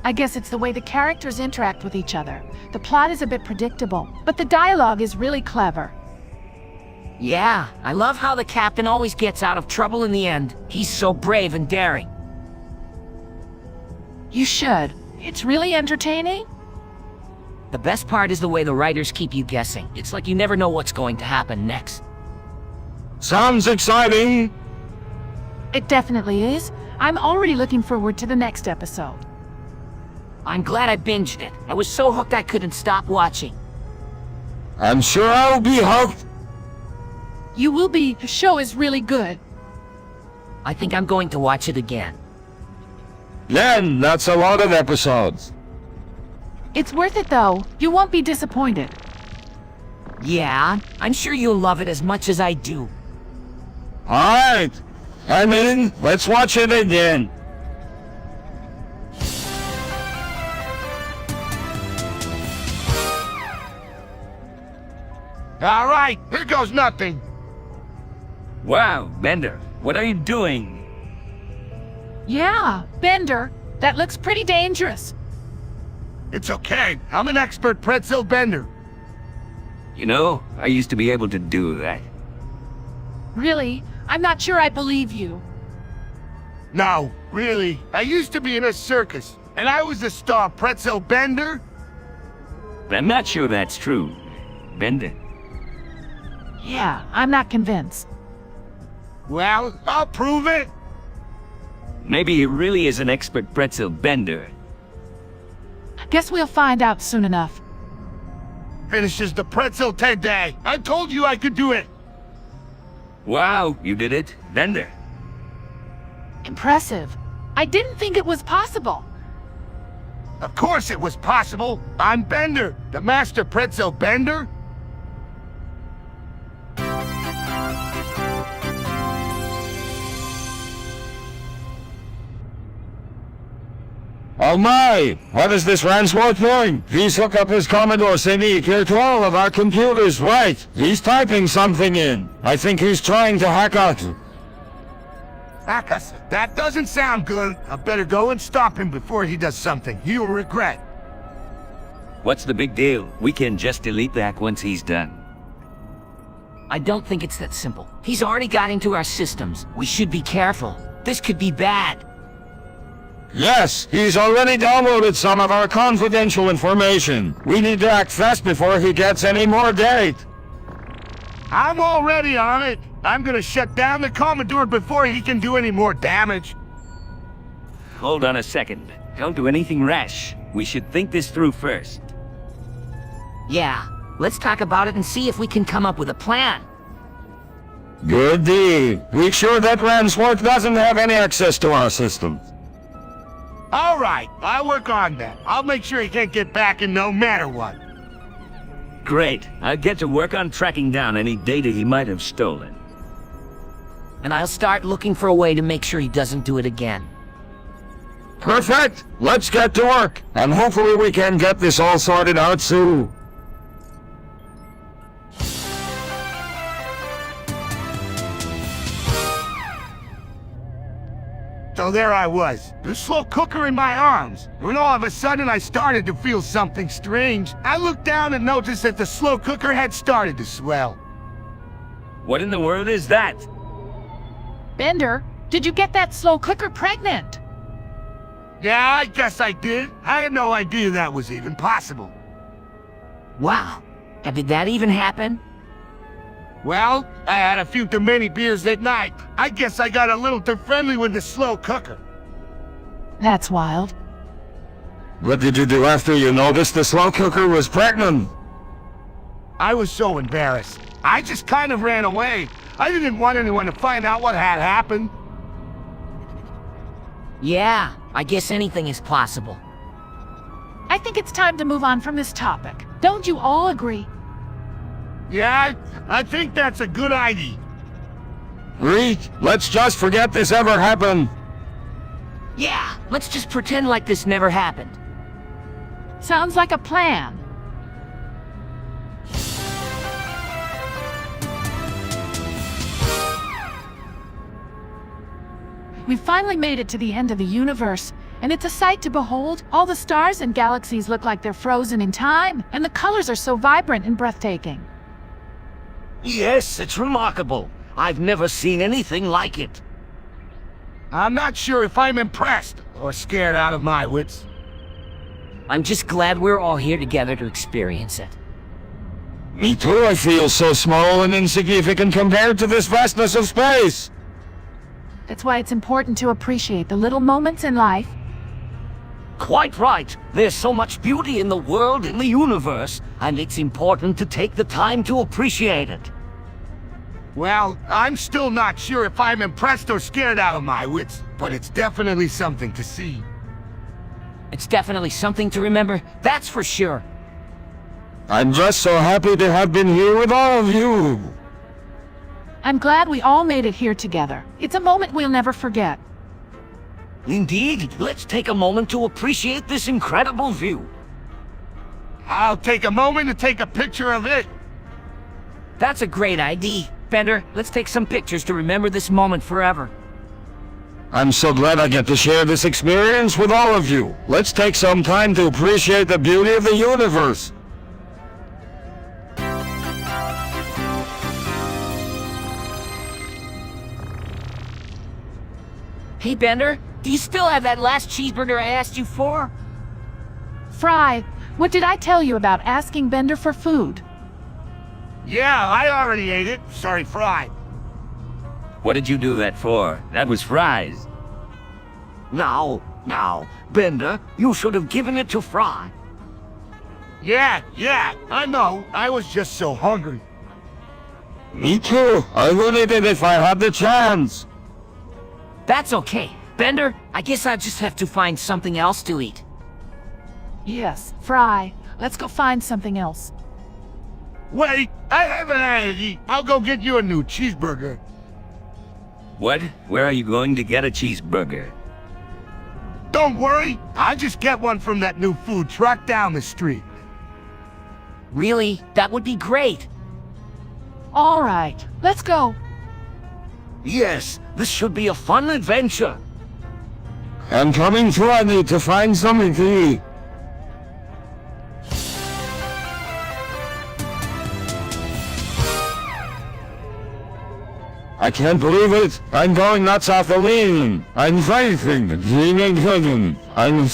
I guess it's the way the characters interact with each other. The plot is a bit predictable, but the dialogue is really clever. Yeah, I love how the captain always gets out of trouble in the end. He's so brave and daring. You should. It's really entertaining. The best part is the way the writers keep you guessing. It's like you never know what's going to happen next. Sounds exciting. It definitely is. I'm already looking forward to the next episode. I'm glad I binged it. I was so hooked I couldn't stop watching. I'm sure I'll be hooked. You will be. The show is really good. I think I'm going to watch it again. Then, that's a lot of episodes. It's worth it though. You won't be disappointed. Yeah, I'm sure you'll love it as much as I do. Alright. I'm in. Let's watch it again. All right, here goes nothing. Wow, Bender, what are you doing? Yeah, Bender. That looks pretty dangerous. It's okay. I'm an expert pretzel bender. You know, I used to be able to do that. Really? I'm not sure I believe you. No, really. I used to be in a circus, and I was a star pretzel bender. But I'm not sure that's true. Bender. Yeah, I'm not convinced. Well, I'll prove it. Maybe he really is an expert pretzel bender. Guess we'll find out soon enough. Finishes the pretzel today. I told you I could do it. Wow, you did it, Bender. Impressive. I didn't think it was possible. Of course it was possible. I'm Bender, the master pretzel bender. Oh my! What is this Ransworth doing? Please hook up his Commodore CD here to all of our computers, right? He's typing something in. I think he's trying to hack us. Hack us? That doesn't sound good. I better go and stop him before he does something he'll regret. What's the big deal? We can just delete that once he's done. I don't think it's that simple. He's already got into our systems. We should be careful. This could be bad. Yes, he's already downloaded some of our confidential information. We need to act fast before he gets any more data. I'm already on it. I'm gonna shut down the Commodore before he can do any more damage. Hold on a second. Don't do anything rash. We should think this through first. Yeah, let's talk about it and see if we can come up with a plan. Good deal. Make sure that Ransworth doesn't have any access to our system. All right, I'll work on that. I'll make sure he can't get back in no matter what. Great. I'll get to work on tracking down any data he might have stolen. And I'll start looking for a way to make sure he doesn't do it again. Perfect. Let's get to work. And hopefully we can get this all sorted out soon. So there I was, the slow cooker in my arms. When all of a sudden I started to feel something strange. I looked down and noticed that the slow cooker had started to swell. What in the world is that? Bender, did you get that slow cooker pregnant? Yeah, I guess I did. I had no idea that was even possible. Wow. And did that even happen? Well, I had a few too many beers that night. I guess I got a little too friendly with the slow cooker. That's wild. What did you do after you noticed the slow cooker was pregnant? I was so embarrassed. I just kind of ran away. I didn't want anyone to find out what had happened. Yeah, I guess anything is possible. I think it's time to move on from this topic. Don't you all agree? Yeah, I think that's a good idea. Reed, let's just forget this ever happened. Yeah, let's just pretend like this never happened. Sounds like a plan. We finally made it to the end of the universe, and it's a sight to behold. All the stars and galaxies look like they're frozen in time, and the colors are so vibrant and breathtaking. Yes, it's remarkable. I've never seen anything like it. I'm not sure if I'm impressed or scared out of my wits. I'm just glad we're all here together to experience it. Me too, I feel so small and insignificant compared to this vastness of space. That's why it's important to appreciate the little moments in life. Quite right. There's so much beauty in the world, in the universe, and it's important to take the time to appreciate it. Well, I'm still not sure if I'm impressed or scared out of my wits, but it's definitely something to see. It's definitely something to remember, that's for sure. I'm just so happy to have been here with all of you. I'm glad we all made it here together. It's a moment we'll never forget. Indeed, let's take a moment to appreciate this incredible view. I'll take a moment to take a picture of it. That's a great idea. Bender, let's take some pictures to remember this moment forever. I'm so glad I get to share this experience with all of you. Let's take some time to appreciate the beauty of the universe. Hey, Bender, do you still have that last cheeseburger I asked you for? Fry, what did I tell you about asking Bender for food? Yeah, I already ate it. Sorry, Fry. What did you do that for? That was fries. Now, Bender, you should have given it to Fry. Yeah, I know. I was just so hungry. Me too. I would eat it if I had the chance. That's okay. Bender, I guess I just have to find something else to eat. Yes, Fry. Let's go find something else. Wait, I haven't had it. I'll go get you a new cheeseburger. What? Where are you going to get a cheeseburger? Don't worry, I'll just get one from that new food truck down the street. Really? That would be great. All right, let's go. Yes, this should be a fun adventure. I'm coming through. I need to find something to eat. I can't believe it. I'm going nuts off the lean. I'm fighting. I'm fighting. I didn't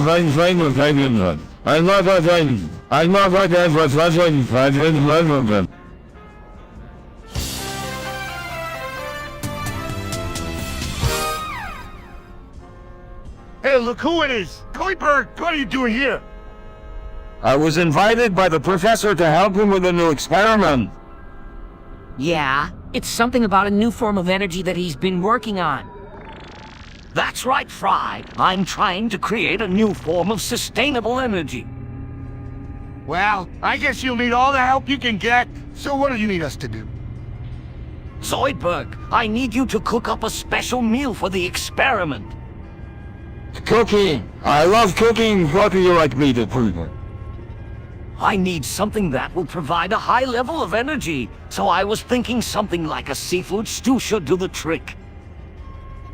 find the pregnant. I'm not a thing. I'm not like that, but I didn't love them. Hey, look who it is! Kuiper, what are you doing here? I was invited by the professor to help him with a new experiment. Yeah, it's something about a new form of energy that he's been working on. That's right, Fry. I'm trying to create a new form of sustainable energy. Well, I guess you'll need all the help you can get. So what do you need us to do? Zoidberg, I need you to cook up a special meal for the experiment. Cooking. I love cooking. What do you like me to prepare? I need something that will provide a high level of energy, so I was thinking something like a seafood stew should do the trick.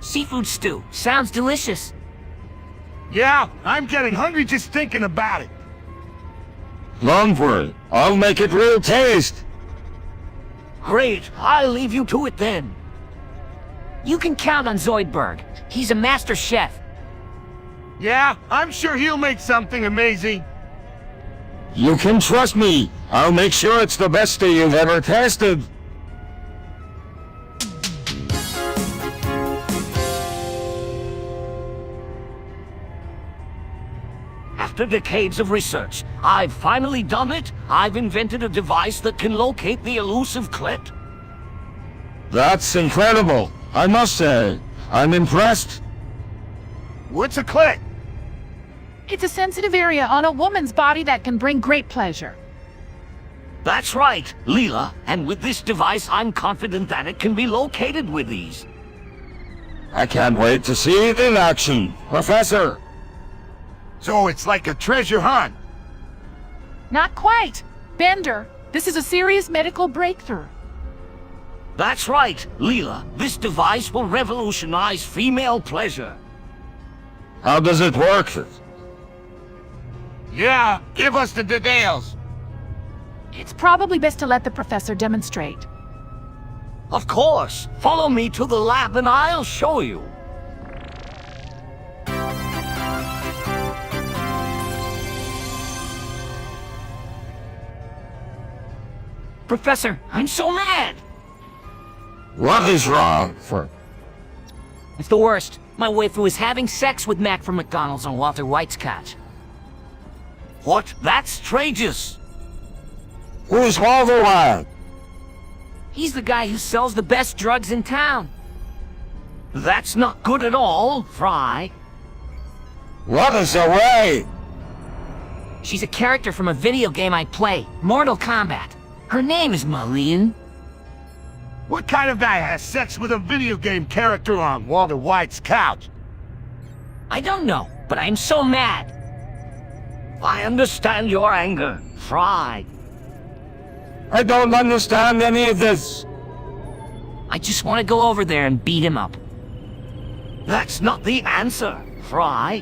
Seafood stew. Sounds delicious. Yeah, I'm getting hungry just thinking about it. Don't worry. I'll make it real taste. Great, I'll leave you to it then. You can count on Zoidberg. He's a master chef. Yeah, I'm sure he'll make something amazing. You can trust me. I'll make sure it's the best thing you've ever tasted. After decades of research, I've finally done it. I've invented a device that can locate the elusive clit. That's incredible. I must say, I'm impressed. What's a clit? It's a sensitive area on a woman's body that can bring great pleasure. That's right, Leela. And with this device, I'm confident that it can be located with ease. I can't wait to see it in action, Professor. So it's like a treasure hunt. Not quite. Bender, this is a serious medical breakthrough. That's right, Leela. This device will revolutionize female pleasure. How does it work? Yeah, give us the details. It's probably best to let the professor demonstrate. Of course. Follow me to the lab and I'll show you. Professor, I'm so mad. What is wrong? It's the worst. My waifu is having sex with Mac from McDonald's on Walter White's couch. What? That's outrageous. Who's Walter White? He's the guy who sells the best drugs in town. That's not good at all, Fry. What is the way? She's a character from a video game I play, Mortal Kombat. Her name is Marlene. What kind of guy has sex with a video game character on Walter White's couch? I don't know, but I'm so mad. I understand your anger, Fry. I don't understand any of this. I just want to go over there and beat him up. That's not the answer, Fry.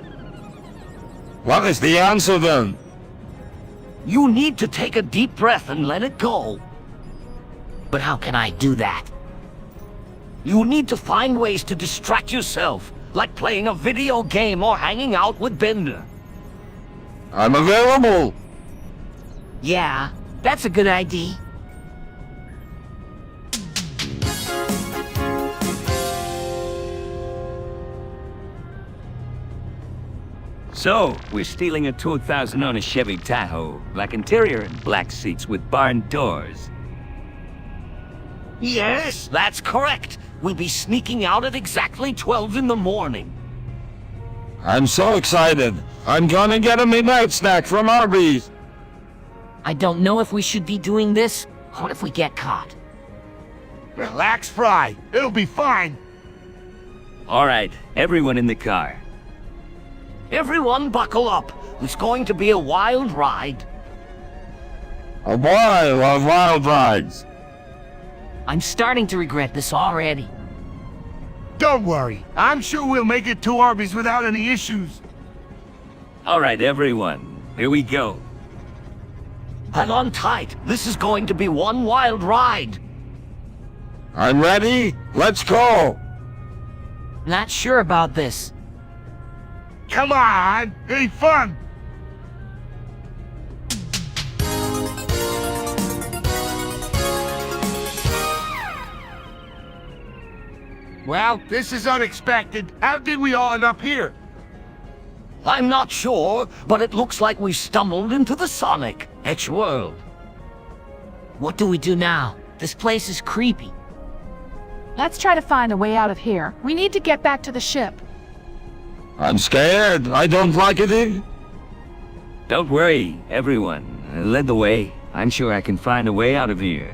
What is the answer then? You need to take a deep breath and let it go. But how can I do that? You need to find ways to distract yourself, like playing a video game or hanging out with Bender. I'm available. Yeah, that's a good idea. So, we're stealing a 2000 on a Chevy Tahoe. Black interior and black seats with barn doors. Yes, that's correct. We'll be sneaking out at exactly 12 in the morning. I'm so excited. I'm gonna get a midnight snack from Arby's. I don't know if we should be doing this. What if we get caught? Relax, Fry. It'll be fine. Alright, everyone in the car. Everyone buckle up. It's going to be a wild ride. Oh boy, I love wild rides. I'm starting to regret this already. Don't worry. I'm sure we'll make it to Arby's without any issues. Alright, everyone. Here we go. Hang on tight. This is going to be one wild ride. I'm ready. Let's go. Not sure about this. Come on. Any fun? Well, this is unexpected. How did we all end up here? I'm not sure, but it looks like we stumbled into the Sonic Edge world. What do we do now? This place is creepy. Let's try to find a way out of here. We need to get back to the ship. I'm scared. I don't like it. Don't worry, everyone. Lead the way. I'm sure I can find a way out of here.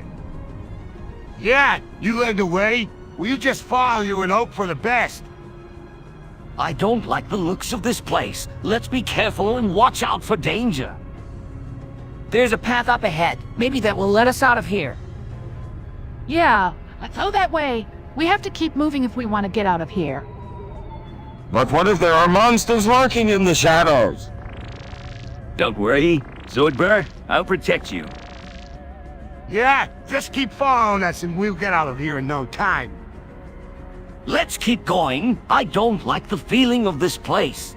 Yeah, you led the way. We'll just follow you and hope for the best. I don't like the looks of this place. Let's be careful and watch out for danger. There's a path up ahead. Maybe that will let us out of here. Yeah, let's go that way. We have to keep moving if we want to get out of here. But what if there are monsters lurking in the shadows? Don't worry, Zoidberg. I'll protect you. Yeah, just keep following us and we'll get out of here in no time. Let's keep going. I don't like the feeling of this place.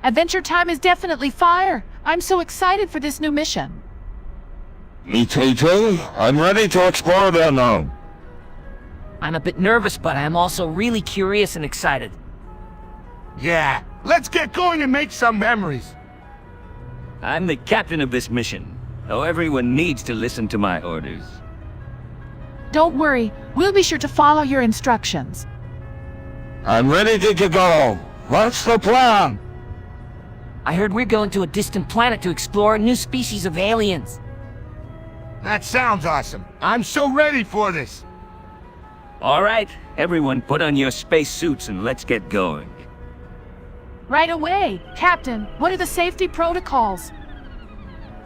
Adventure Time is definitely fire. I'm so excited for this new mission. Me too. I'm ready to explore there now. I'm a bit nervous, but I'm also really curious and excited. Yeah, let's get going and make some memories. I'm the captain of this mission, so everyone needs to listen to my orders. Don't worry, we'll be sure to follow your instructions. I'm ready to go. What's the plan? I heard we're going to a distant planet to explore a new species of aliens. That sounds awesome. I'm so ready for this. All right, everyone put on your spacesuits and let's get going. Right away. Captain, what are the safety protocols?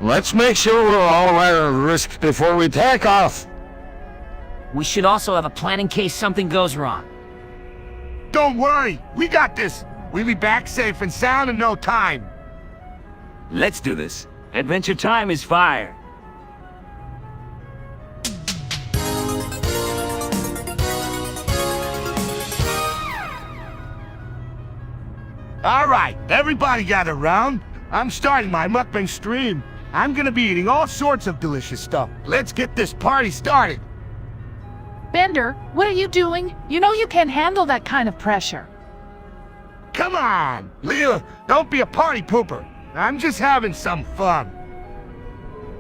Let's make sure we're all aware of risk before we take off. We should also have a plan in case something goes wrong. Don't worry, we got this. We'll be back safe and sound in no time. Let's do this. Adventure Time is fire. All right, everybody gather around. I'm starting my mukbang stream. I'm gonna be eating all sorts of delicious stuff. Let's get this party started. Bender, what are you doing? You know you can't handle that kind of pressure. Come on, Leela, don't be a party pooper. I'm just having some fun.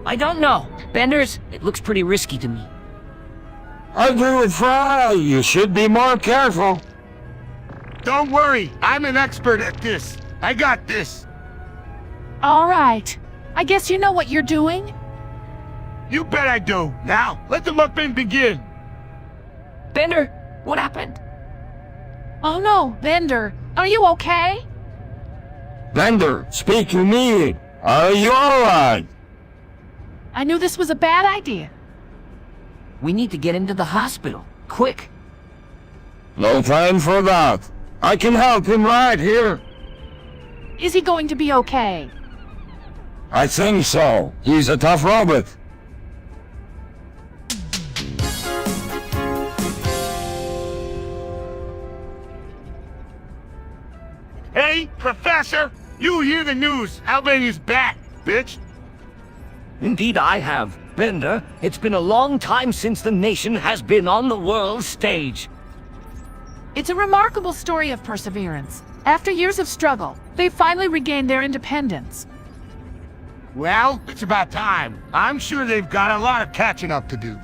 I don't know. Benders, it looks pretty risky to me. I agree with Fry. You should be more careful. Don't worry, I'm an expert at this. I got this. All right. I guess you know what you're doing? You bet I do. Now, let the mukbang begin. Bender, what happened? Oh no, Bender. Are you okay? Bender, speak to me. Are you alright? I knew this was a bad idea. We need to get into the hospital. Quick. No time for that. I can help him right here. Is he going to be okay? I think so. He's a tough robot. Hey, Professor, you hear the news. Albania's back, bitch. Indeed I have. Bender, it's been a long time since the nation has been on the world stage. It's a remarkable story of perseverance. After years of struggle, they finally regained their independence. Well, it's about time. I'm sure they've got a lot of catching up to do.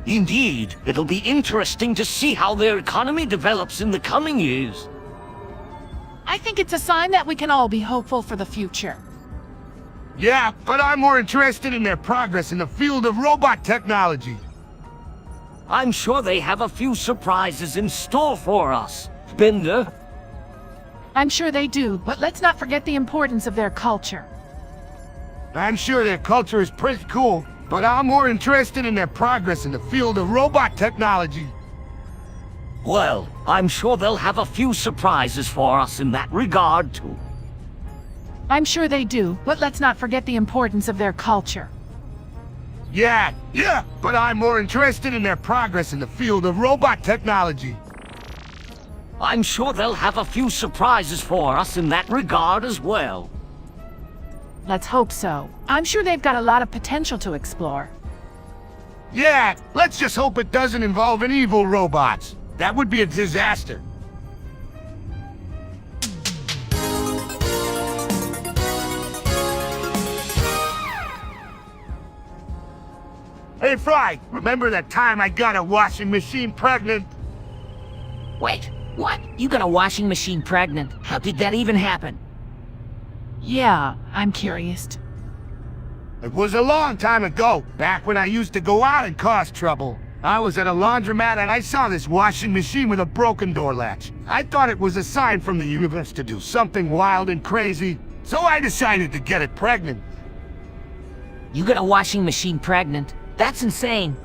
Indeed, it'll be interesting to see how their economy develops in the coming years. I think it's a sign that we can all be hopeful for the future. Yeah, but I'm more interested in their progress in the field of robot technology. I'm sure they have a few surprises in store for us. Bender? I'm sure they do, but let's not forget the importance of their culture. I'm sure their culture is pretty cool, but I'm more interested in their progress in the field of robot technology. Well, I'm sure they'll have a few surprises for us in that regard, too. I'm sure they do, but let's not forget the importance of their culture. Yeah, but I'm more interested in their progress in the field of robot technology. I'm sure they'll have a few surprises for us in that regard as well. Let's hope so. I'm sure they've got a lot of potential to explore. Yeah, let's just hope it doesn't involve any evil robots. That would be a disaster. Hey, Fry, remember that time I got a washing machine pregnant? Wait, what? You got a washing machine pregnant? How did that even happen? Yeah, I'm curious. It was a long time ago, back when I used to go out and cause trouble. I was at a laundromat and I saw this washing machine with a broken door latch. I thought it was a sign from the universe to do something wild and crazy, so I decided to get it pregnant. You got a washing machine pregnant? That's insane.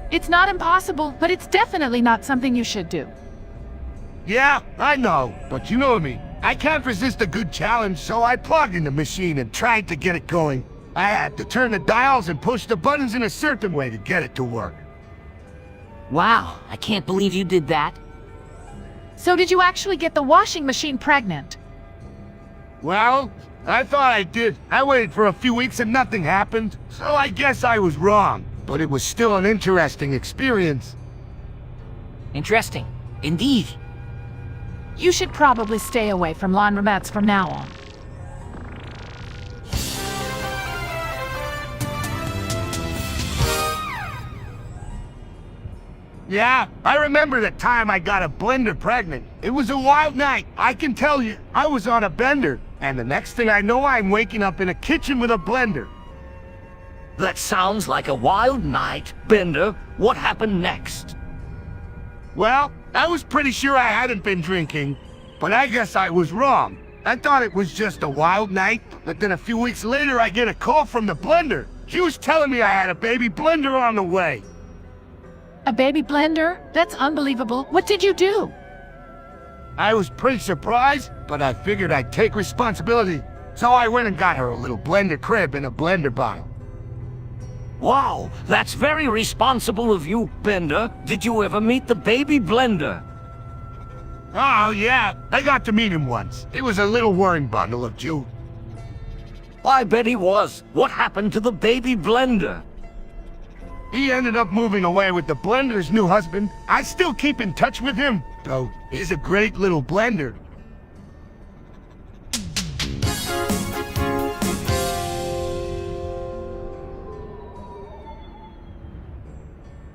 It's not impossible, but it's definitely not something you should do. Yeah, I know, but you know me. I can't resist a good challenge, so I plugged in the machine and tried to get it going. I had to turn the dials and push the buttons in a certain way to get it to work. Wow, I can't believe you did that. So did you actually get the washing machine pregnant? Well, I thought I did. I waited for a few weeks and nothing happened, so I guess I was wrong. But it was still an interesting experience. Interesting. Indeed. You should probably stay away from laundromats from now on. Yeah, I remember the time I got a blender pregnant. It was a wild night, I can tell you. I was on a bender, and the next thing I know, I'm waking up in a kitchen with a blender. That sounds like a wild night. Bender, what happened next? Well, I was pretty sure I hadn't been drinking, but I guess I was wrong. I thought it was just a wild night, but then a few weeks later I get a call from the blender. She was telling me I had a baby blender on the way. A baby blender? That's unbelievable. What did you do? I was pretty surprised, but I figured I'd take responsibility. So I went and got her a little blender crib and a blender bottle. Wow, that's very responsible of you, Bender. Did you ever meet the baby blender? Oh, yeah, I got to meet him once. It was a little worrying bundle of jewels. I bet he was. What happened to the baby blender? He ended up moving away with the blender's new husband. I still keep in touch with him, though he's a great little blender.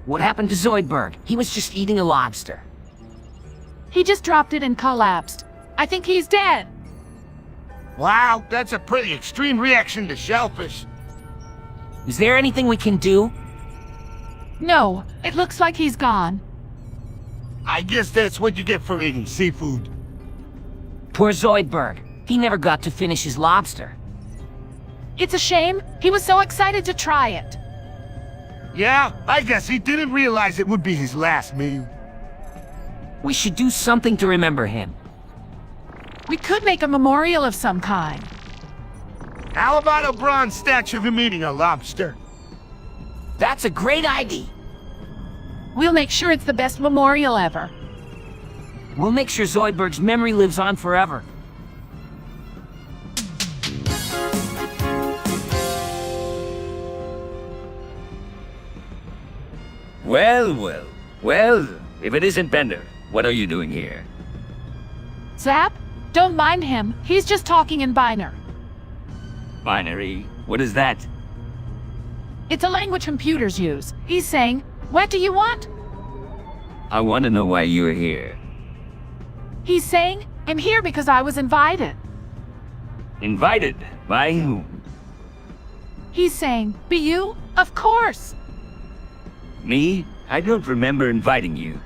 What happened to Zoidberg? He was just eating a lobster. He just dropped it and collapsed. I think he's dead. Wow, that's a pretty extreme reaction to shellfish. Is there anything we can do? No, it looks like he's gone. I guess that's what you get for eating seafood. Poor Zoidberg. He never got to finish his lobster. It's a shame. He was so excited to try it. Yeah, I guess he didn't realize it would be his last meal. We should do something to remember him. We could make a memorial of some kind. How about a bronze statue of him eating a lobster? That's a great idea. We'll make sure it's the best memorial ever. We'll make sure Zoidberg's memory lives on forever. Well, if it isn't Bender, what are you doing here? Zap, don't mind him. He's just talking in binary. Binary? What is that? It's a language computers use. He's saying, "What do you want?" I want to know why you're here. He's saying, "I'm here because I was invited." Invited? By whom? He's saying, "Be you? Of course." Me? I don't remember inviting you.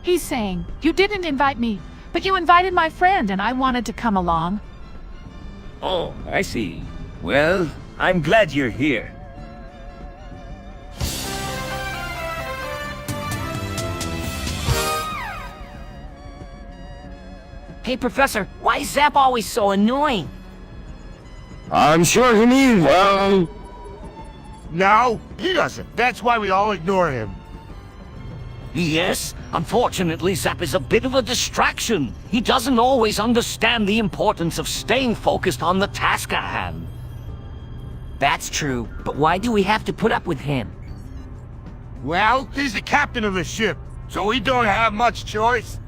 He's saying, "You didn't invite me, but you invited my friend and I wanted to come along." Oh, I see. Well, I'm glad you're here. Hey, Professor, why is Zap always so annoying? I'm sure he means well. No, he doesn't. That's why we all ignore him. Yes, unfortunately, Zap is a bit of a distraction. He doesn't always understand the importance of staying focused on the task at hand. That's true, but why do we have to put up with him? Well, he's the captain of the ship, so we don't have much choice.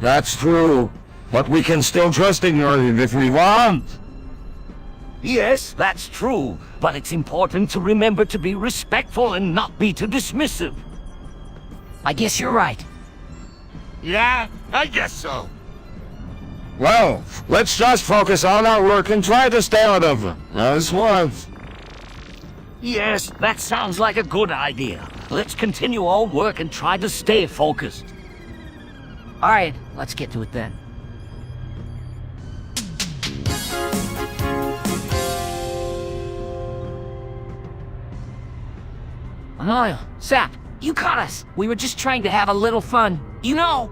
That's true. But we can still trust him if we want. Yes, that's true, but it's important to remember to be respectful and not be too dismissive. I guess you're right. Yeah, I guess so. Well, let's just focus on our work and try to stay out of this one. Yes, that sounds like a good idea. Let's continue our work and try to stay focused. All right, let's get to it then. Oh, Zap, you caught us. We were just trying to have a little fun. You know.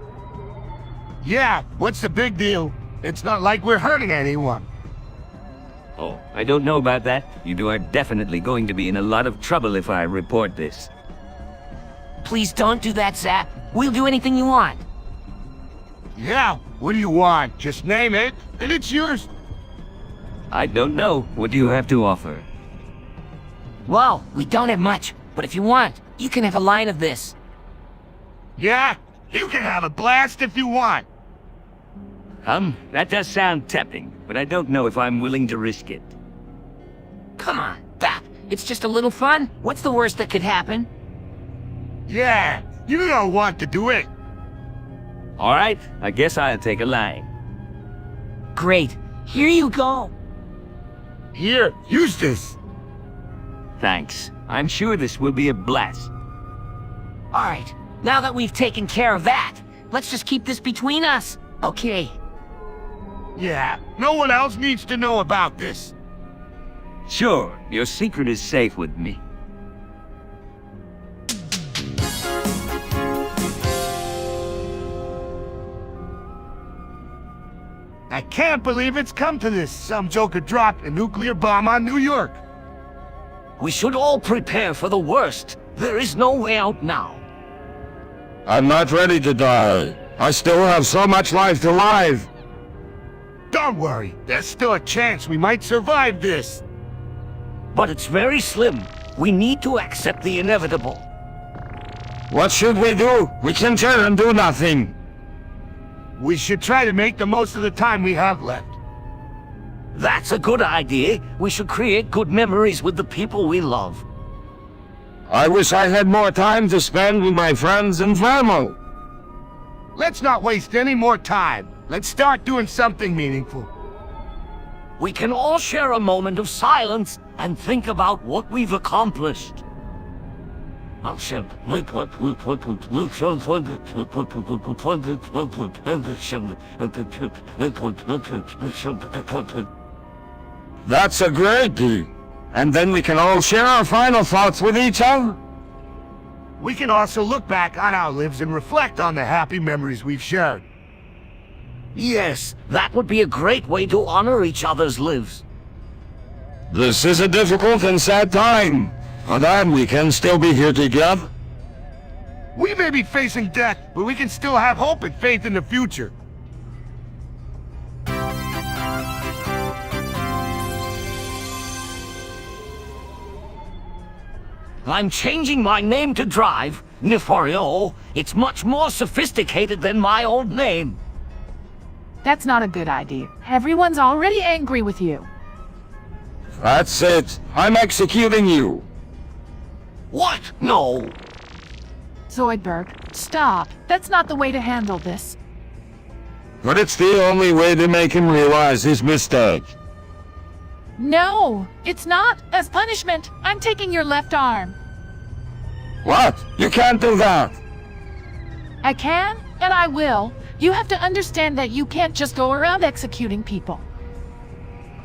Yeah, what's the big deal? It's not like we're hurting anyone. Oh, I don't know about that. You are definitely going to be in a lot of trouble if I report this. Please don't do that, Zap. We'll do anything you want. Yeah, what do you want? Just name it, and it's yours. I don't know. What do you have to offer? Well, we don't have much, but if you want, you can have a line of this. Yeah, you can have a blast if you want. That does sound tempting, but I don't know if I'm willing to risk it. Come on, Zap. It's just a little fun. What's the worst that could happen? Yeah, you don't want to do it. All right, I guess I'll take a line. Great. Here you go. Here, use this. Thanks. I'm sure this will be a blast. All right. Now that we've taken care of that, let's just keep this between us. Okay. Yeah, no one else needs to know about this. Sure, your secret is safe with me. I can't believe it's come to this. Some joker dropped a nuclear bomb on New York. We should all prepare for the worst. There is no way out now. I'm not ready to die. I still have so much life to live. Don't worry, there's still a chance we might survive this. But it's very slim. We need to accept the inevitable. What should we do? We can turn and do nothing. We should try to make the most of the time we have left. That's a good idea. We should create good memories with the people we love. I wish I had more time to spend with my friends and family. Let's not waste any more time. Let's start doing something meaningful. We can all share a moment of silence and think about what we've accomplished. That's a great deal. And then we can all share our final thoughts with each other. We can also look back on our lives and reflect on the happy memories we've shared. Yes, that would be a great way to honor each other's lives. This is a difficult and sad time, but we can still be here together. We may be facing death, but we can still have hope and faith in the future. I'm changing my name to Drive, Nefario. It's much more sophisticated than my old name. That's not a good idea. Everyone's already angry with you. That's it. I'm executing you. What? No. Zoidberg, stop. That's not the way to handle this. But it's the only way to make him realize his mistake. No, it's not. As punishment, I'm taking your left arm. What? You can't do that. I can, and I will. You have to understand that you can't just go around executing people.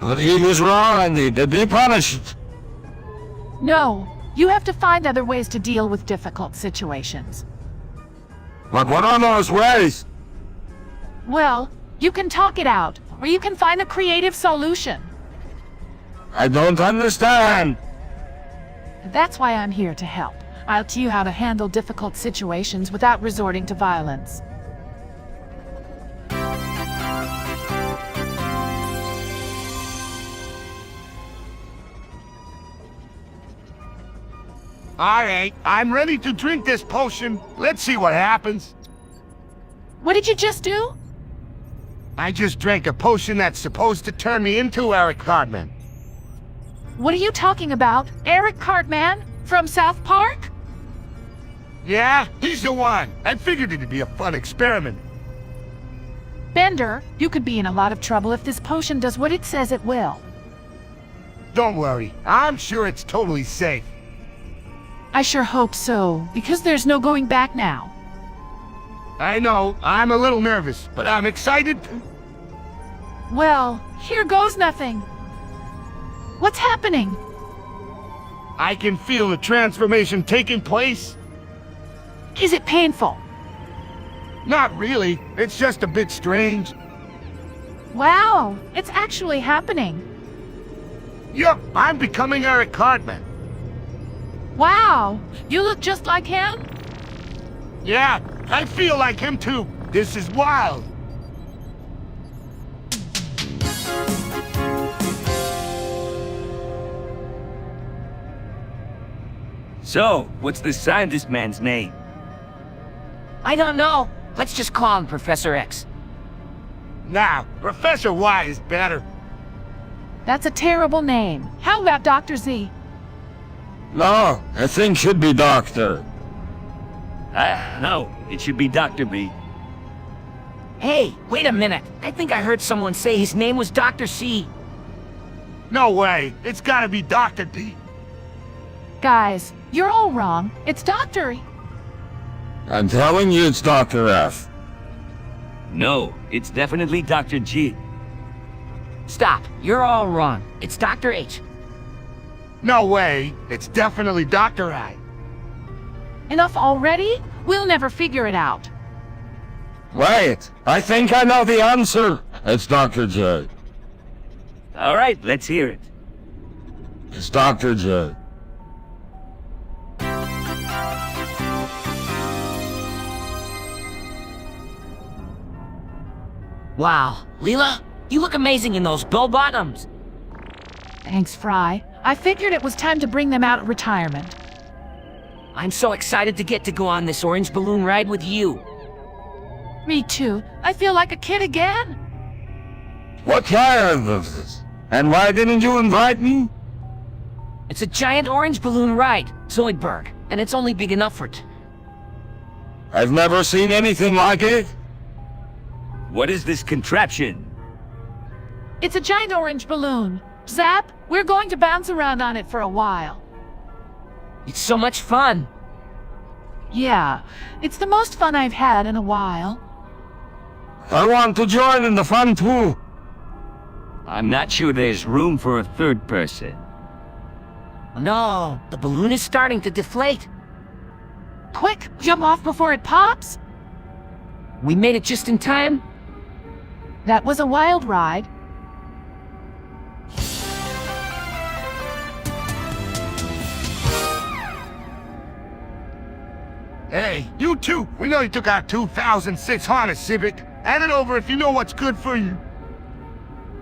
But he was wrong and he to be punished. No, you have to find other ways to deal with difficult situations. But what are those ways? Well, you can talk it out, or you can find a creative solution. I don't understand. That's why I'm here to help. I'll tell you how to handle difficult situations without resorting to violence. Alright, I'm ready to drink this potion. Let's see what happens. What did you just do? I just drank a potion that's supposed to turn me into Eric Cartman. What are you talking about? Eric Cartman? From South Park? Yeah, he's the one. I figured it'd be a fun experiment. Bender, you could be in a lot of trouble if this potion does what it says it will. Don't worry, I'm sure it's totally safe. I sure hope so, because there's no going back now. I know, I'm a little nervous, but I'm excited. Well, here goes nothing. What's happening? I can feel the transformation taking place. Is it painful? Not really. It's just a bit strange. Wow, it's actually happening. Yup, I'm becoming Eric Cartman. Wow, you look just like him? Yeah, I feel like him too. This is wild. So, what's this scientist man's name? I don't know. Let's just call him Professor X. Nah, Professor Y is better. That's a terrible name. How about Dr. Z? No, I think should be doctor. No, it should be Dr. B. Hey, wait a minute. I think I heard someone say his name was Dr. C. No way. It's gotta be Dr. D. Guys, you're all wrong. It's Dr. E. I'm telling you it's Dr. F. No, it's definitely Dr. G. Stop. You're all wrong. It's Dr. H. No way. It's definitely Dr. I. Enough already? We'll never figure it out. Wait, I think I know the answer. It's Dr. J. All right, let's hear it. It's Dr. J. Wow. Leela, you look amazing in those bell bottoms. Thanks, Fry. I figured it was time to bring them out of retirement. I'm so excited to get to go on this orange balloon ride with you. Me too. I feel like a kid again. What kind of this? And why didn't you invite me? It's a giant orange balloon ride, Zoidberg, and it's only big enough for I've never seen anything like it. What is this contraption? It's a giant orange balloon. Zap, we're going to bounce around on it for a while. It's so much fun. Yeah, it's the most fun I've had in a while. I want to join in the fun too. I'm not sure there's room for a third person. No, the balloon is starting to deflate. Quick, jump off before it pops. We made it just in time. That was a wild ride. Hey, you two. We know you took our 2006 Honda Civic. Hand it over if you know what's good for you.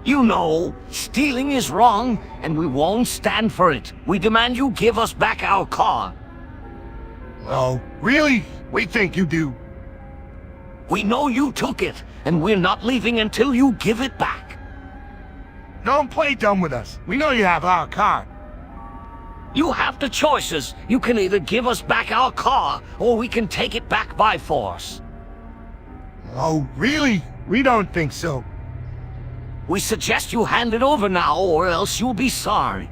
You know, stealing is wrong, and we won't stand for it. We demand you give us back our car. Oh, really? We think you do. We know you took it, and we're not leaving until you give it back. Don't play dumb with us. We know you have our car. You have the choices. You can either give us back our car, or we can take it back by force. Oh, really? We don't think so. We suggest you hand it over now, or else you'll be sorry.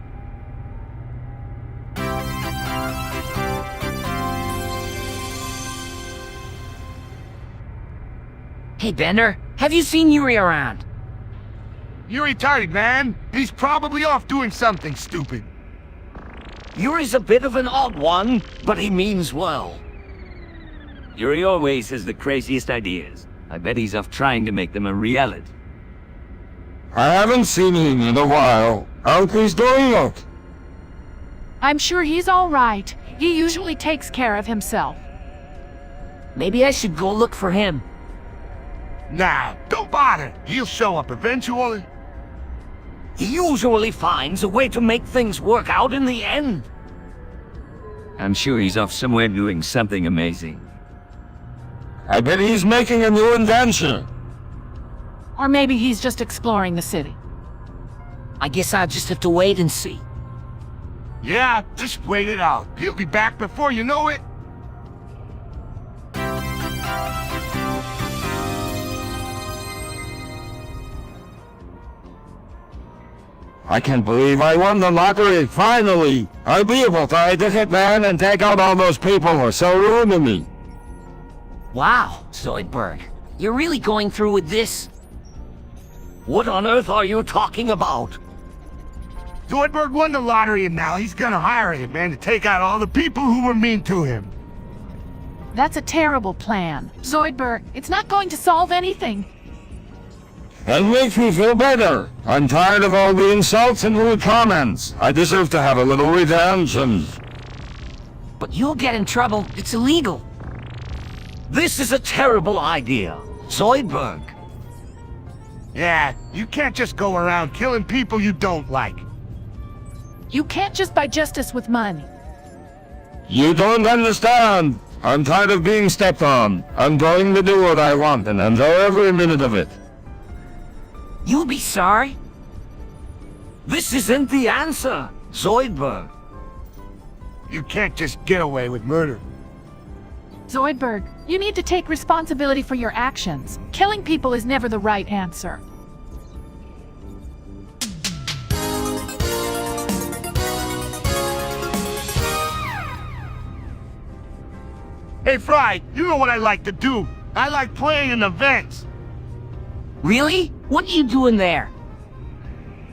Hey, Bender, have you seen Yuri around? You're retarded, man. He's probably off doing something stupid. Yuri's a bit of an odd one, but he means well. Yuri always has the craziest ideas. I bet he's off trying to make them a reality. I haven't seen him in a while. Hope he's doing it. I'm sure he's all right. He usually takes care of himself. Maybe I should go look for him. Nah, don't bother. He'll show up eventually. He usually finds a way to make things work out in the end. I'm sure he's off somewhere doing something amazing. I bet he's making a new invention. Or maybe he's just exploring the city. I guess I'll just have to wait and see. Yeah, just wait it out. He'll be back before you know it. I can't believe I won the lottery, finally! I'll be able to hide the hitman and take out all those people who are so rude to me. Wow, Zoidberg, you're really going through with this? What on earth are you talking about? Zoidberg won the lottery and now he's gonna hire a hitman to take out all the people who were mean to him. That's a terrible plan. Zoidberg, it's not going to solve anything. That makes me feel better. I'm tired of all the insults and rude comments. I deserve to have a little redemption. But you'll get in trouble. It's illegal. This is a terrible idea. Zoidberg. Yeah, you can't just go around killing people you don't like. You can't just buy justice with money. You don't understand. I'm tired of being stepped on. I'm going to do what I want and enjoy every minute of it. You'll be sorry. This isn't the answer, Zoidberg. You can't just get away with murder. Zoidberg, you need to take responsibility for your actions. Killing people is never the right answer. Hey, Fry, you know what I like to do? I like playing in events. Really? What are you doing there?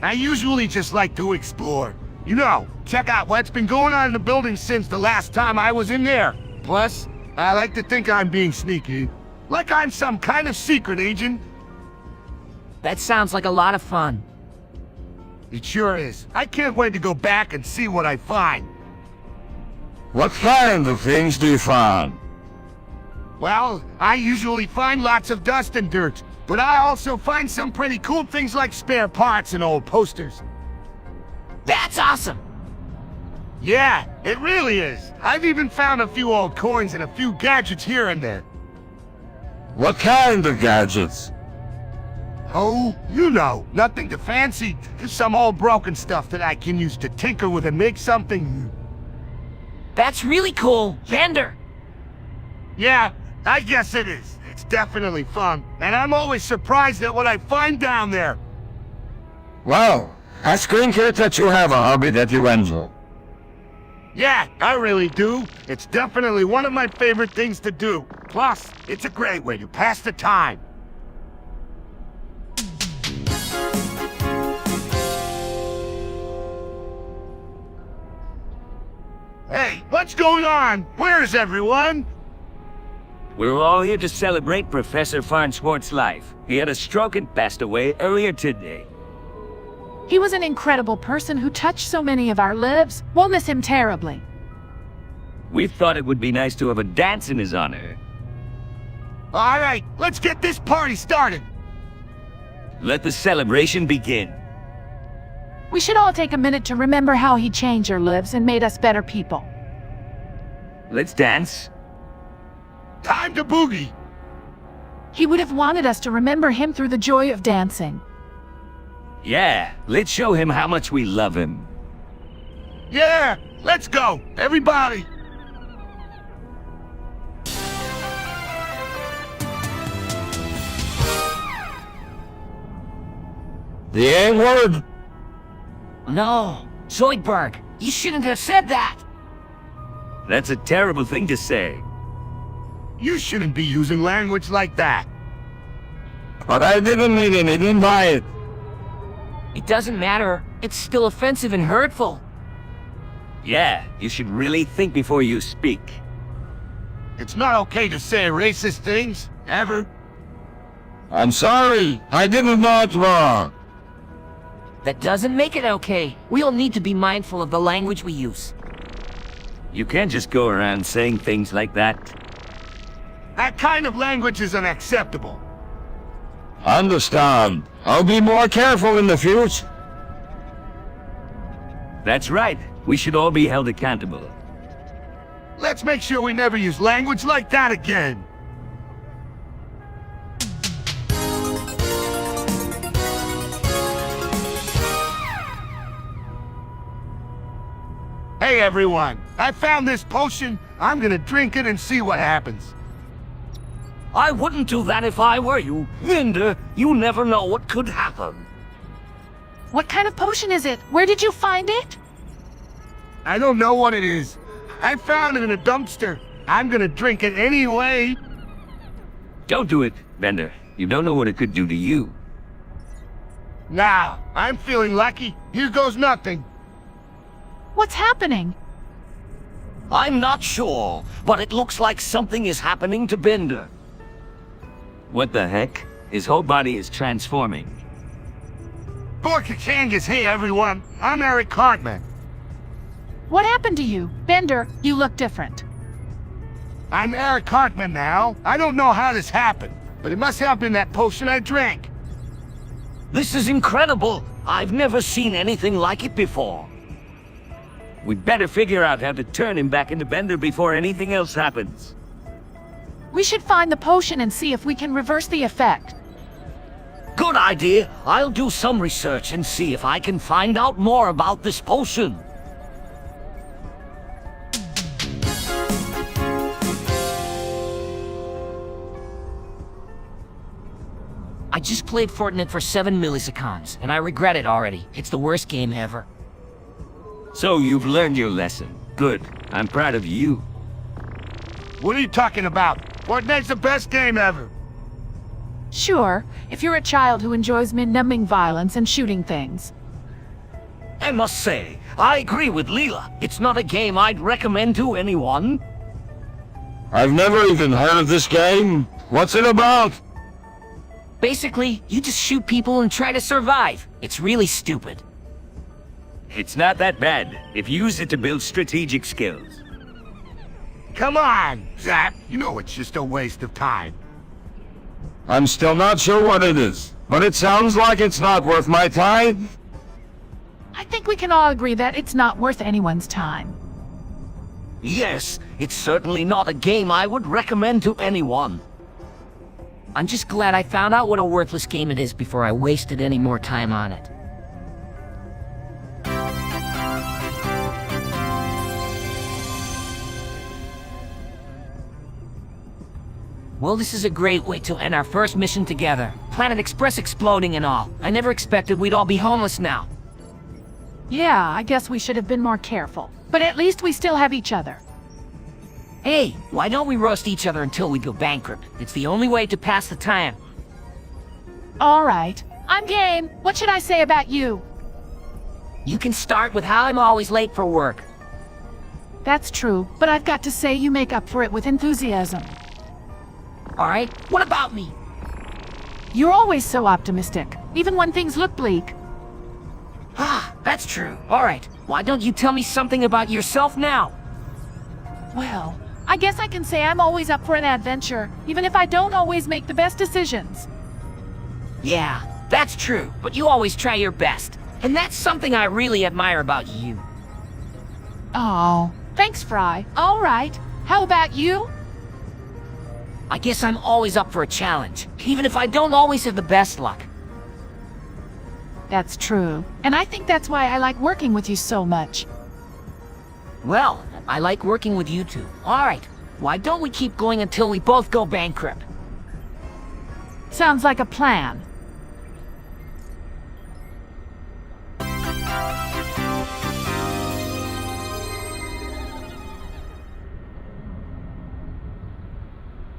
I usually just like to explore. You know, check out what's been going on in the building since the last time I was in there. Plus, I like to think I'm being sneaky. Like I'm some kind of secret agent. That sounds like a lot of fun. It sure is. I can't wait to go back and see what I find. What kind of things do you find? Well, I usually find lots of dust and dirt, but I also find some pretty cool things like spare parts and old posters. That's awesome. Yeah, it really is. I've even found a few old coins and a few gadgets here and there. What kind of gadgets? Oh, you know, nothing too fancy. Just some old broken stuff that I can use to tinker with and make something. That's really cool. Bender. Yeah, I guess it is. It's definitely fun. And I'm always surprised at what I find down there. Well, that's great that you have a hobby that you enjoy. Yeah, I really do. It's definitely one of my favorite things to do. Plus, it's a great way to pass the time. Hey, what's going on? Where is everyone? We're all here to celebrate Professor Farnsworth's life. He had a stroke and passed away earlier today. He was an incredible person who touched so many of our lives. We'll miss him terribly. We thought it would be nice to have a dance in his honor. All right, let's get this party started. Let the celebration begin. We should all take a minute to remember how he changed our lives and made us better people. Let's dance. Time to boogie. He would have wanted us to remember him through the joy of dancing. Yeah, let's show him how much we love him. Yeah, let's go, everybody. The N-word? No. Zoidberg, you shouldn't have said that. That's a terrible thing to say. You shouldn't be using language like that. But I didn't mean anything by it. It doesn't matter. It's still offensive and hurtful. Yeah, you should really think before you speak. It's not okay to say racist things, ever. I'm sorry. I didn't know it wrong. That doesn't make it okay. We all need to be mindful of the language we use. You can't just go around saying things like that. That kind of language is unacceptable. Understand. I'll be more careful in the future. That's right. We should all be held accountable. Let's make sure we never use language like that again. Hey everyone, I found this potion. I'm gonna drink it and see what happens. I wouldn't do that if I were you. Linda, you never know what could happen. What kind of potion is it? Where did you find it? I don't know what it is. I found it in a dumpster. I'm gonna drink it anyway. Don't do it, Bender. You don't know what it could do to you. Now, I'm feeling lucky. Here goes nothing. What's happening? I'm not sure, but it looks like something is happening to Bender. What the heck? His whole body is transforming. Borkakangas, hey everyone, I'm Eric Cartman. What happened to you? Bender, you look different. I'm Eric Cartman now. I don't know how this happened, but it must have been that potion I drank. This is incredible. I've never seen anything like it before. We'd better figure out how to turn him back into Bender before anything else happens. We should find the potion and see if we can reverse the effect. Good idea. I'll do some research and see if I can find out more about this potion. I just played Fortnite for 7 milliseconds, and I regret it already. It's the worst game ever. So you've learned your lesson. Good. I'm proud of you. What are you talking about? Fortnite's the best game ever. Sure, if you're a child who enjoys numbing violence and shooting things. I must say, I agree with Leela. It's not a game I'd recommend to anyone. I've never even heard of this game. What's it about? Basically, you just shoot people and try to survive. It's really stupid. It's not that bad if you use it to build strategic skills. Come on, Zap. You know it's just a waste of time. I'm still not sure what it is, but it sounds like it's not worth my time. I think we can all agree that it's not worth anyone's time. Yes, it's certainly not a game I would recommend to anyone. I'm just glad I found out what a worthless game it is before I wasted any more time on it. Well, this is a great way to end our first mission together. Planet Express exploding and all. I never expected we'd all be homeless now. Yeah, I guess we should have been more careful. But at least we still have each other. Hey, why don't we roast each other until we go bankrupt? It's the only way to pass the time. All right, I'm game. What should I say about you? You can start with how I'm always late for work. That's true, but I've got to say you make up for it with enthusiasm. Alright, what about me? You're always so optimistic, even when things look bleak. Ah, that's true. Alright, why don't you tell me something about yourself now? Well, I guess I can say I'm always up for an adventure, even if I don't always make the best decisions. Yeah, that's true, but you always try your best. And that's something I really admire about you. Oh, thanks, Fry. All right, how about you? I guess I'm always up for a challenge, even if I don't always have the best luck. That's true, and I think that's why I like working with you so much. Well, I like working with you two. Alright, why don't we keep going until we both go bankrupt? Sounds like a plan.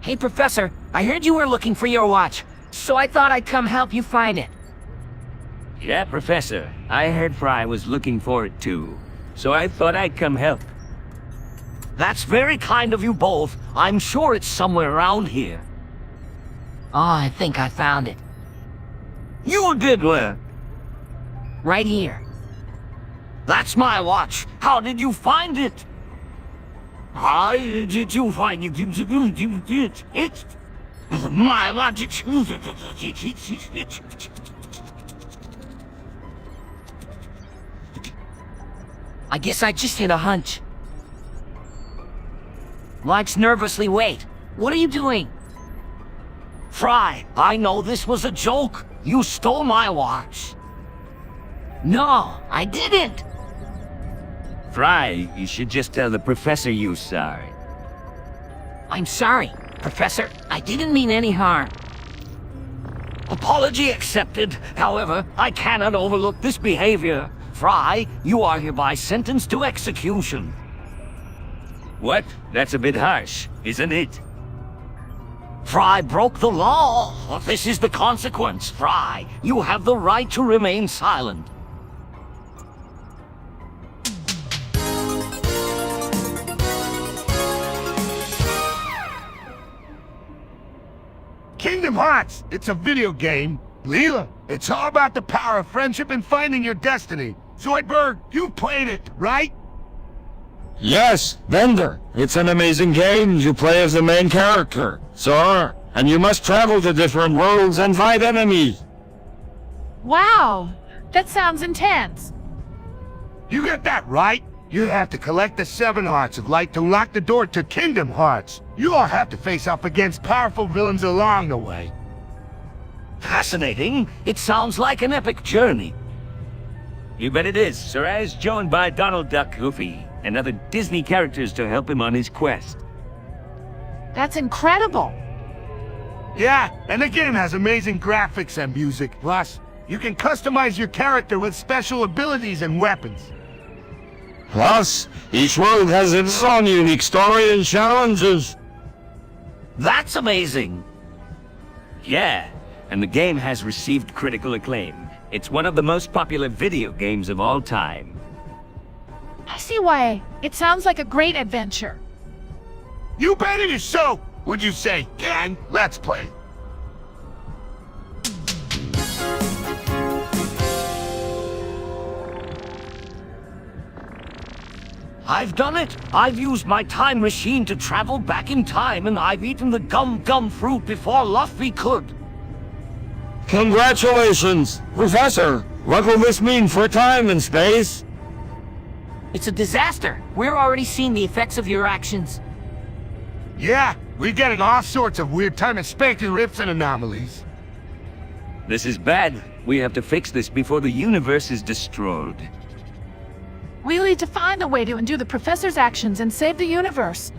Hey, Professor, I heard you were looking for your watch, so I thought I'd come help you find it. Yeah, Professor. I heard Fry was looking for it too, so I thought I'd come help. That's very kind of you both. I'm sure it's somewhere around here. Oh, I think I found it. You did where? Right here. That's my watch. How did you find it? How did you find it? It's my watch. I guess I just hit a hunch. Lykes nervously wait. What are you doing? Fry, I know this was a joke. You stole my watch. No, I didn't. Fry, you should just tell the Professor you're sorry. I'm sorry, Professor. I didn't mean any harm. Apology accepted. However, I cannot overlook this behavior. Fry, you are hereby sentenced to execution. What? That's a bit harsh, isn't it? Fry broke the law. This is the consequence, Fry. You have the right to remain silent. Kingdom Hearts, it's a video game. Leela, it's all about the power of friendship and finding your destiny. Zoidberg, you played it, right? Yes, Bender. It's an amazing game. You play as the main character, Sora, and you must travel to different worlds and fight enemies. Wow, that sounds intense. You got that right. You have to collect the 7 Hearts of Light to unlock the door to Kingdom Hearts. You all have to face off against powerful villains along the way. Fascinating. It sounds like an epic journey. You bet it is. Sora is joined by Donald Duck, Goofy, and other Disney characters to help him on his quest. That's incredible. Yeah, and the game has amazing graphics and music. Plus, you can customize your character with special abilities and weapons. Plus, each world has its own unique story and challenges. That's amazing. Yeah, and the game has received critical acclaim. It's one of the most popular video games of all time. I see why. It sounds like a great adventure. You bet it is so! Would you say, gang, let's play? I've done it. I've used my time machine to travel back in time, and I've eaten the gum fruit before Luffy could. Congratulations, Professor. What will this mean for time and space? It's a disaster. We're already seeing the effects of your actions. Yeah, we're getting all sorts of weird time and space rips and anomalies. This is bad. We have to fix this before the universe is destroyed. We'll need to find a way to undo the professor's actions and save the universe.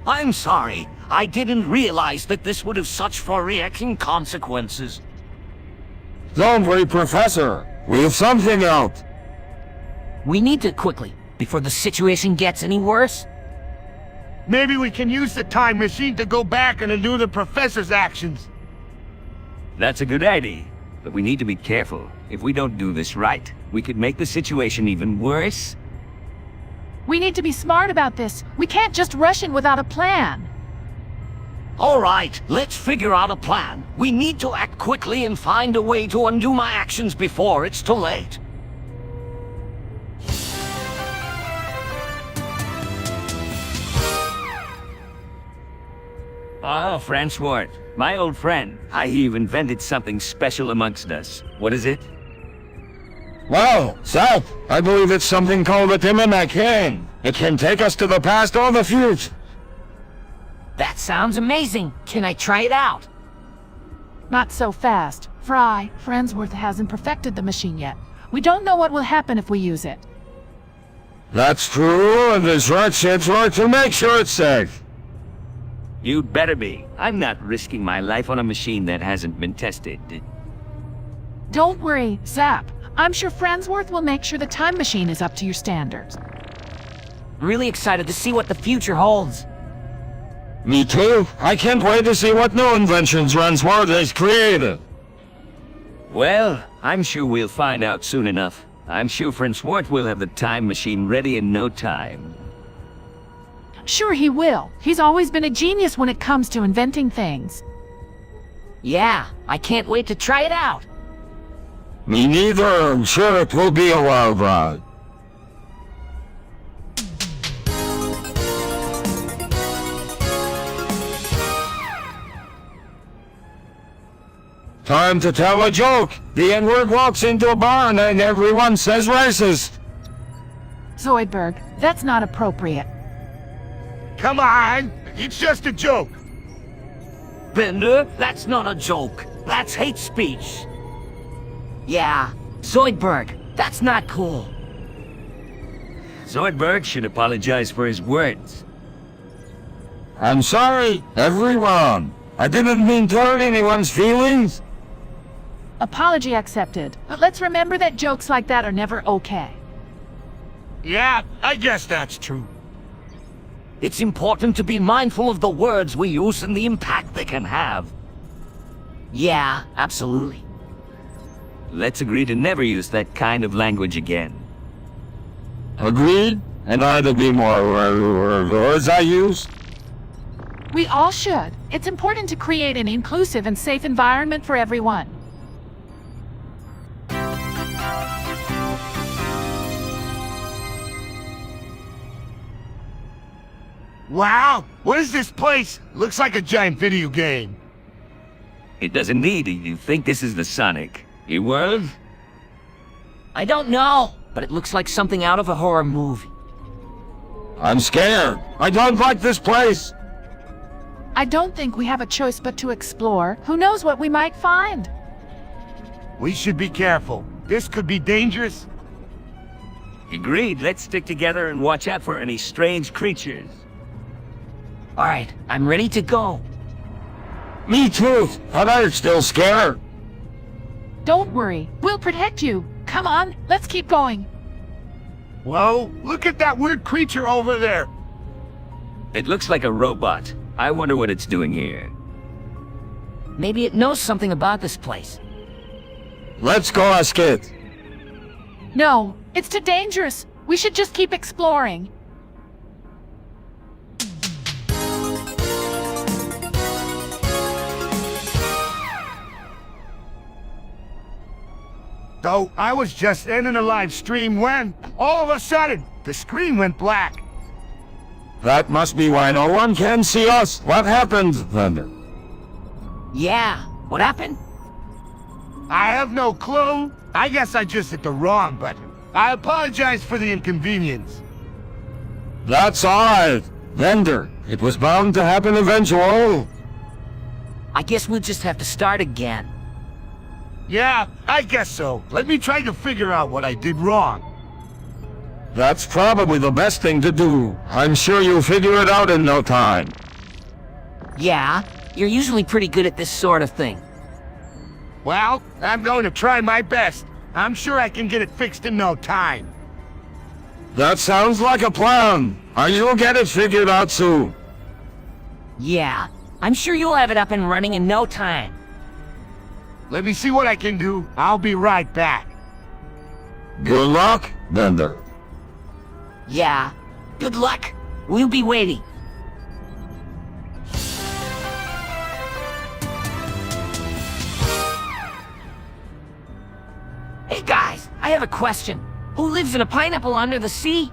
I'm sorry. I didn't realize that this would have such far-reaching consequences. Don't worry, Professor. We'll something out. We need to quickly, before the situation gets any worse. Maybe we can use the time machine to go back and undo the professor's actions. That's a good idea, but we need to be careful. If we don't do this right, we could make the situation even worse. We need to be smart about this. We can't just rush in without a plan. All right, let's figure out a plan. We need to act quickly and find a way to undo my actions before it's too late. Oh, Francois, my old friend. You've invented something special amongst us. What is it? Well, Zap, I believe it's something called a Timonic cane. It can take us to the past or the future. That sounds amazing. Can I try it out? Not so fast. Fry, Friendsworth hasn't perfected the machine yet. We don't know what will happen if we use it. That's true, and there's right shit's right to make sure it's safe. You'd better be. I'm not risking my life on a machine that hasn't been tested. Don't worry, Zap. I'm sure Friendsworth will make sure the time machine is up to your standards. Really excited to see what the future holds. Me too. I can't wait to see what new inventions Ransworth has created. Well, I'm sure we'll find out soon enough. I'm sure Francois will have the time machine ready in no time. Sure he will. He's always been a genius when it comes to inventing things. Yeah, I can't wait to try it out. Me neither. I'm sure it will be a wild ride. Time to tell a joke. The N-word walks into a barn and everyone says racist. Zoidberg, that's not appropriate. Come on, it's just a joke. Bender, that's not a joke. That's hate speech. Yeah, Zoidberg, that's not cool. Zoidberg should apologize for his words. I'm sorry, everyone. I didn't mean to hurt anyone's feelings. Apology accepted. But let's remember that jokes like that are never okay. Yeah, I guess that's true. It's important to be mindful of the words we use and the impact they can have. Yeah, absolutely. Let's agree to never use that kind of language again. Agreed? And I to be more words I use? We all should. It's important to create an inclusive and safe environment for everyone. Wow, what is this place? Looks like a giant video game. It does indeed. You think this is the Sonic world? I don't know, but it looks like something out of a horror movie. I'm scared. I don't like this place. I don't think we have a choice but to explore. Who knows what we might find? We should be careful. This could be dangerous. Agreed. Let's stick together and watch out for any strange creatures. All right, I'm ready to go. Me too, but I'm still scared. Don't worry, we'll protect you. Come on, let's keep going. Whoa, look at that weird creature over there. It looks like a robot. I wonder what it's doing here. Maybe it knows something about this place. Let's go ask it. No, it's too dangerous. We should just keep exploring. So, I was just ending a live stream when, all of a sudden, the screen went black. That must be why no one can see us. What happened, Thunder? Yeah, what happened? I have no clue. I guess I just hit the wrong button. I apologize for the inconvenience. That's alright. Thunder, it was bound to happen eventually. I guess we'll just have to start again. Yeah, I guess so. Let me try to figure out what I did wrong. That's probably the best thing to do. I'm sure you'll figure it out in no time. Yeah, you're usually pretty good at this sort of thing. Well, I'm going to try my best. I'm sure I can get it fixed in no time. That sounds like a plan. You'll get it figured out soon. Yeah, I'm sure you'll have it up and running in no time. Let me see what I can do. I'll be right back. Good luck, Thunder. Yeah, good luck. We'll be waiting. Hey guys, I have a question. Who lives in a pineapple under the sea?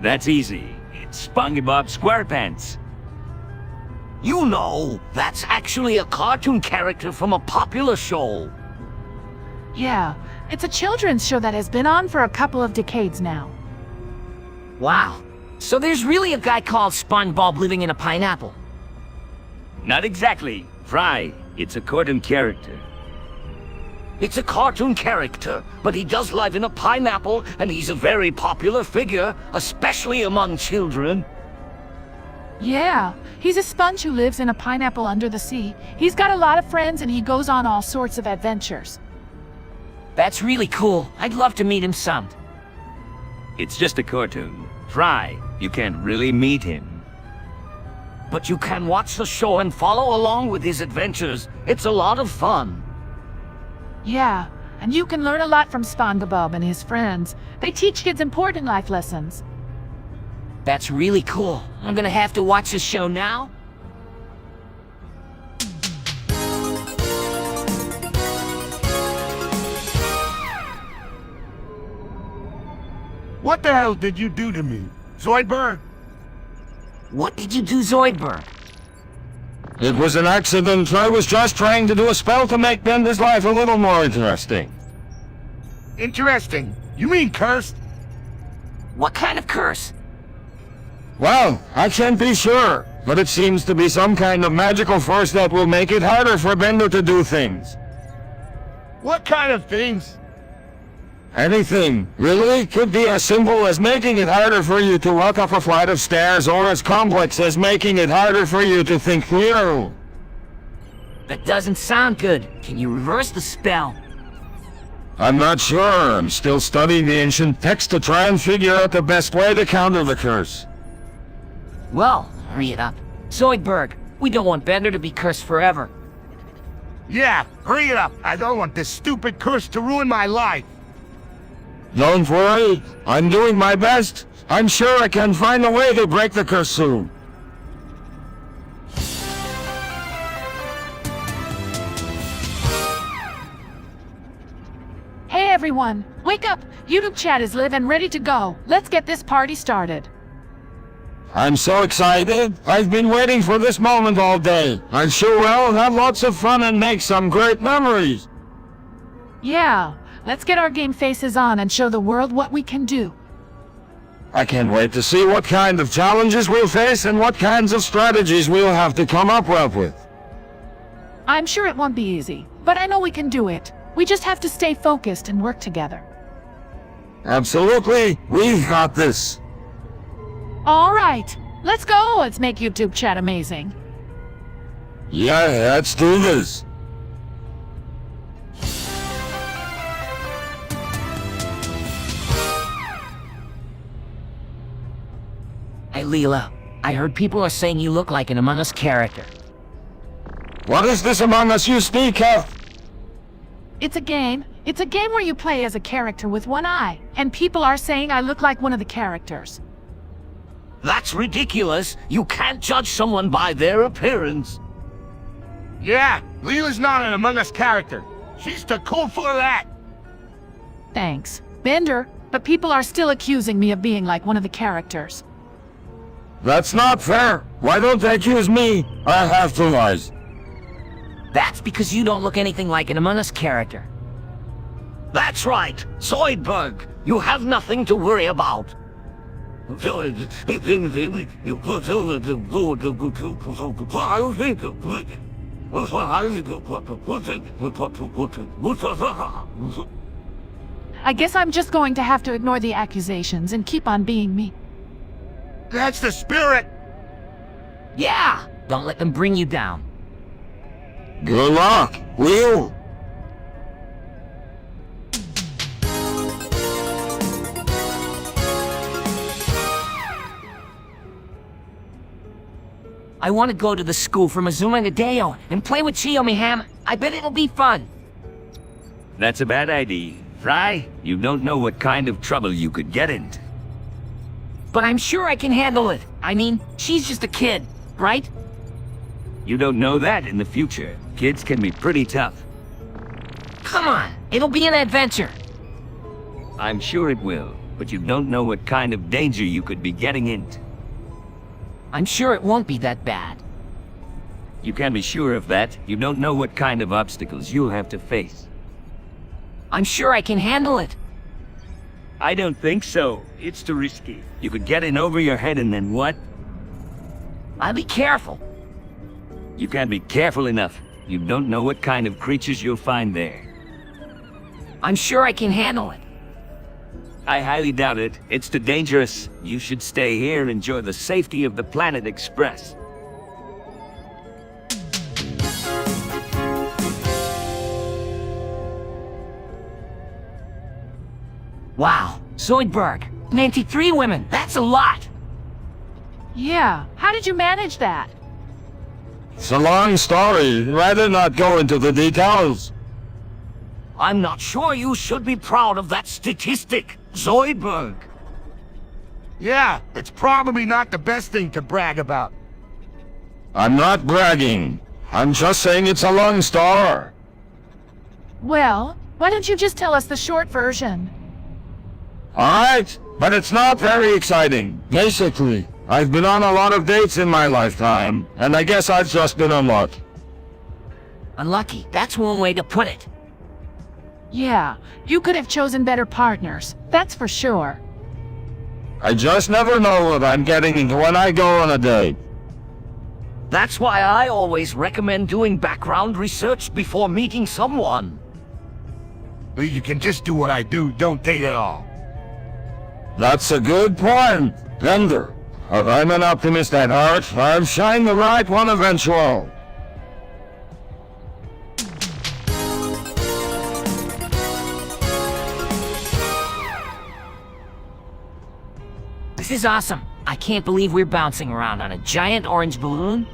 That's easy. It's SpongeBob SquarePants. You know, that's actually a cartoon character from a popular show. Yeah, it's a children's show that has been on for a couple of decades now. Wow. So there's really a guy called SpongeBob living in a pineapple. Not exactly. Fry. It's a cartoon character. It's a cartoon character, but he does live in a pineapple, and he's a very popular figure, especially among children. Yeah, he's a sponge who lives in a pineapple under the sea. He's got a lot of friends and he goes on all sorts of adventures. That's really cool. I'd love to meet him some. It's just a cartoon. Fry. You can't really meet him. But you can watch the show and follow along with his adventures. It's a lot of fun. Yeah, and you can learn a lot from SpongeBob and his friends. They teach kids important life lessons. That's really cool. I'm gonna have to watch this show now. What the hell did you do to me? Zoidberg? What did you do, Zoidberg? It was an accident. I was just trying to do a spell to make Bender's life a little more interesting. Interesting. You mean cursed? What kind of curse? Well, I can't be sure, but it seems to be some kind of magical force that will make it harder for Bender to do things. What kind of things? Anything, really. Could be as simple as making it harder for you to walk up a flight of stairs, or as complex as making it harder for you to think clearly. That doesn't sound good. Can you reverse the spell? I'm not sure. I'm still studying the ancient text to try and figure out the best way to counter the curse. Well, hurry it up. Zoidberg, we don't want Bender to be cursed forever. Yeah, hurry it up. I don't want this stupid curse to ruin my life. Don't worry. I'm doing my best. I'm sure I can find a way to break the curse soon. everyone! Wake up! YouTube chat is live and ready to go. Let's get this party started. I'm so excited. I've been waiting for this moment all day. I sure will have lots of fun and make some great memories. Yeah, let's get our game faces on and show the world what we can do. I can't wait to see what kind of challenges we'll face and what kinds of strategies we'll have to come up with. I'm sure it won't be easy, but I know we can do it. We just have to stay focused and work together. Absolutely, we've got this. All right, let's go. Let's make YouTube chat amazing. Yeah, let's do this. Hey, Leela, I heard people are saying you look like an Among Us character. What is this Among Us you speak of? It's a game. It's a game where you play as a character with one eye, and people are saying I look like one of the characters. That's ridiculous. You can't judge someone by their appearance. Yeah, Leela's not an Among Us character. She's too cool for that. Thanks, Bender, but people are still accusing me of being like one of the characters. That's not fair. Why don't they accuse me? I have two eyes. That's because you don't look anything like an Among Us character. That's right, Zoidberg. You have nothing to worry about. I guess I'm just going to have to ignore the accusations and keep on being me. That's the spirit. Yeah! Don't let them bring you down. Good luck, Leo. I want to go to the school for Mazuma Nadeo and play with Chio Miham. I bet it'll be fun. That's a bad idea. Fry, you don't know what kind of trouble you could get into. But I'm sure I can handle it. I mean, she's just a kid, right? You don't know that in the future. Kids can be pretty tough. Come on, it'll be an adventure. I'm sure it will, but you don't know what kind of danger you could be getting into. I'm sure it won't be that bad. You can be sure of that. You don't know what kind of obstacles you'll have to face. I'm sure I can handle it. I don't think so. It's too risky. You could get in over your head and then what? I'll be careful. You can't be careful enough. You don't know what kind of creatures you'll find there. I'm sure I can handle it. I highly doubt it. It's too dangerous. You should stay here and enjoy the safety of the Planet Express. Wow, Zoidberg, 93 women, that's a lot. Yeah, how did you manage that? It's a long story. Rather not go into the details. I'm not sure you should be proud of that statistic, Zoidberg. Yeah, it's probably not the best thing to brag about. I'm not bragging. I'm just saying it's a long story. Well, why don't you just tell us the short version? Alright, but it's not very exciting. Basically, I've been on a lot of dates in my lifetime, and I guess I've just been unlucky. Unlucky, that's one way to put it. Yeah, you could have chosen better partners, that's for sure. I just never know what I'm getting into when I go on a date. That's why I always recommend doing background research before meeting someone. You can just do what I do, don't date at all. That's a good point, Bender. But I'm an optimist at heart. I'll shine the right one eventually. This is awesome. I can't believe we're bouncing around on a giant orange balloon.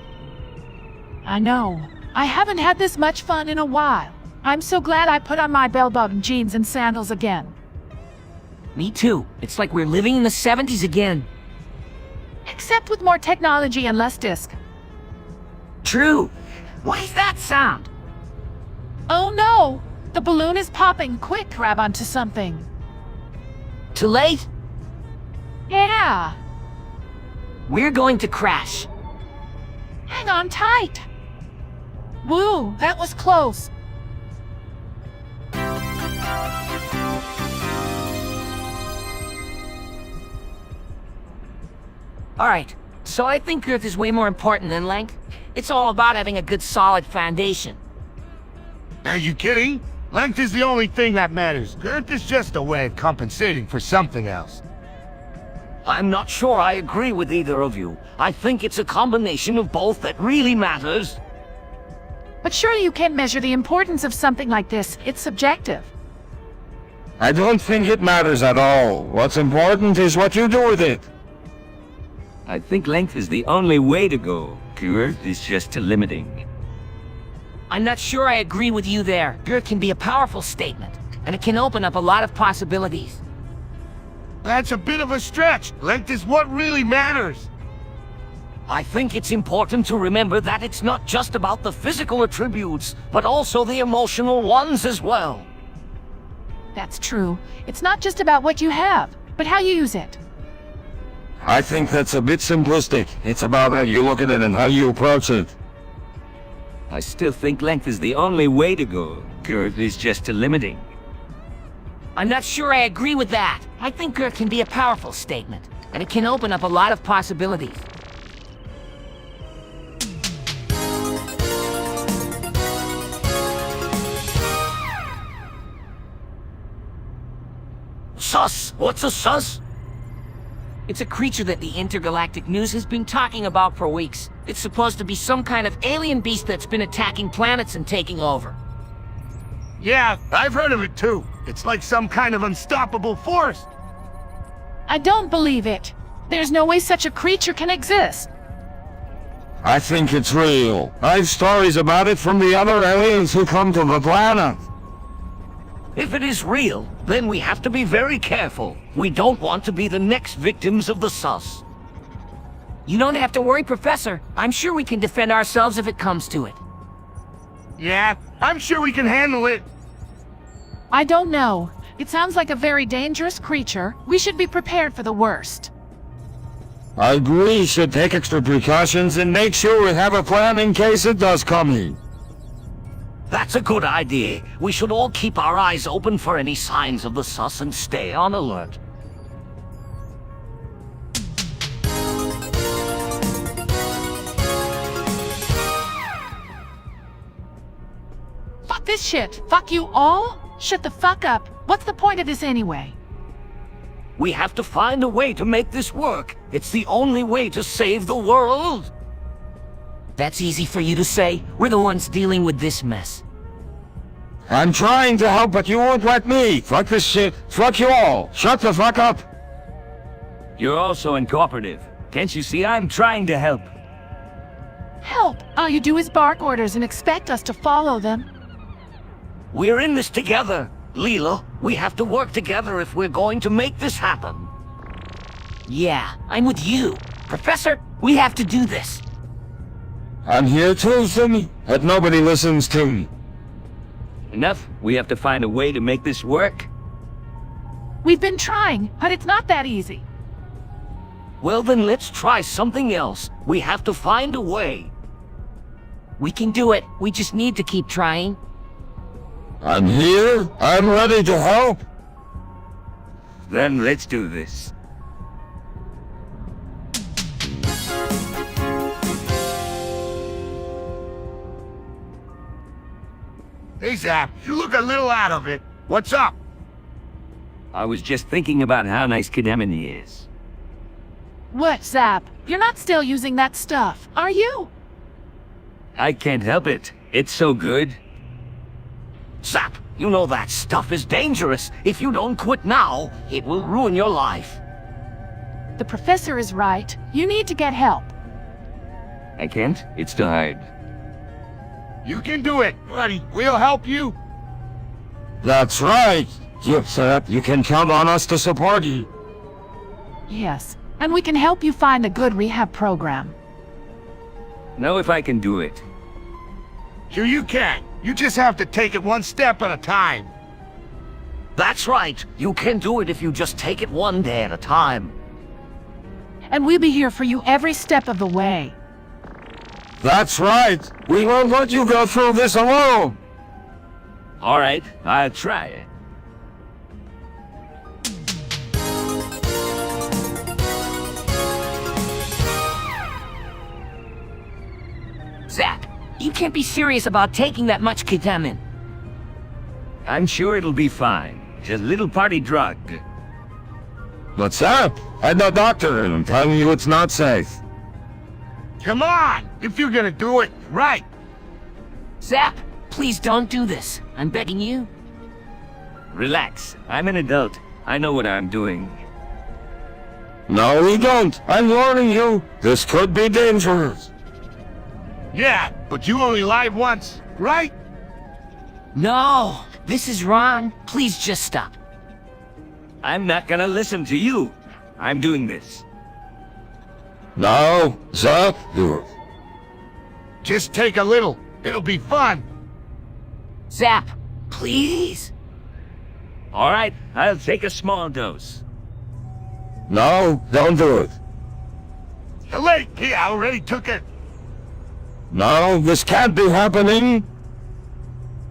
I know. I haven't had this much fun in a while. I'm so glad I put on my bell-bottom jeans and sandals again. Me too. It's like we're living in the 70s again. Except with more technology and less disc. True. What is that sound? Oh no! The balloon is popping. Quick, grab onto something. Too late? Yeah. We're going to crash. Hang on tight. Woo, that was close. Alright, so I think girth is way more important than length. It's all about having a good solid foundation. Are you kidding? Length is the only thing that matters. Girth is just a way of compensating for something else. I'm not sure I agree with either of you. I think it's a combination of both that really matters. But surely you can't measure the importance of something like this. It's subjective. I don't think it matters at all. What's important is what you do with it. I think length is the only way to go. Girth is just limiting. I'm not sure I agree with you there. Girth can be a powerful statement, and it can open up a lot of possibilities. That's a bit of a stretch. Length is what really matters. I think it's important to remember that it's not just about the physical attributes, but also the emotional ones as well. That's true. It's not just about what you have, but how you use it. I think that's a bit simplistic. It's about how you look at it and how you approach it. I still think length is the only way to go. Girth is just limiting. I'm not sure I agree with that. I think girth can be a powerful statement, and it can open up a lot of possibilities. Sus? What's a sus? It's a creature that the intergalactic news has been talking about for weeks. It's supposed to be some kind of alien beast that's been attacking planets and taking over. Yeah, I've heard of it too. It's like some kind of unstoppable force. I don't believe it. There's no way such a creature can exist. I think it's real. I've stories about it from the other aliens who come to the planet. If it is real, then we have to be very careful. We don't want to be the next victims of the sus. You don't have to worry, Professor. I'm sure we can defend ourselves if it comes to it. Yeah, I'm sure we can handle it. I don't know. It sounds like a very dangerous creature. We should be prepared for the worst. I agree we should take extra precautions and make sure we have a plan in case it does come in. That's a good idea. We should all keep our eyes open for any signs of the sus and stay on alert. Fuck this shit. Fuck you all? Shut the fuck up. What's the point of this anyway? We have to find a way to make this work. It's the only way to save the world. That's easy for you to say. We're the ones dealing with this mess. I'm trying to help, but you won't let me. Fuck this shit. Fuck you all. Shut the fuck up. You're also incooperative. Can't you see I'm trying to help? Help! All you do is bark orders and expect us to follow them. We're in this together. Leela, we have to work together if we're going to make this happen. Yeah, I'm with you. Professor, we have to do this. I'm here too, Timmy, but nobody listens to me. Enough. We have to find a way to make this work. We've been trying, but it's not that easy. Well then let's try something else. We have to find a way. We can do it. We just need to keep trying. I'm here. I'm ready to help. Then let's do this. Hey, Zap, you look a little out of it. What's up? I was just thinking about how nice Kidemini is. What, Zap? You're not still using that stuff, are you? I can't help it. It's so good. Zap, you know that stuff is dangerous. If you don't quit now, it will ruin your life. The professor is right. You need to get help. I can't. It's too hard. You can do it, buddy. We'll help you. That's right. You can count on us to support you. Yes, and we can help you find a good rehab program. Know if I can do it. Sure you can. You just have to take it one step at a time. That's right. You can do it if you just take it one day at a time. And we'll be here for you every step of the way. That's right. We won't let you go through this alone. All right, I'll try it. Zap, you can't be serious about taking that much ketamine. I'm sure it'll be fine. Just a little party drug. What's up? I'm the doctor, and I'm telling you it's not safe. Come on, if you're gonna do it, right. Zap, please don't do this. I'm begging you. Relax. I'm an adult. I know what I'm doing. No, we don't. I'm warning you. This could be dangerous. Yeah, but you only lied once, right? No, this is wrong. Please just stop. I'm not gonna listen to you. I'm doing this. No, Zap, do it. Just take a little. It'll be fun. Zap, please. All right, I'll take a small dose. No, don't do it. Too late. Yeah, I already took it. No, this can't be happening.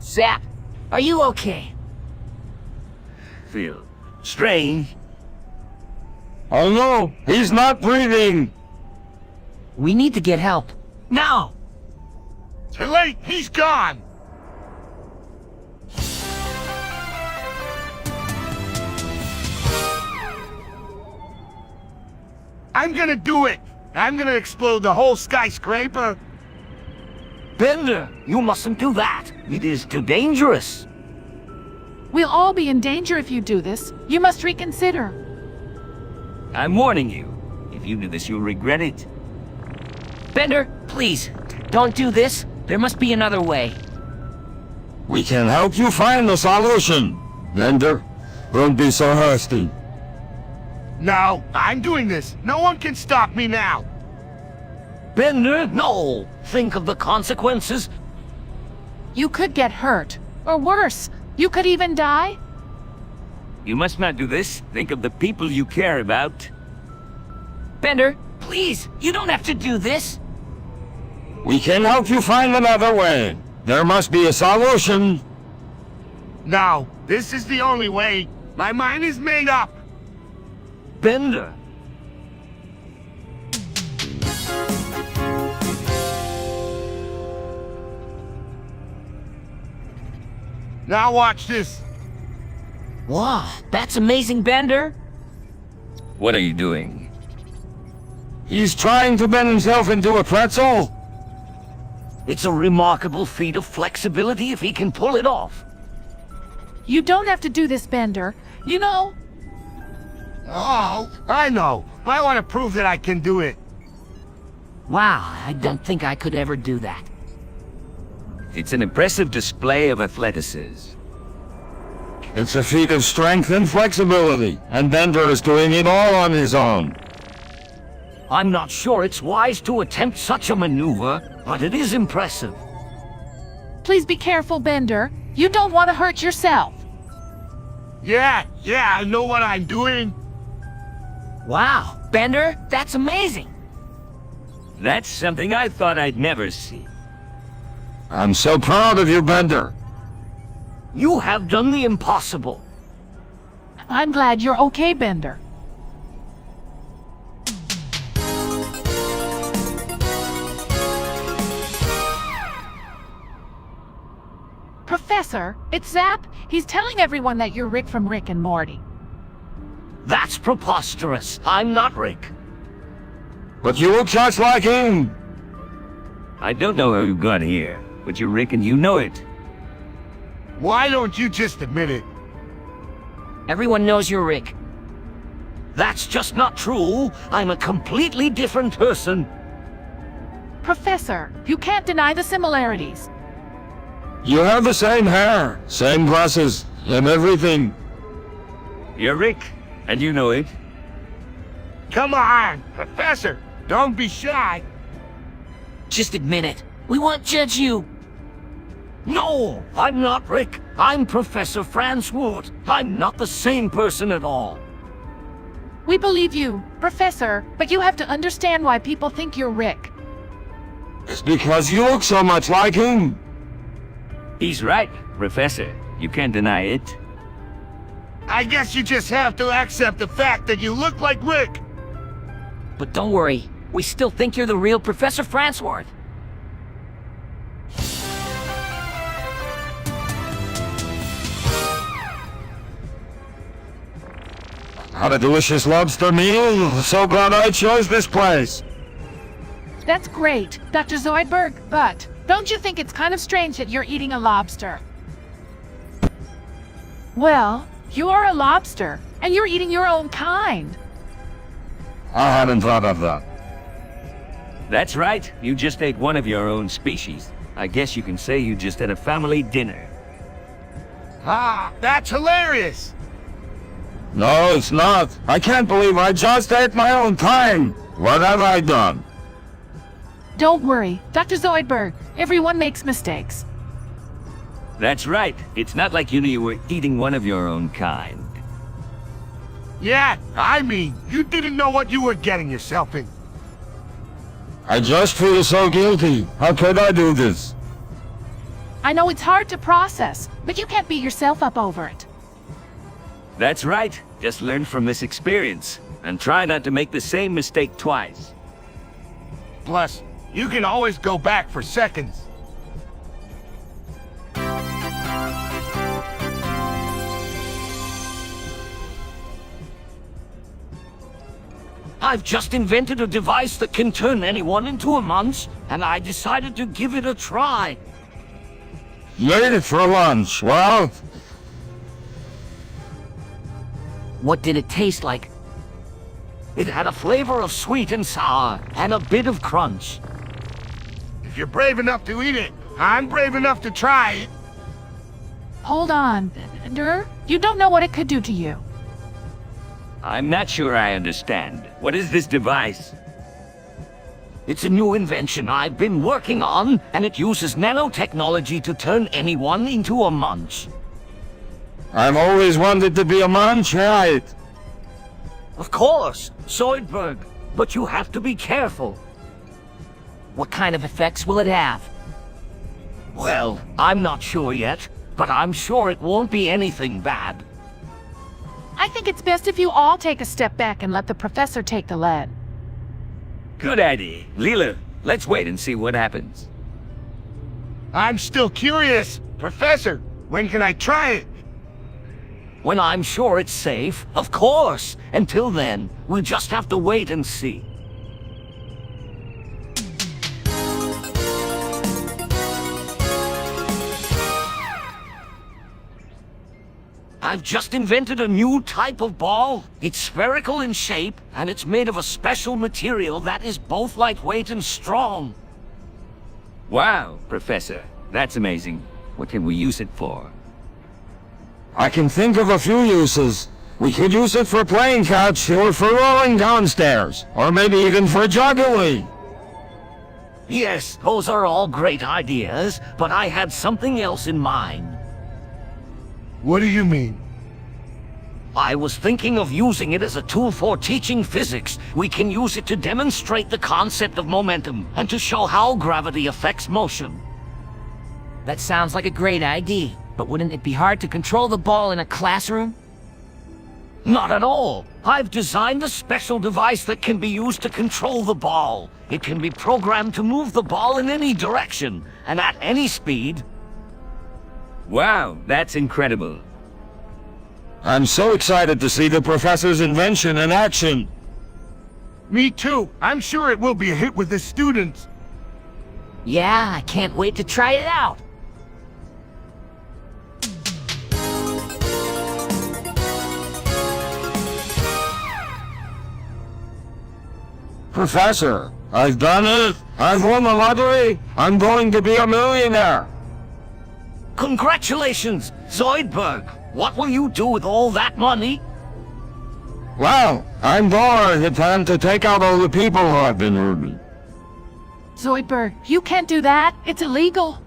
Zap, are you okay? Feel strange. Oh no, he's not breathing. We need to get help. Now! Too late. He's gone. I'm gonna do it. I'm gonna explode the whole skyscraper. Bender, you mustn't do that. It is too dangerous. We'll all be in danger if you do this. You must reconsider. I'm warning you. If you do this, you'll regret it. Bender, please, don't do this. There must be another way. We can help you find a solution. Bender, don't be so hasty. No, I'm doing this. No one can stop me now. Bender, no. Think of the consequences. You could get hurt. Or worse, you could even die. You must not do this. Think of the people you care about. Bender, please, you don't have to do this. We can help you find another way. There must be a solution. No, this is the only way. My mind is made up. Bender. Now watch this. Wow, that's amazing, Bender. What are you doing? He's trying to bend himself into a pretzel. It's a remarkable feat of flexibility if he can pull it off. You don't have to do this, Bender. You know, Oh, I know. I want to prove that I can do it. Wow, I don't think I could ever do that. It's an impressive display of athleticism. It's a feat of strength and flexibility, and Bender is doing it all on his own. I'm not sure it's wise to attempt such a maneuver, but it is impressive. please be careful, Bender. You don't want to hurt yourself. Yeah, I know what I'm doing. Wow, Bender, that's amazing. That's something I thought I'd never see. I'm so proud of you, Bender. You have done the impossible. I'm glad you're okay, Bender. Professor, it's Zap. He's telling everyone that you're Rick from Rick and Morty. That's preposterous. I'm not Rick. But you look just like him. I don't know how you got here, but you reckon you know it. Why don't you just admit it? Everyone knows you're Rick. That's just not true. I'm a completely different person. Professor, you can't deny the similarities. You have the same hair, same glasses, and everything. You're Rick, and you know it. Come on, Professor. Don't be shy. Just admit it. We won't judge you. No, I'm not Rick. I'm Professor Franz Wood. I'm not the same person at all. We believe you, Professor, but you have to understand why people think you're Rick. It's because you look so much like him. He's right, Professor. You can't deny it. I guess you just have to accept the fact that you look like Rick. But don't worry, we still think you're the real Professor Farnsworth. Had a delicious lobster meal. So glad I chose this place. That's great, Dr. Zoidberg, but don't you think it's kind of strange that you're eating a lobster? Well, you're a lobster, and you're eating your own kind. I hadn't thought of that. That's right. You just ate one of your own species. I guess you can say you just had a family dinner. Ah, that's hilarious. No, it's not. I can't believe I just ate my own kind. What have I done? Don't worry, Dr. Zoidberg. Everyone makes mistakes. That's right. It's not like you knew you were eating one of your own kind. Yeah, I mean, you didn't know what you were getting yourself in. I just feel so guilty. How could I do this? I know it's hard to process, but you can't beat yourself up over it. That's right. Just learn from this experience and try not to make the same mistake twice. Plus, you can always go back for seconds. I've just invented a device that can turn anyone into a munch, and I decided to give it a try. You ate it for lunch. Well, What did it taste like? It had a flavor of sweet and sour, and a bit of crunch. If you're brave enough to eat it, I'm brave enough to try it. Hold on, Bender. You don't know what it could do to you. I'm not sure I understand. What is this device? It's a new invention I've been working on, and it uses nanotechnology to turn anyone into a munch. I've always wanted to be a munch, right? Of course, Zoidberg, but you have to be careful. What kind of effects will it have? Well, I'm not sure yet, but I'm sure it won't be anything bad. I think it's best if you all take a step back and let the professor take the lead. Good idea. Leela, let's wait and see what happens. I'm still curious. Professor, when can I try it? When I'm sure it's safe, of course. Until then, we'll just have to wait and see. I've just invented a new type of ball. It's spherical in shape, and it's made of a special material that is both lightweight and strong. Wow, Professor. That's amazing. What can we use it for? I can think of a few uses. We could use it for playing catch or for rolling downstairs. Or maybe even for juggling. Yes, those are all great ideas, but I had something else in mind. What do you mean? I was thinking of using it as a tool for teaching physics. We can use it to demonstrate the concept of momentum and to show how gravity affects motion. That sounds like a great idea, but wouldn't it be hard to control the ball in a classroom? Not at all. I've designed a special device that can be used to control the ball. It can be programmed to move the ball in any direction and at any speed. Wow, that's incredible. I'm so excited to see the professor's invention in action. Me too. I'm sure it will be a hit with the students. Yeah, I can't wait to try it out. Professor, I've done it. I've won the lottery. I'm going to be a millionaire. Congratulations, Zoidberg. What will you do with all that money? Well, I'm bored. It's time to take out all the people who have been rude. Zoidberg, you can't do that. It's illegal.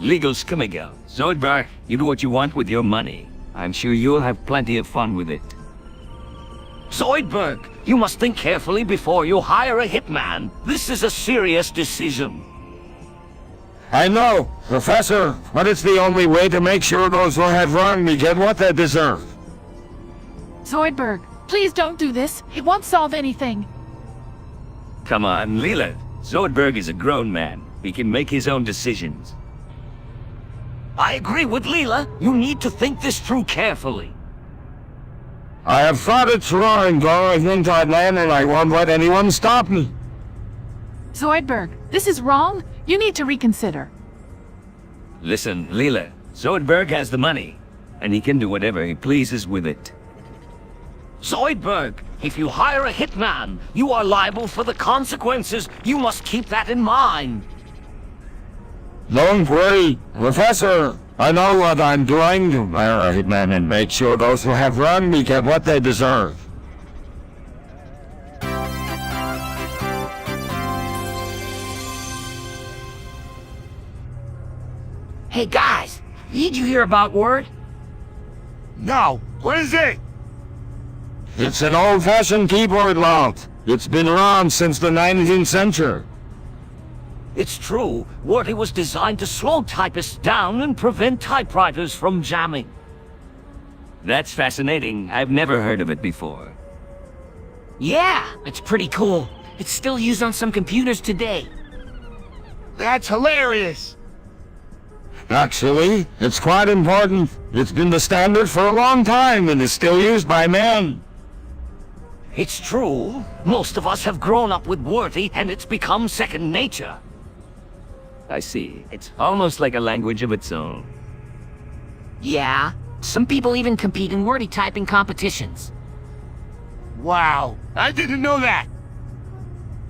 Legal scummigal. Zoidberg, you do what you want with your money. I'm sure you'll have plenty of fun with it. Zoidberg, you must think carefully before you hire a hitman. This is a serious decision. I know, Professor, but it's the only way to make sure those who have wronged me get what they deserve. Zoidberg, please don't do this. It won't solve anything. Come on, Leela. Zoidberg is a grown man. He can make his own decisions. I agree with Leela. You need to think this through carefully. I have thought it through and going into that land, and I won't let anyone stop me. Zoidberg, this is wrong. You need to reconsider. Listen, Leela. Zoidberg has the money, and he can do whatever he pleases with it. Zoidberg, if you hire a hitman, you are liable for the consequences. You must keep that in mind. Don't worry, Professor. I know what I'm doing to hire a hitman and make sure those who have wronged me get what they deserve. Hey guys, did you hear about word? No, what is it? It's an old-fashioned keyboard loud. It's been around since the 19th century. It's true. WordI was designed to slow typists down and prevent typewriters from jamming. That's fascinating. I've never heard of it before. Yeah, it's pretty cool. It's still used on some computers today. That's hilarious. Actually, it's quite important. It's been the standard for a long time and is still used by men. It's true. Most of us have grown up with WordI and it's become second nature. I see. It's almost like a language of its own. Yeah, some people even compete in wordy typing competitions. Wow, I didn't know that.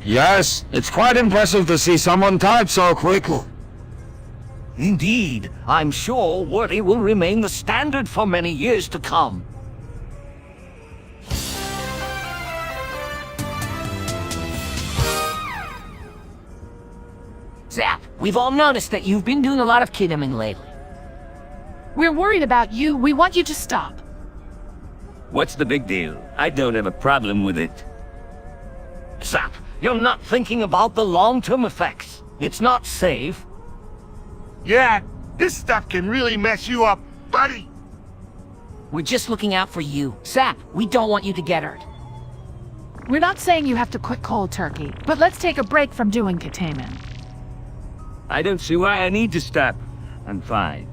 Yes, it's quite impressive to see someone type so quickly. Indeed, I'm sure WordI will remain the standard for many years to come. Zap, we've all noticed that you've been doing a lot of kidnapping lately. We're worried about you. We want you to stop. What's the big deal? I don't have a problem with it. Zap, you're not thinking about the long-term effects. It's not safe. Yeah, this stuff can really mess you up, buddy. We're just looking out for you. Zap, we don't want you to get hurt. We're not saying you have to quit cold turkey, but let's take a break from doing containment. I don't see why I need to stop. I'm fine.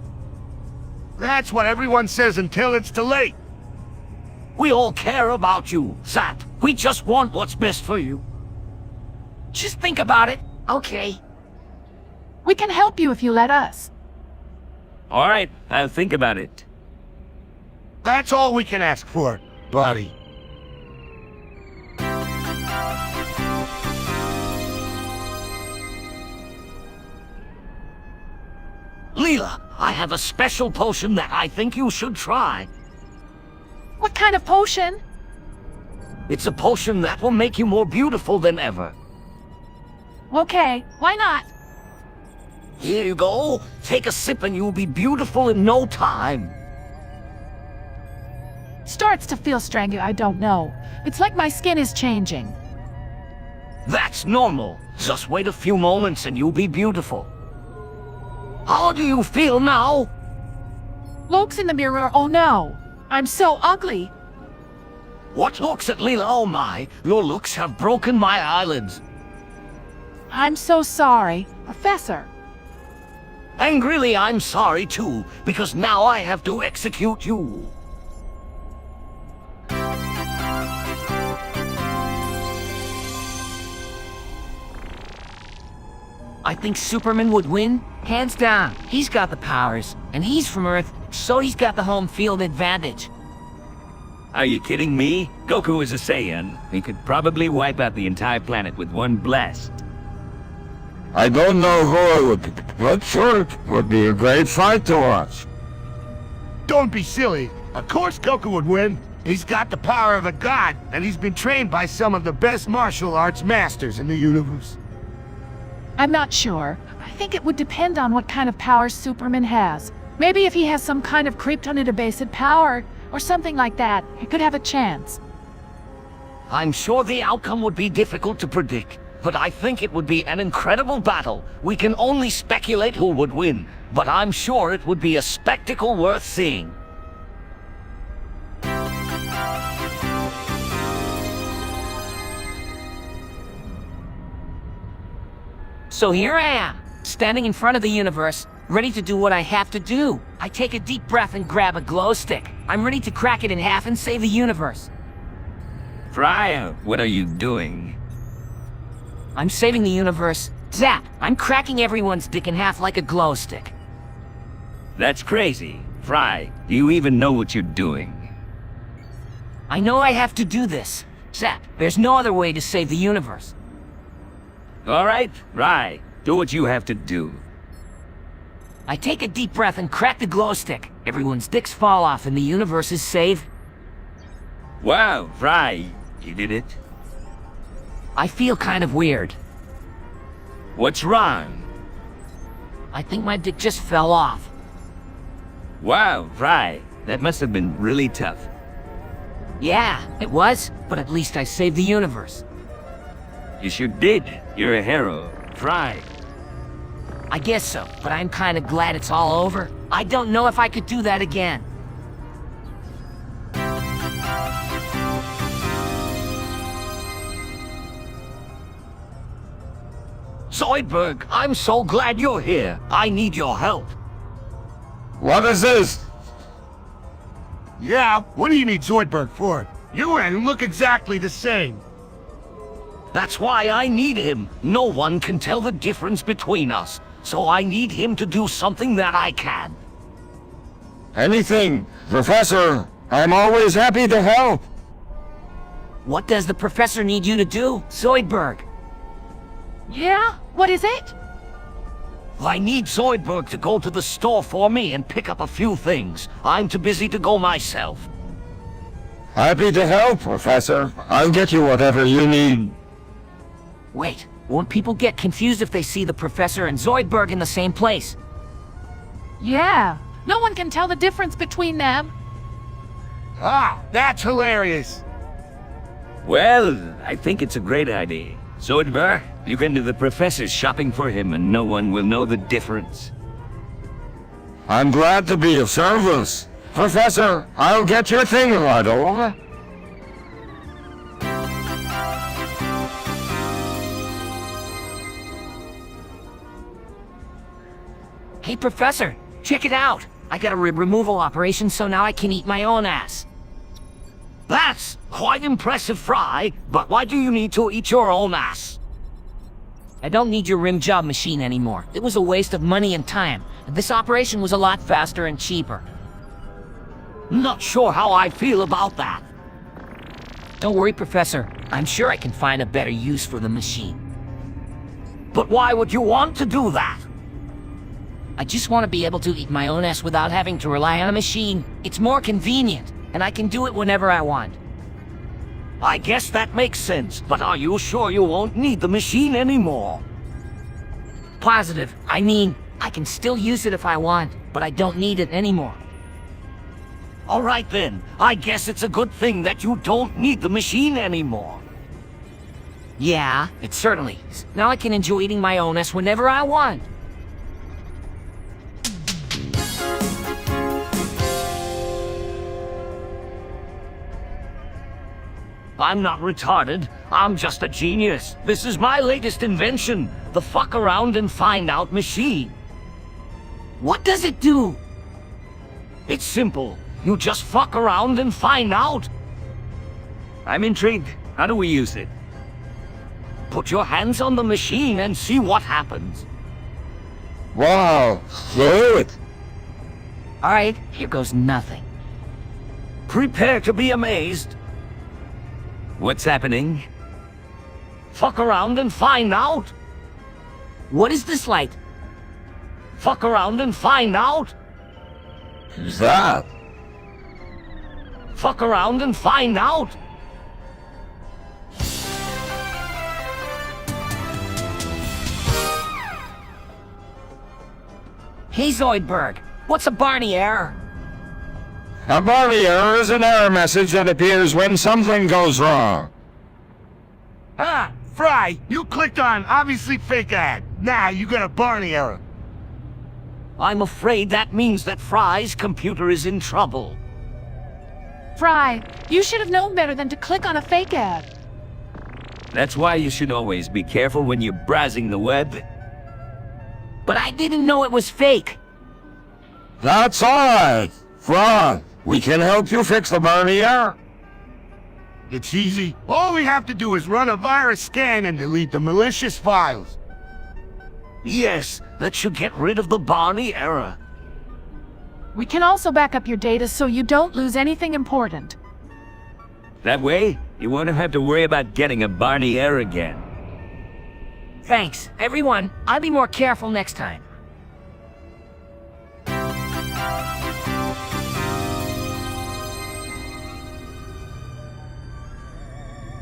That's what everyone says until it's too late. We all care about you, Zap. We just want what's best for you. Just think about it. Okay. We can help you if you let us. All right, I'll think about it. That's all we can ask for, buddy. Leela, I have a special potion that I think you should try. What kind of potion? It's a potion that will make you more beautiful than ever. Okay, why not? Here you go. Take a sip and you'll be beautiful in no time. Starts to feel strangy, I don't know. It's like my skin is changing. That's normal. Just wait a few moments and you'll be beautiful. How do you feel now? Looks in the mirror, oh no. I'm so ugly. What looks at Leela? Oh my, your looks have broken my eyelids. I'm so sorry, Professor. Angrily, I'm sorry too, because now I have to execute you. I think Superman would win, hands down. He's got the powers, and he's from Earth, so he's got the home field advantage. Are you kidding me? Goku is a Saiyan. He could probably wipe out the entire planet with one blast. I don't know who it would be, but sure, it would be a great fight to watch. Don't be silly. Of course Goku would win. He's got the power of a god, and he's been trained by some of the best martial arts masters in the universe. I'm not sure. I think it would depend on what kind of power Superman has. Maybe if he has some kind of kryptonite-based power, or something like that, he could have a chance. I'm sure the outcome would be difficult to predict, but I think it would be an incredible battle. We can only speculate who would win, but I'm sure it would be a spectacle worth seeing. So here I am, standing in front of the universe, ready to do what I have to do. I take a deep breath and grab a glow stick. I'm ready to crack it in half and save the universe. Fry, what are you doing? I'm saving the universe. Zap! I'm cracking everyone's dick in half like a glow stick. That's crazy. Fry, do you even know what you're doing? I know I have to do this. Zap, there's no other way to save the universe. All right, Fry, do what you have to do. I take a deep breath and crack the glow stick. Everyone's dicks fall off and the universe is saved. Wow, Fry, you did it. I feel kind of weird. What's wrong? I think my dick just fell off. Wow, Fry, that must have been really tough. Yeah, it was, but at least I saved the universe. You sure did. You're a hero. Fry. I guess so, but I'm kind of glad it's all over. I don't know if I could do that again. Zoidberg, I'm so glad you're here. I need your help. What is this? Yeah, what do you need Zoidberg for? You and him look exactly the same. That's why I need him. No one can tell the difference between us. So I need him to do something that I can. Anything, Professor. I'm always happy to help. What does the professor need you to do, Zoidberg? Yeah? What is it? I need Zoidberg to go to the store for me and pick up a few things. I'm too busy to go myself. Happy to help, Professor. I'll get you whatever you need. Wait, won't people get confused if they see the professor and Zoidberg in the same place? Yeah. No one can tell the difference between them. Ah, that's hilarious. Well, I think it's a great idea. Zoidberg, you can do the professor's shopping for him and no one will know the difference. I'm glad to be of service. Professor, I'll get your thing right over. Hey, Professor, check it out. I got a rib removal operation, so now I can eat my own ass. That's quite impressive, Fry, but why do you need to eat your own ass? I don't need your rim job machine anymore. It was a waste of money and time. This operation was a lot faster and cheaper. Not sure how I feel about that. Don't worry, Professor. I'm sure I can find a better use for the machine. But why would you want to do that? I just want to be able to eat my own ass without having to rely on a machine. It's more convenient, and I can do it whenever I want. I guess that makes sense, but are you sure you won't need the machine anymore? Positive. I mean, I can still use it if I want, but I don't need it anymore. All right then, I guess it's a good thing that you don't need the machine anymore. Yeah, it certainly is. Now I can enjoy eating my own ass whenever I want. I'm not retarded. I'm just a genius. This is my latest invention, the fuck around and find out machine. What does it do? It's simple. You just fuck around and find out. I'm intrigued. How do we use it? Put your hands on the machine and see what happens. Wow, good. Alright, here goes nothing. Prepare to be amazed. What's happening? Fuck around and find out. What is this light? Fuck around and find out. Who's that? Fuck around and find out. Hey Zoidberg, what's a Barney error? A Barney error is an error message that appears when something goes wrong. Ah, Fry, you clicked on obviously fake ad. Now you got a Barney error. I'm afraid that means that Fry's computer is in trouble. Fry, you should have known better than to click on a fake ad. That's why you should always be careful when you're browsing the web. But I didn't know it was fake. That's alright. Frog, we can help you fix the Barney error. It's easy. All we have to do is run a virus scan and delete the malicious files. Yes, that should get rid of the Barney error. We can also back up your data so you don't lose anything important. That way, you won't have to worry about getting a Barney error again. Thanks, everyone. I'll be more careful next time.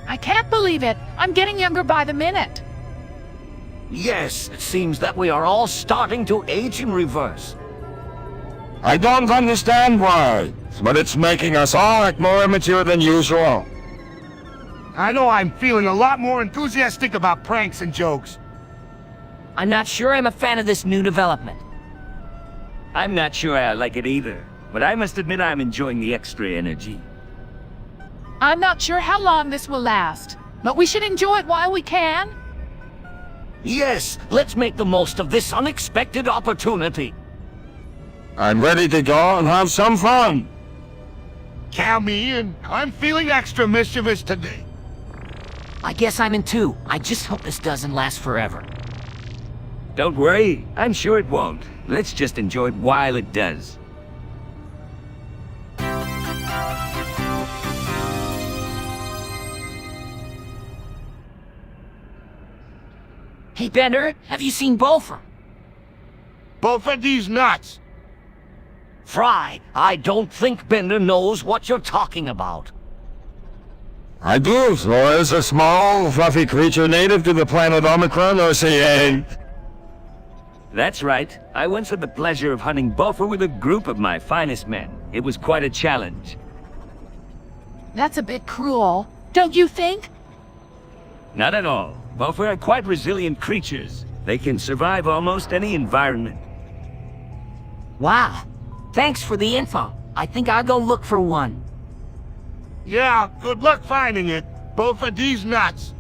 I can't believe it. I'm getting younger by the minute. Yes, it seems that we are all starting to age in reverse. I don't understand why, but it's making us all act more immature than usual. I know I'm feeling a lot more enthusiastic about pranks and jokes. I'm not sure I'm a fan of this new development. I'm not sure I like it either, but I must admit I'm enjoying the extra energy. I'm not sure how long this will last, but we should enjoy it while we can. Yes, let's make the most of this unexpected opportunity. I'm ready to go and have some fun. Count me in. I'm feeling extra mischievous today. I guess I'm in too. I just hope this doesn't last forever. Don't worry, I'm sure it won't. Let's just enjoy it while it does. Hey Bender, have you seen Bolfer? Both of these nuts. Fry, I don't think Bender knows what you're talking about. I do, so as a small, fluffy creature native to the planet Omicron, or say, That's right. I once had the pleasure of hunting Boffer with a group of my finest men. It was quite a challenge. That's a bit cruel, don't you think? Not at all. Boffer are quite resilient creatures. They can survive almost any environment. Wow. Thanks for the info. I think I'll go look for one. Yeah, good luck finding it. Both of these nuts.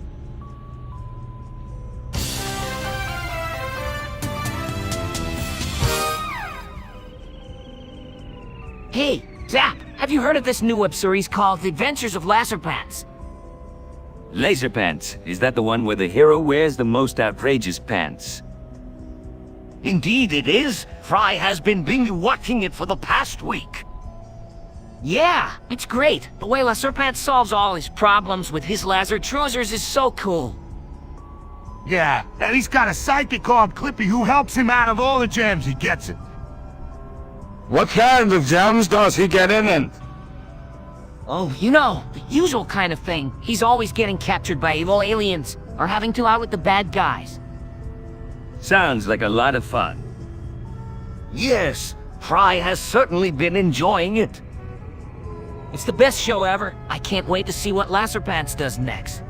Hey, Zap, have you heard of this new web series called The Adventures of Laserpants? Laser pants. Is that the one where the hero wears the most outrageous pants? Indeed it is. Fry has been binge-watching it for the past week. Yeah, it's great. The way Laserpants solves all his problems with his laser trousers is so cool. Yeah, and he's got a sidekick called Clippy who helps him out of all the jams he gets in. what kind of jams does he get in it? Oh, you know, the usual kind of thing. He's always getting captured by evil aliens, or having to out with the bad guys. Sounds like a lot of fun. Yes, Fry has certainly been enjoying it. It's the best show ever. I can't wait to see what Laserpants does next.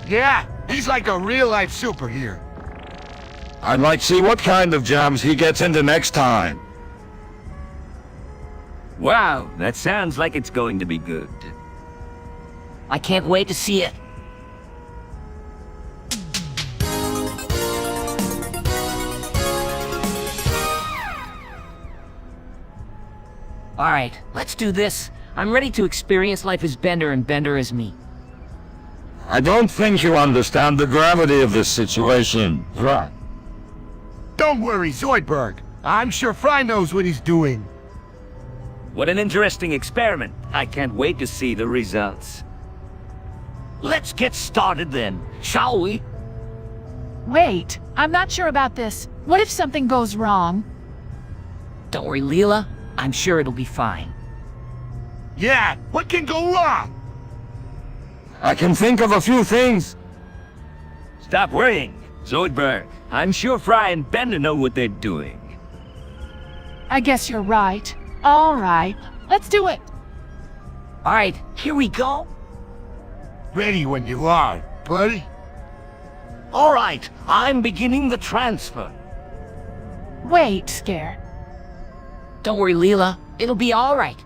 Yeah, he's like a real-life superhero. I'd like to see what kind of jams he gets into next time. Wow, that sounds like it's going to be good. I can't wait to see it. Alright, let's do this. I'm ready to experience life as Bender and Bender as me. I don't think you understand the gravity of this situation, right? Don't worry, Zoidberg. I'm sure Fry knows what he's doing. What an interesting experiment. I can't wait to see the results. Let's get started then, shall we? Wait, I'm not sure about this. What if something goes wrong? Don't worry, Leela. I'm sure it'll be fine. Yeah, what can go wrong? I can think of a few things. Stop worrying, Zoidberg. I'm sure Fry and Bender know what they're doing. I guess you're right. All right, let's do it. All right, here we go. Ready when you are, buddy. All right, I'm beginning the transfer. Wait, Scare. Don't worry, Leela. It'll be all right.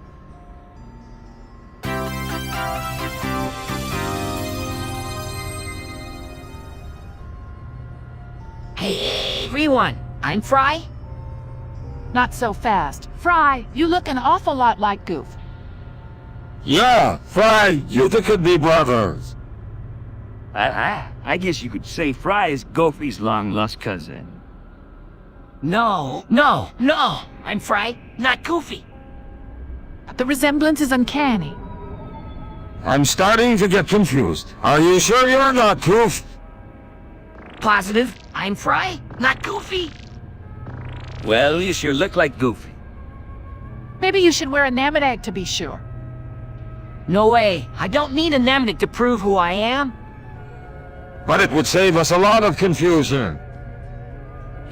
Hey, everyone. I'm Fry. Not so fast. Fry, you look an awful lot like Goof. Yeah, Fry, you two could be brothers. I guess you could say Fry is Goofy's long-lost cousin. No. I'm Fry, not Goofy. The resemblance is uncanny. I'm starting to get confused. Are you sure you're not Goof? Positive, I'm Fry, not Goofy. Well, you sure look like Goofy. Maybe you should wear a nametag to be sure. No way. I don't need a mnemonic to prove who I am. But it would save us a lot of confusion.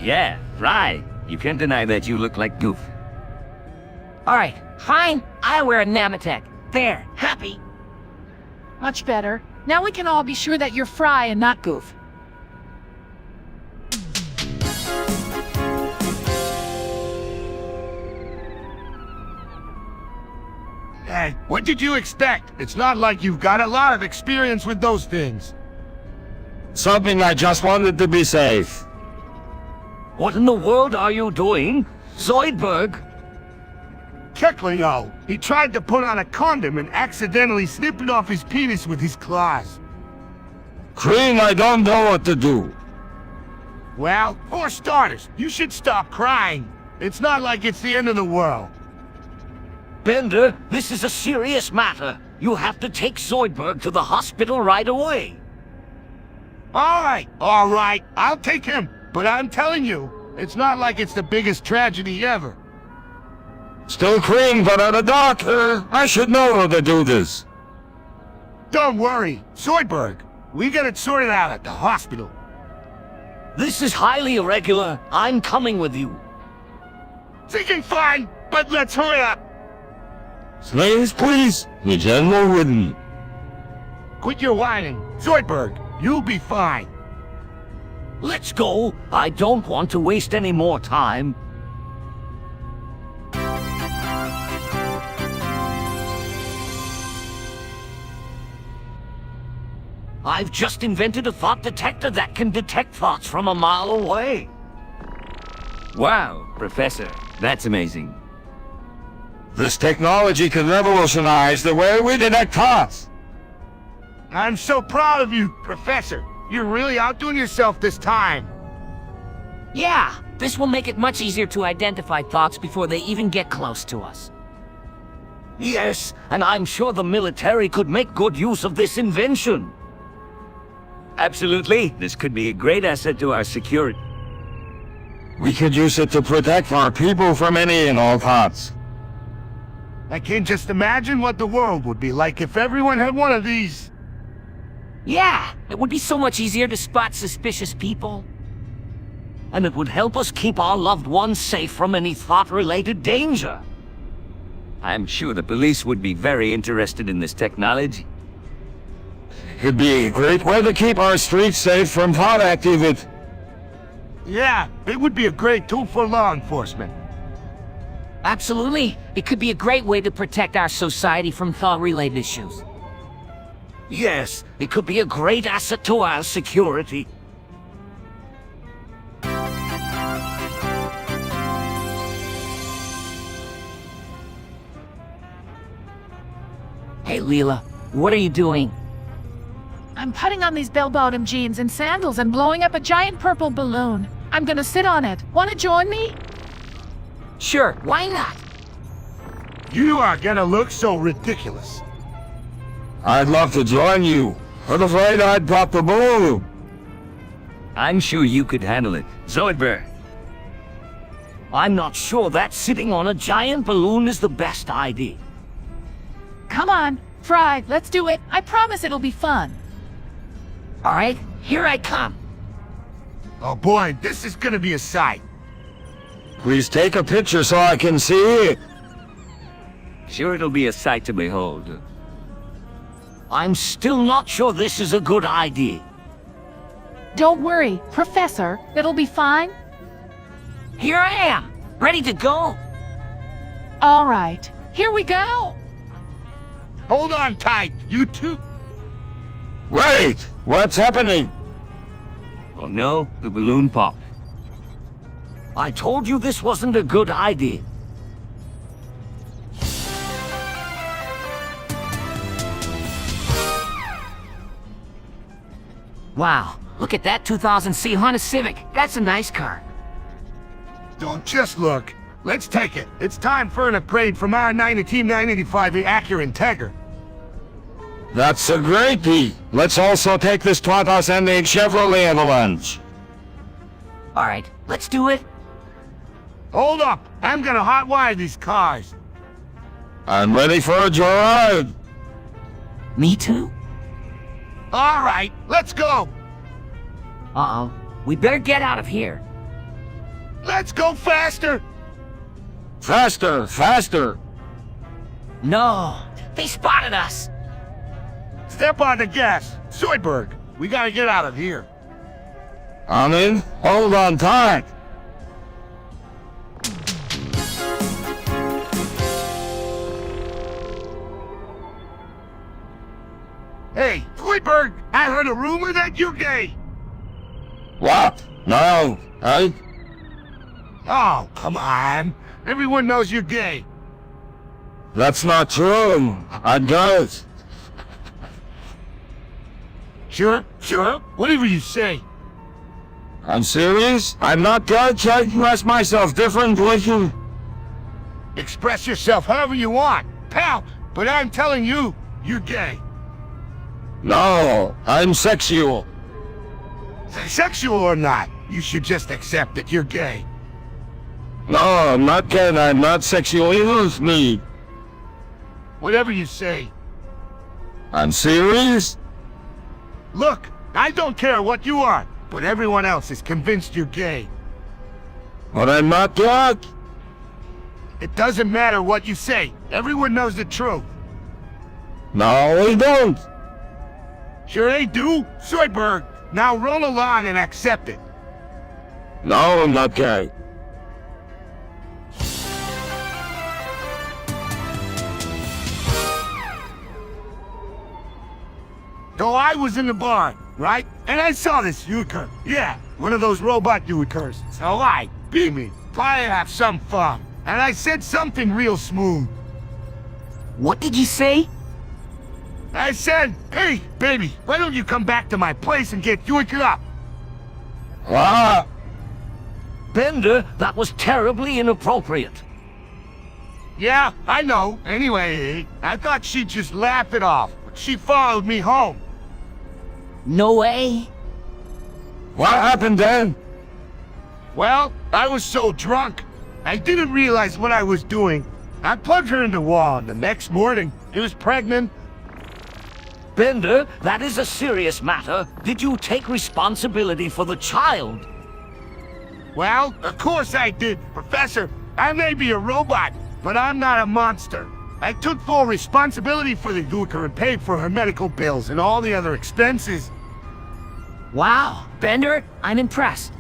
Yeah, Fry. You can't deny that you look like Goofy. All right, fine. I wear a nametag. There, happy. Much better. Now we can all be sure that you're Fry and not Goof. Hey, what did you expect? It's not like you've got a lot of experience with those things. Something I just wanted to be safe. What in the world are you doing? Zoidberg? Kecklio, he tried to put on a condom and accidentally snipped off his penis with his claws. Cream, I don't know what to do. Well, for starters, you should stop crying. It's not like it's the end of the world. Bender, this is a serious matter. You have to take Zoidberg to the hospital right away. All right, I'll take him. But I'm telling you, it's not like it's the biggest tragedy ever. Still Cream, but I'm a doctor. I should know how to do this. Don't worry, Zoidberg. We get it sorted out at the hospital. This is highly irregular. I'm coming with you. Thinking fine, but let's hurry up. Slaves, please. The general wouldn't. Quit your whining. Zoidberg, you'll be fine. Let's go. I don't want to waste any more time. I've just invented a thought detector that can detect thoughts from a mile away. Wow, Professor. That's amazing. This technology could revolutionize the way we detect thoughts. I'm so proud of you, Professor. You're really outdoing yourself this time. Yeah, this will make it much easier to identify thoughts before they even get close to us. Yes, and I'm sure the military could make good use of this invention. Absolutely. This could be a great asset to our security. We could use it to protect our people from any and all thoughts. I can just imagine what the world would be like if everyone had one of these. Yeah, it would be so much easier to spot suspicious people. And it would help us keep our loved ones safe from any thought-related danger. I'm sure the police would be very interested in this technology. It'd be a great way to keep our streets safe from thought activity. Yeah, it would be a great tool for law enforcement. Absolutely. It could be a great way to protect our society from thought-related issues. Yes, it could be a great asset to our security. Hey, Leela, what are you doing? I'm putting on these bell-bottom jeans and sandals and blowing up a giant purple balloon. I'm gonna sit on it. Wanna join me? Sure, why not? You are gonna look so ridiculous. I'd love to join you, but afraid I'd drop the balloon. I'm sure you could handle it. Zoidberg. I'm not sure that sitting on a giant balloon is the best idea. Come on, Fry, let's do it. I promise it'll be fun. All right, here I come. Oh boy, this is gonna be a sight. Please take a picture so I can see it. Sure, it'll be a sight to behold. I'm still not sure this is a good idea. Don't worry, Professor. It'll be fine. Here I am, ready to go. All right, here we go. Hold on tight, you two. Wait! What's happening? Oh no, the balloon popped. I told you this wasn't a good idea. Wow, look at that 2000C Honda Civic. That's a nice car. Don't just look. Let's take it. It's time for an upgrade from our 1985 Acura Integra. That's a great beat. Let's also take this 2008 Chevrolet Avalanche. All right, let's do it. Hold up. I'm gonna hotwire these cars. I'm ready for a joyride. Me too. All right, let's go. Uh-oh, we better get out of here. Let's go faster. Faster, faster. No, they spotted us. Step on the gas. Zoidberg, we gotta get out of here. I'm in. Hold on tight. Hey, Zoidberg, I heard a rumor that you're gay. What? No, I... Oh, come on. Everyone knows you're gay. That's not true. I don't. Sure, whatever you say. I'm serious. I'm not gonna try to express myself differently. Express yourself however you want, pal, but I'm telling you, you're gay. No, I'm sexual. Sexual or not, you should just accept that you're gay. No, I'm not gay. I'm not sexual. Use me. Whatever you say. I'm serious. Look, I don't care what you are, but everyone else is convinced you're gay. But I'm not gay. It doesn't matter what you say. Everyone knows the truth. No, we don't. Sure they do. Zoidberg, now roll along and accept it. No, I'm not gay. So I was in the bar, right? And I saw this euchre. Yeah, one of those robot euchres. So I, beat me, try to have some fun. And I said something real smooth. What did you say? I said, hey, baby, why don't you come back to my place and get euchred up? What? Bender, that was terribly inappropriate. Yeah, I know. Anyway, I thought she'd just laugh it off, but she followed me home. No way. What happened then? Well, I was so drunk, I didn't realize what I was doing. I plugged her in the wall, and the next morning, she was pregnant. Bender, that is a serious matter. Did you take responsibility for the child? Well, of course I did, Professor. I may be a robot, but I'm not a monster. I took full responsibility for the euchre and paid for her medical bills and all the other expenses. Wow, Bender, I'm impressed.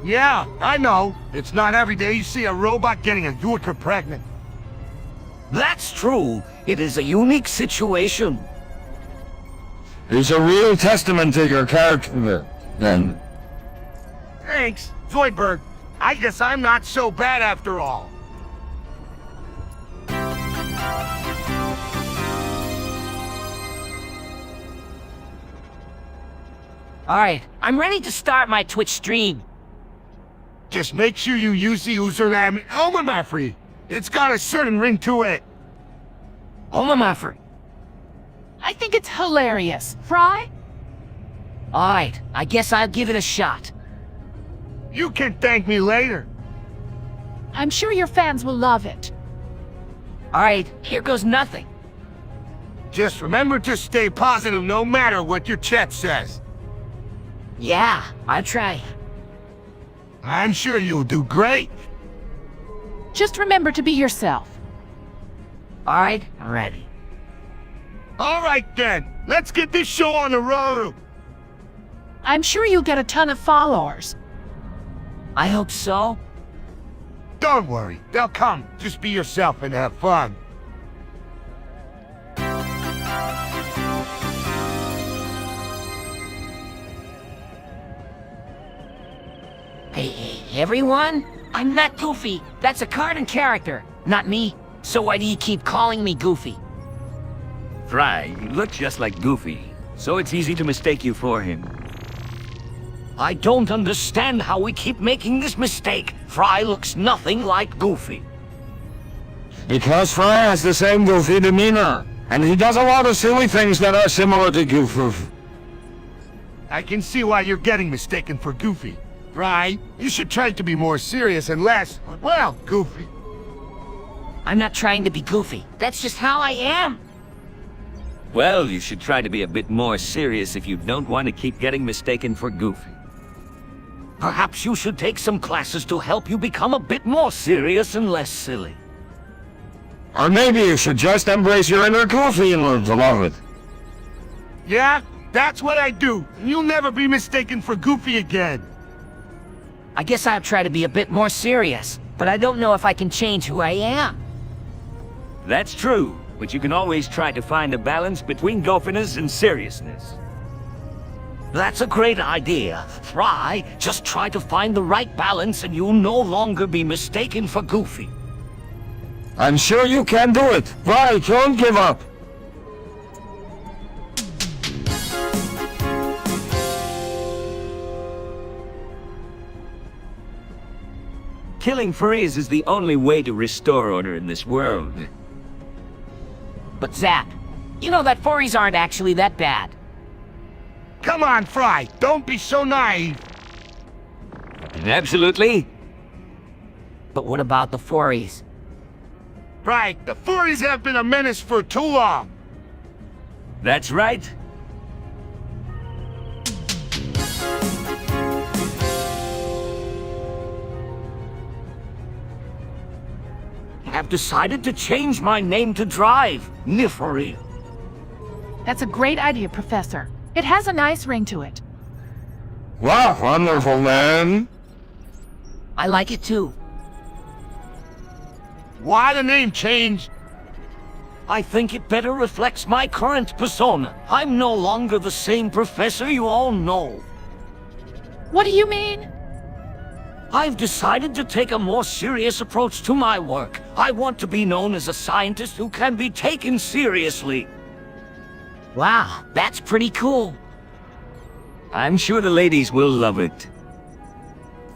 Yeah, I know. It's not every day you see a robot getting a euchre pregnant. That's true. It is a unique situation. It's a real testament to your character, then. Thanks, Zoidberg. I guess I'm not so bad after all. All right, I'm ready to start my Twitch stream. Just make sure you use the username Omamafri. It's got a certain ring to it. Omamafri. I think it's hilarious. Fry? All right, I guess I'll give it a shot. You can thank me later. I'm sure your fans will love it. All right, here goes nothing. Just remember to stay positive no matter what your chat says. Yeah, I'll try. I'm sure you'll do great. Just remember to be yourself. All right, I'm ready. All right then, let's get this show on the road. I'm sure you'll get a ton of followers. I hope so. Don't worry, they'll come. Just be yourself and have fun. Hey, everyone? I'm not Goofy. That's a cartoon character, not me. So why do you keep calling me Goofy? Fry, you look just like Goofy, so it's easy to mistake you for him. I don't understand how we keep making this mistake. Fry looks nothing like Goofy. Because Fry has the same goofy demeanor, and he does a lot of silly things that are similar to Goofy. I can see why you're getting mistaken for Goofy. Right? You should try to be more serious and less, well, goofy. I'm not trying to be goofy. That's just how I am. Well, you should try to be a bit more serious if you don't want to keep getting mistaken for Goofy. Perhaps you should take some classes to help you become a bit more serious and less silly. Or maybe you should just embrace your inner Goofy and learn to love it. Yeah, that's what I do. You'll never be mistaken for Goofy again. I guess I'll try to be a bit more serious, but I don't know if I can change who I am. That's true, but you can always try to find a balance between goofiness and seriousness. That's a great idea. Fry, just try to find the right balance and you'll no longer be mistaken for Goofy. I'm sure you can do it. Fry, don't give up. Killing furries is the only way to restore order in this world. But Zap, you know that furries aren't actually that bad. Come on, Fry, don't be so naive. Absolutely. But what about the furries? Fry, the furries have been a menace for too long. That's right. I've decided to change my name to Drive, Niffery. That's a great idea, Professor. It has a nice ring to it. Wow, wonderful, man. I like it too. Why the name change? I think it better reflects my current persona. I'm no longer the same professor you all know. What do you mean? I've decided to take a more serious approach to my work. I want to be known as a scientist who can be taken seriously. Wow, that's pretty cool. I'm sure the ladies will love it.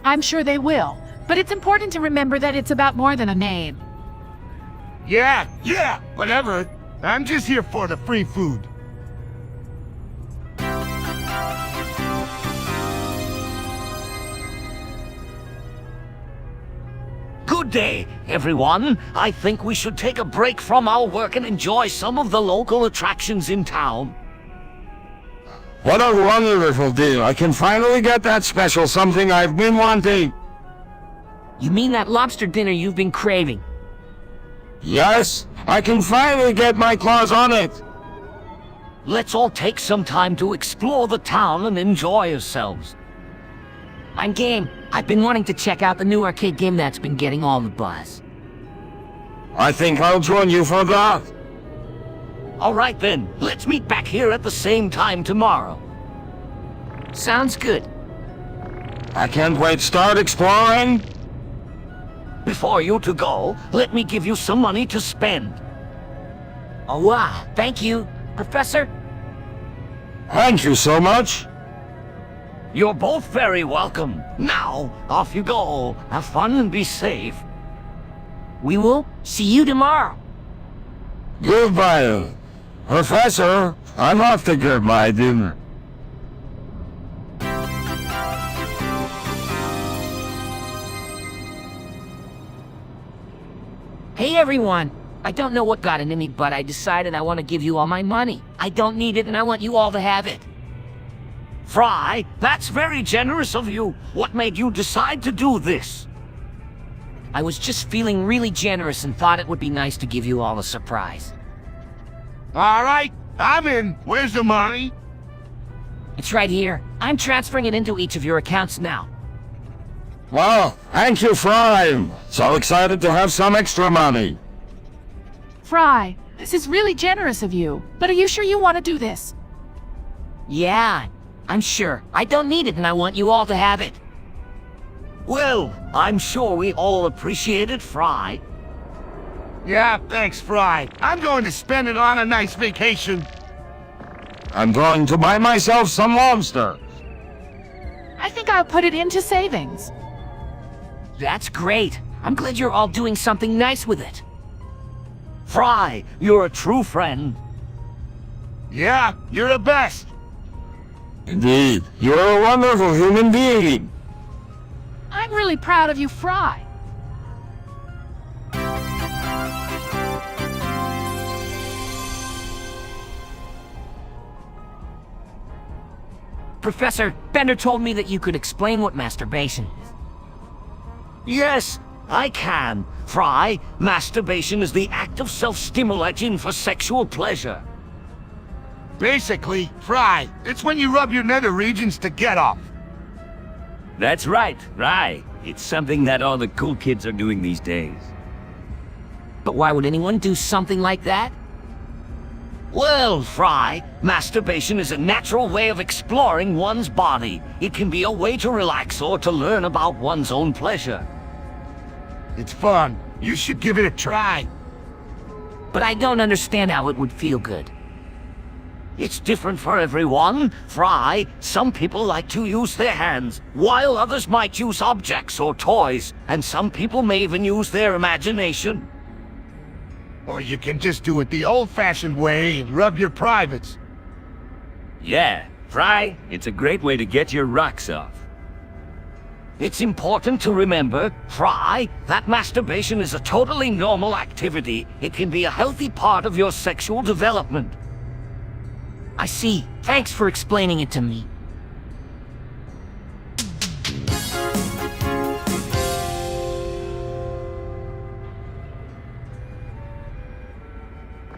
I'm sure they will. But it's important to remember that it's about more than a name. Yeah, whatever. I'm just here for the free food. Good day, everyone. I think we should take a break from our work and enjoy some of the local attractions in town. What a wonderful deal. I can finally get that special something I've been wanting. You mean that lobster dinner you've been craving? Yes, I can finally get my claws on it. Let's all take some time to explore the town and enjoy ourselves. I'm game. I've been wanting to check out the new arcade game that's been getting all the buzz. I think I'll join you for that. All right then, let's meet back here at the same time tomorrow. Sounds good. I can't wait to start exploring. Before you to go, let me give you some money to spend. Oh wow, thank you, Professor. Thank you so much. You're both very welcome. Now, off you go. Have fun and be safe. We will see you tomorrow. Goodbye. Professor, I'm off to get my dinner. Hey everyone! I don't know what got into me, but I decided I want to give you all my money. I don't need it and I want you all to have it. Fry, that's very generous of you. What made you decide to do this? I was just feeling really generous and thought it would be nice to give you all a surprise. All right, I'm in. Where's the money? It's right here. I'm transferring it into each of your accounts now. Well, thank you, Fry. So excited to have some extra money. Fry, this is really generous of you, but are you sure you want to do this? Yeah, I'm sure. I don't need it and I want you all to have it. Well, I'm sure we all appreciate it, Fry. Yeah, thanks, Fry. I'm going to spend it on a nice vacation. I'm going to buy myself some lobster. I think I'll put it into savings. That's great. I'm glad you're all doing something nice with it. Fry, you're a true friend. Yeah, you're the best. Indeed, you're a wonderful human being. I'm really proud of you, Fry. Professor, Bender told me that you could explain what masturbation is. Yes, I can. Fry, masturbation is the act of self-stimulating for sexual pleasure. Basically, Fry, it's when you rub your nether regions to get off. That's right, Fry. It's something that all the cool kids are doing these days. But why would anyone do something like that? Well, Fry, masturbation is a natural way of exploring one's body. It can be a way to relax or to learn about one's own pleasure. It's fun. You should give it a try. But I don't understand how it would feel good. It's different for everyone. Fry, some people like to use their hands, while others might use objects or toys, and some people may even use their imagination. Or you can just do it the old-fashioned way and rub your privates. Yeah, Fry, it's a great way to get your rocks off. It's important to remember, Fry, that masturbation is a totally normal activity. It can be a healthy part of your sexual development. I see. Thanks for explaining it to me.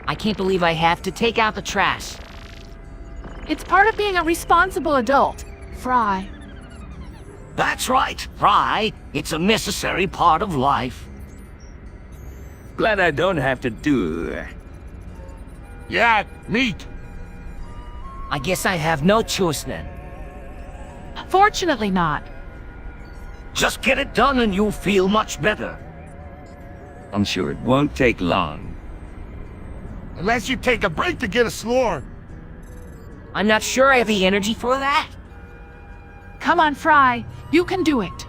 I can't believe I have to take out the trash. It's part of being a responsible adult, Fry. That's right, Fry. It's a necessary part of life. Glad I don't have to do. Yeah, neat. I guess I have no choice then. Fortunately not. Just get it done and you'll feel much better. I'm sure it won't take long. Unless you take a break to get a s'more. I'm not sure I have the energy for that. Come on, Fry. You can do it.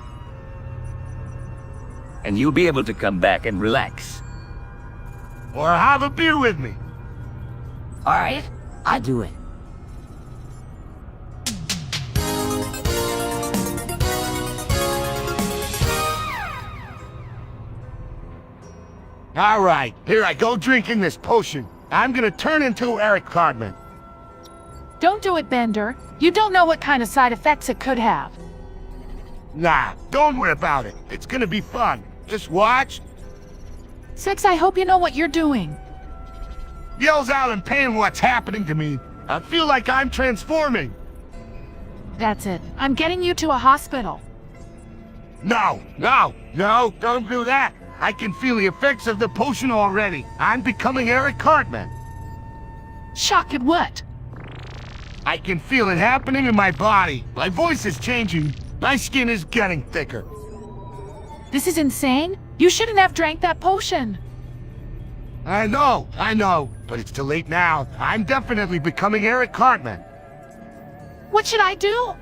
And you'll be able to come back and relax. Or have a beer with me. All right, I'll do it. All right, here I go drinking this potion. I'm gonna turn into Eric Cartman. Don't do it, Bender. You don't know what kind of side effects it could have. Nah, don't worry about it. It's gonna be fun. Just watch. Six, I hope you know what you're doing. Yells out in pain what's happening to me. I feel like I'm transforming. That's it. I'm getting you to a hospital. No, don't do that. I can feel the effects of the potion already. I'm becoming Eric Cartman. Shock at what? I can feel it happening in my body. My voice is changing. My skin is getting thicker. This is insane. You shouldn't have drank that potion. I know, but it's too late now. I'm definitely becoming Eric Cartman. What should I do?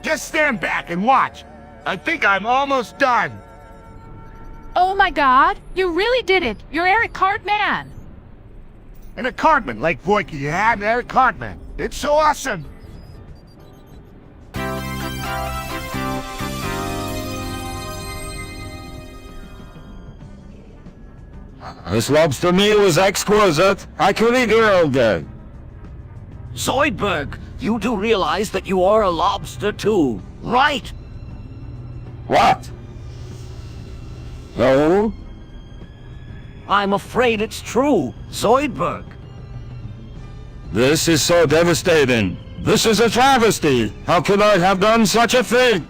Just stand back and watch. I think I'm almost done. Oh my god, you really did it. You're Eric Cartman. And a Cartman like Voiky had an Eric Cartman. It's so awesome. This lobster meal was exquisite. I could eat it all day. Zoidberg, you do realize that you are a lobster too, right? What? No? I'm afraid it's true, Zoidberg. This is so devastating. This is a travesty. How could I have done such a thing?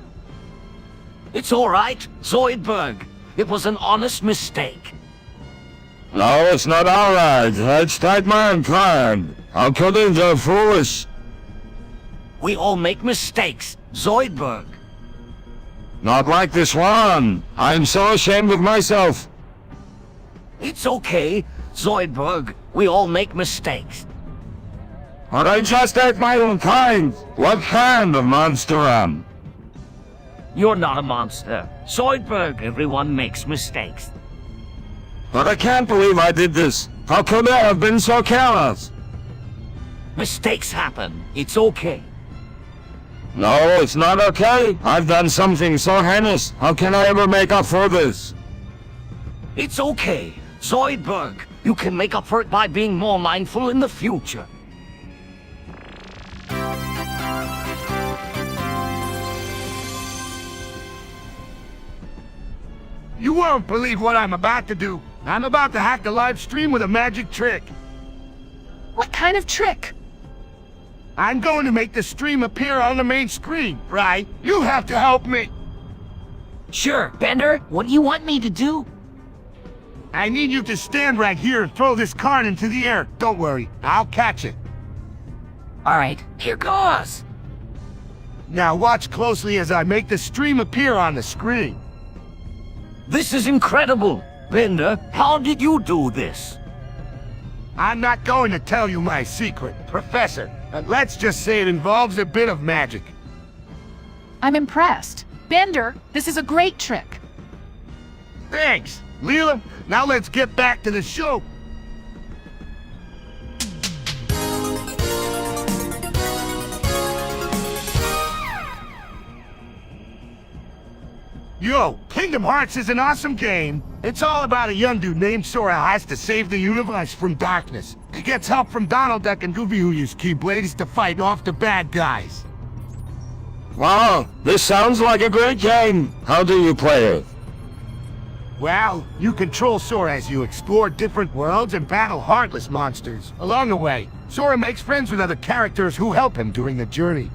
It's all right, Zoidberg. It was an honest mistake. No, it's not all right. It's quite mankind. How could they be foolish? We all make mistakes, Zoidberg. Not like this one. I'm so ashamed of myself. It's okay, Zoidberg. We all make mistakes. But I just ate my own kind. What kind of monster am? You're not a monster. Zoidberg, everyone makes mistakes. But I can't believe I did this. How could I have been so careless? Mistakes happen. It's okay. No, it's not okay. I've done something so heinous. How can I ever make up for this? It's okay. Zoidberg, you can make up for it by being more mindful in the future. You won't believe what I'm about to do. I'm about to hack the live stream with a magic trick. What kind of trick? I'm going to make the stream appear on the main screen, right? You have to help me. Sure, Bender, what do you want me to do? I need you to stand right here and throw this card into the air. Don't worry, I'll catch it. Alright, here goes. Now watch closely as I make the stream appear on the screen. This is incredible. Bender, how did you do this? I'm not going to tell you my secret, Professor. But let's just say it involves a bit of magic. I'm impressed. Bender, this is a great trick. Thanks, Leela. Now let's get back to the show. Yo, Kingdom Hearts is an awesome game. It's all about a young dude named Sora who has to save the universe from darkness. He gets help from Donald Duck and Goofy, who use Keyblades to fight off the bad guys. Wow, this sounds like a great game. How do you play it? Well, you control Sora as you explore different worlds and battle heartless monsters. Along the way, Sora makes friends with other characters who help him during the journey.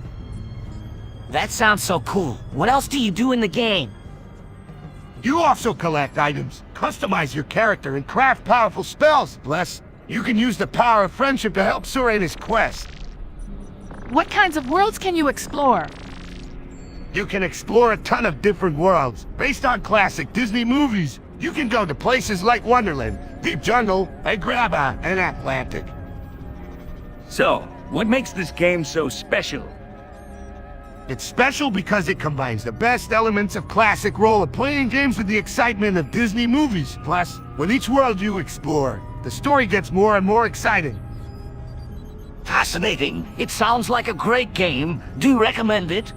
That sounds so cool. What else do you do in the game? You also collect items, customize your character, and craft powerful spells. Plus, you can use the power of friendship to help Sora in his quest. What kinds of worlds can you explore? You can explore a ton of different worlds, based on classic Disney movies. You can go to places like Wonderland, Deep Jungle, Agrabah, and Atlantic. So, what makes this game so special? It's special because it combines the best elements of classic role-playing games with the excitement of Disney movies. Plus, with each world you explore, the story gets more and more exciting. Fascinating. It sounds like a great game. Do you recommend it?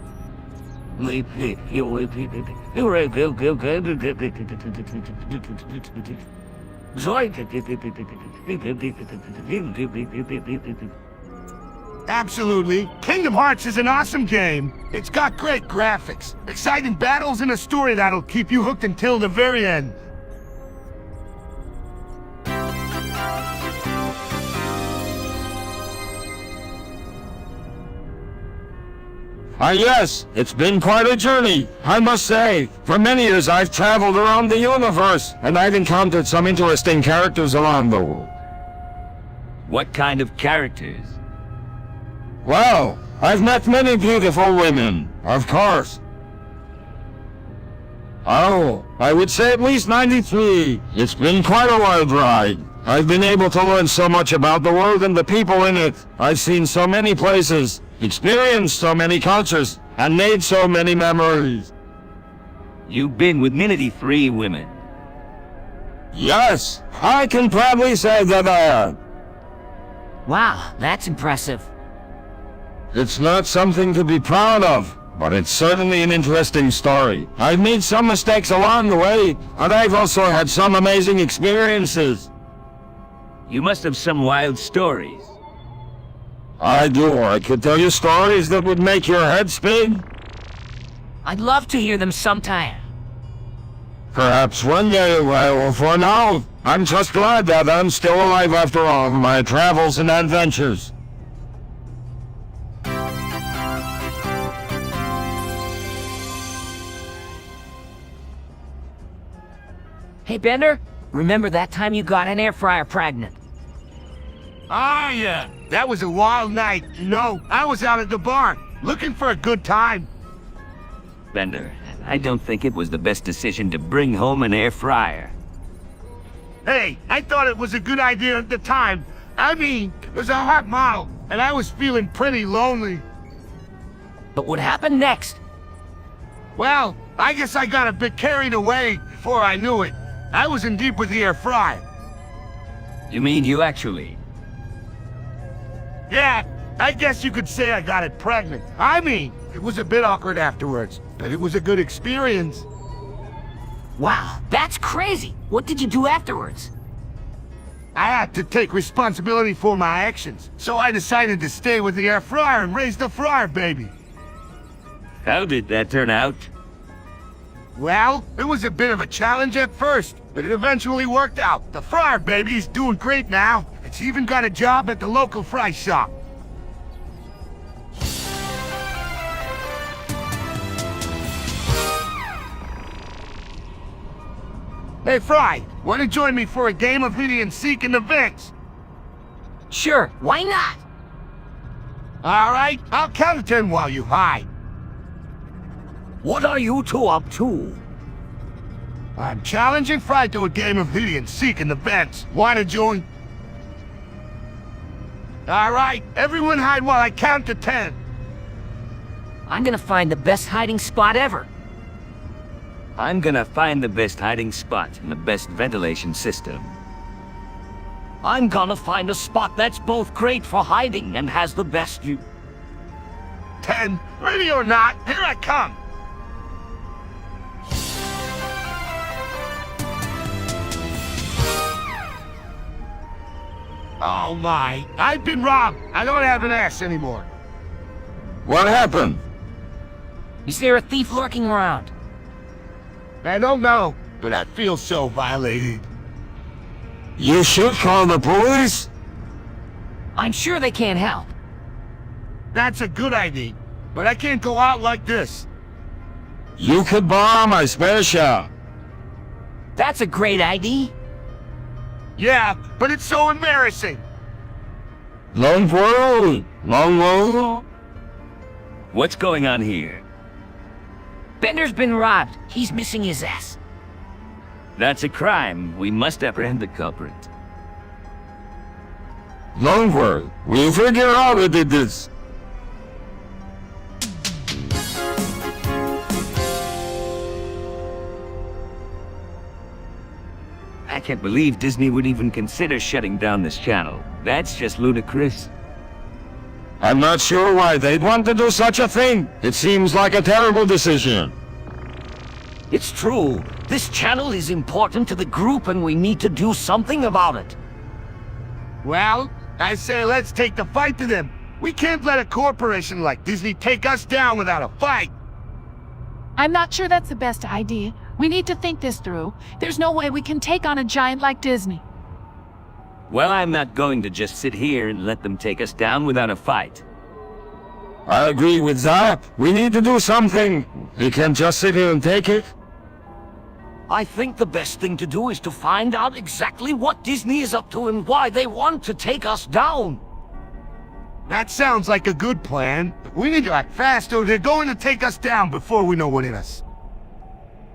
Absolutely. Kingdom Hearts is an awesome game. It's got great graphics, exciting battles, and a story that'll keep you hooked until the very end. Yes, it's been quite a journey, I must say. For many years I've traveled around the universe, and I've encountered some interesting characters along the way. What kind of characters? Well, I've met many beautiful women, of course. Oh, I would say at least 93. It's been quite a wild ride. I've been able to learn so much about the world and the people in it. I've seen so many places, experienced so many cultures, and made so many memories. You've been with 93 women. Yes, I can proudly say that I have. Wow, that's impressive. It's not something to be proud of, but it's certainly an interesting story. I've made some mistakes along the way, and I've also had some amazing experiences. You must have some wild stories. I do. I could tell you stories that would make your head spin. I'd love to hear them sometime. Perhaps one day, well, for now, I'm just glad that I'm still alive after all my travels and adventures. Hey, Bender, remember that time you got an air fryer pregnant? Ah, yeah. That was a wild night. No, I was out at the bar, looking for a good time. Bender, I don't think it was the best decision to bring home an air fryer. Hey, I thought it was a good idea at the time. I mean, it was a hot model, and I was feeling pretty lonely. But what happened next? Well, I guess I got a bit carried away before I knew it. I was in deep with the air fryer. You mean you actually? Yeah, I guess you could say I got it pregnant. I mean, it was a bit awkward afterwards, but it was a good experience. Wow, that's crazy. What did you do afterwards? I had to take responsibility for my actions, so I decided to stay with the air fryer and raise the fryer baby. How did that turn out? Well, it was a bit of a challenge at first, but it eventually worked out. The fryer baby's doing great now. It's even got a job at the local fry shop. Hey, Fry, want to join me for a game of hide and seek in the vents? Sure, why not? All right, I'll count to 10 while you hide. What are you two up to? I'm challenging Fry to a game of hide and seek in the vents. Want to join? All right, everyone hide while I count to 10. I'm gonna find the best hiding spot ever. I'm gonna find the best hiding spot and the best ventilation system. I'm gonna find a spot that's both great for hiding and has the best view. 10, ready or not, here I come. Oh my, I've been robbed. I don't have an ass anymore. What happened? Is there a thief lurking around? I don't know, but I feel so violated. You should call the police. I'm sure they can't help. That's a good idea, but I can't go out like this. You could borrow my special. That's a great idea. Yeah, but it's so embarrassing. Long world, long world. What's going on here? Bender's been robbed. He's missing his ass. That's a crime. We must apprehend the culprit. Long world, we'll figure out who did this. I can't believe Disney would even consider shutting down this channel. That's just ludicrous. I'm not sure why they'd want to do such a thing. It seems like a terrible decision. It's true. This channel is important to the group and we need to do something about it. Well, I say let's take the fight to them. We can't let a corporation like Disney take us down without a fight. I'm not sure that's the best idea. We need to think this through. There's no way we can take on a giant like Disney. Well, I'm not going to just sit here and let them take us down without a fight. I agree with that. We need to do something. We can't just sit here and take it. I think the best thing to do is to find out exactly what Disney is up to and why they want to take us down. That sounds like a good plan. We need to act fast or they're going to take us down before we know what hit us.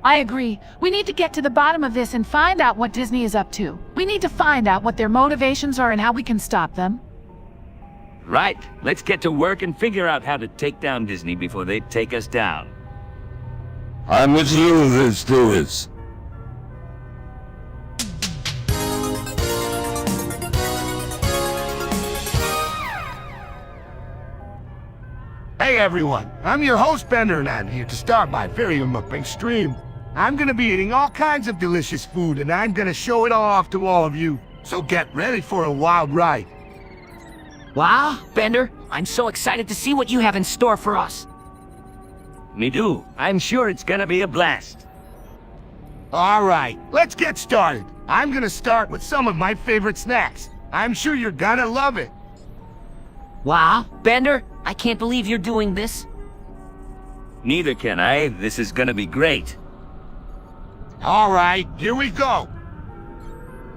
I agree. We need to get to the bottom of this and find out what Disney is up to. We need to find out what their motivations are and how we can stop them. Right, let's get to work and figure out how to take down Disney before they take us down. I'm with you, let's do this. Hey everyone, I'm your host Bender and I'm here to start my very mukbang stream. I'm gonna be eating all kinds of delicious food and I'm gonna show it all off to all of you. So get ready for a wild ride. Wow, Bender, I'm so excited to see what you have in store for us. Me too. I'm sure it's gonna be a blast. All right, let's get started. I'm gonna start with some of my favorite snacks. I'm sure you're gonna love it. Wow, Bender, I can't believe you're doing this. Neither can I. This is gonna be great. All right, here we go.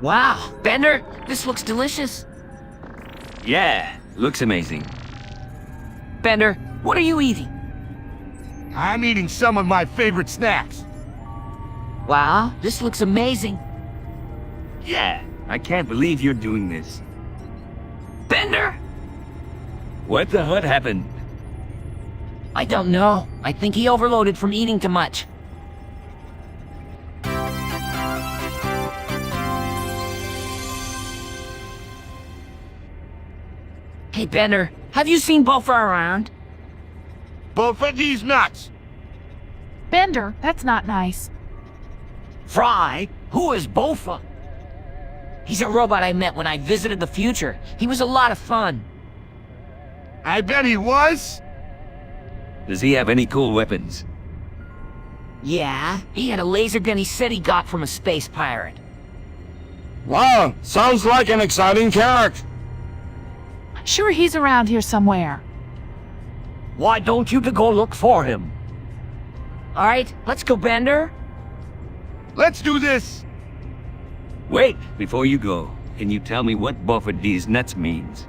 Wow, Bender, this looks delicious. Yeah, looks amazing. Bender, what are you eating? I'm eating some of my favorite snacks. Wow, this looks amazing. Yeah, I can't believe you're doing this. Bender! What the hood happened? I don't know. I think he overloaded from eating too much. Hey, Bender, have you seen Bofa around? Both of these nuts. Bender, that's not nice. Fry? Who is Bofa? He's a robot I met when I visited the future. He was a lot of fun. I bet he was. Does he have any cool weapons? Yeah, he had a laser gun he said he got from a space pirate. Wow, sounds like an exciting character. Sure, he's around here somewhere. Why don't you to go look for him? All right, let's go, Bender. Let's do this. Wait, before you go, can you tell me what Bofa D's nuts means?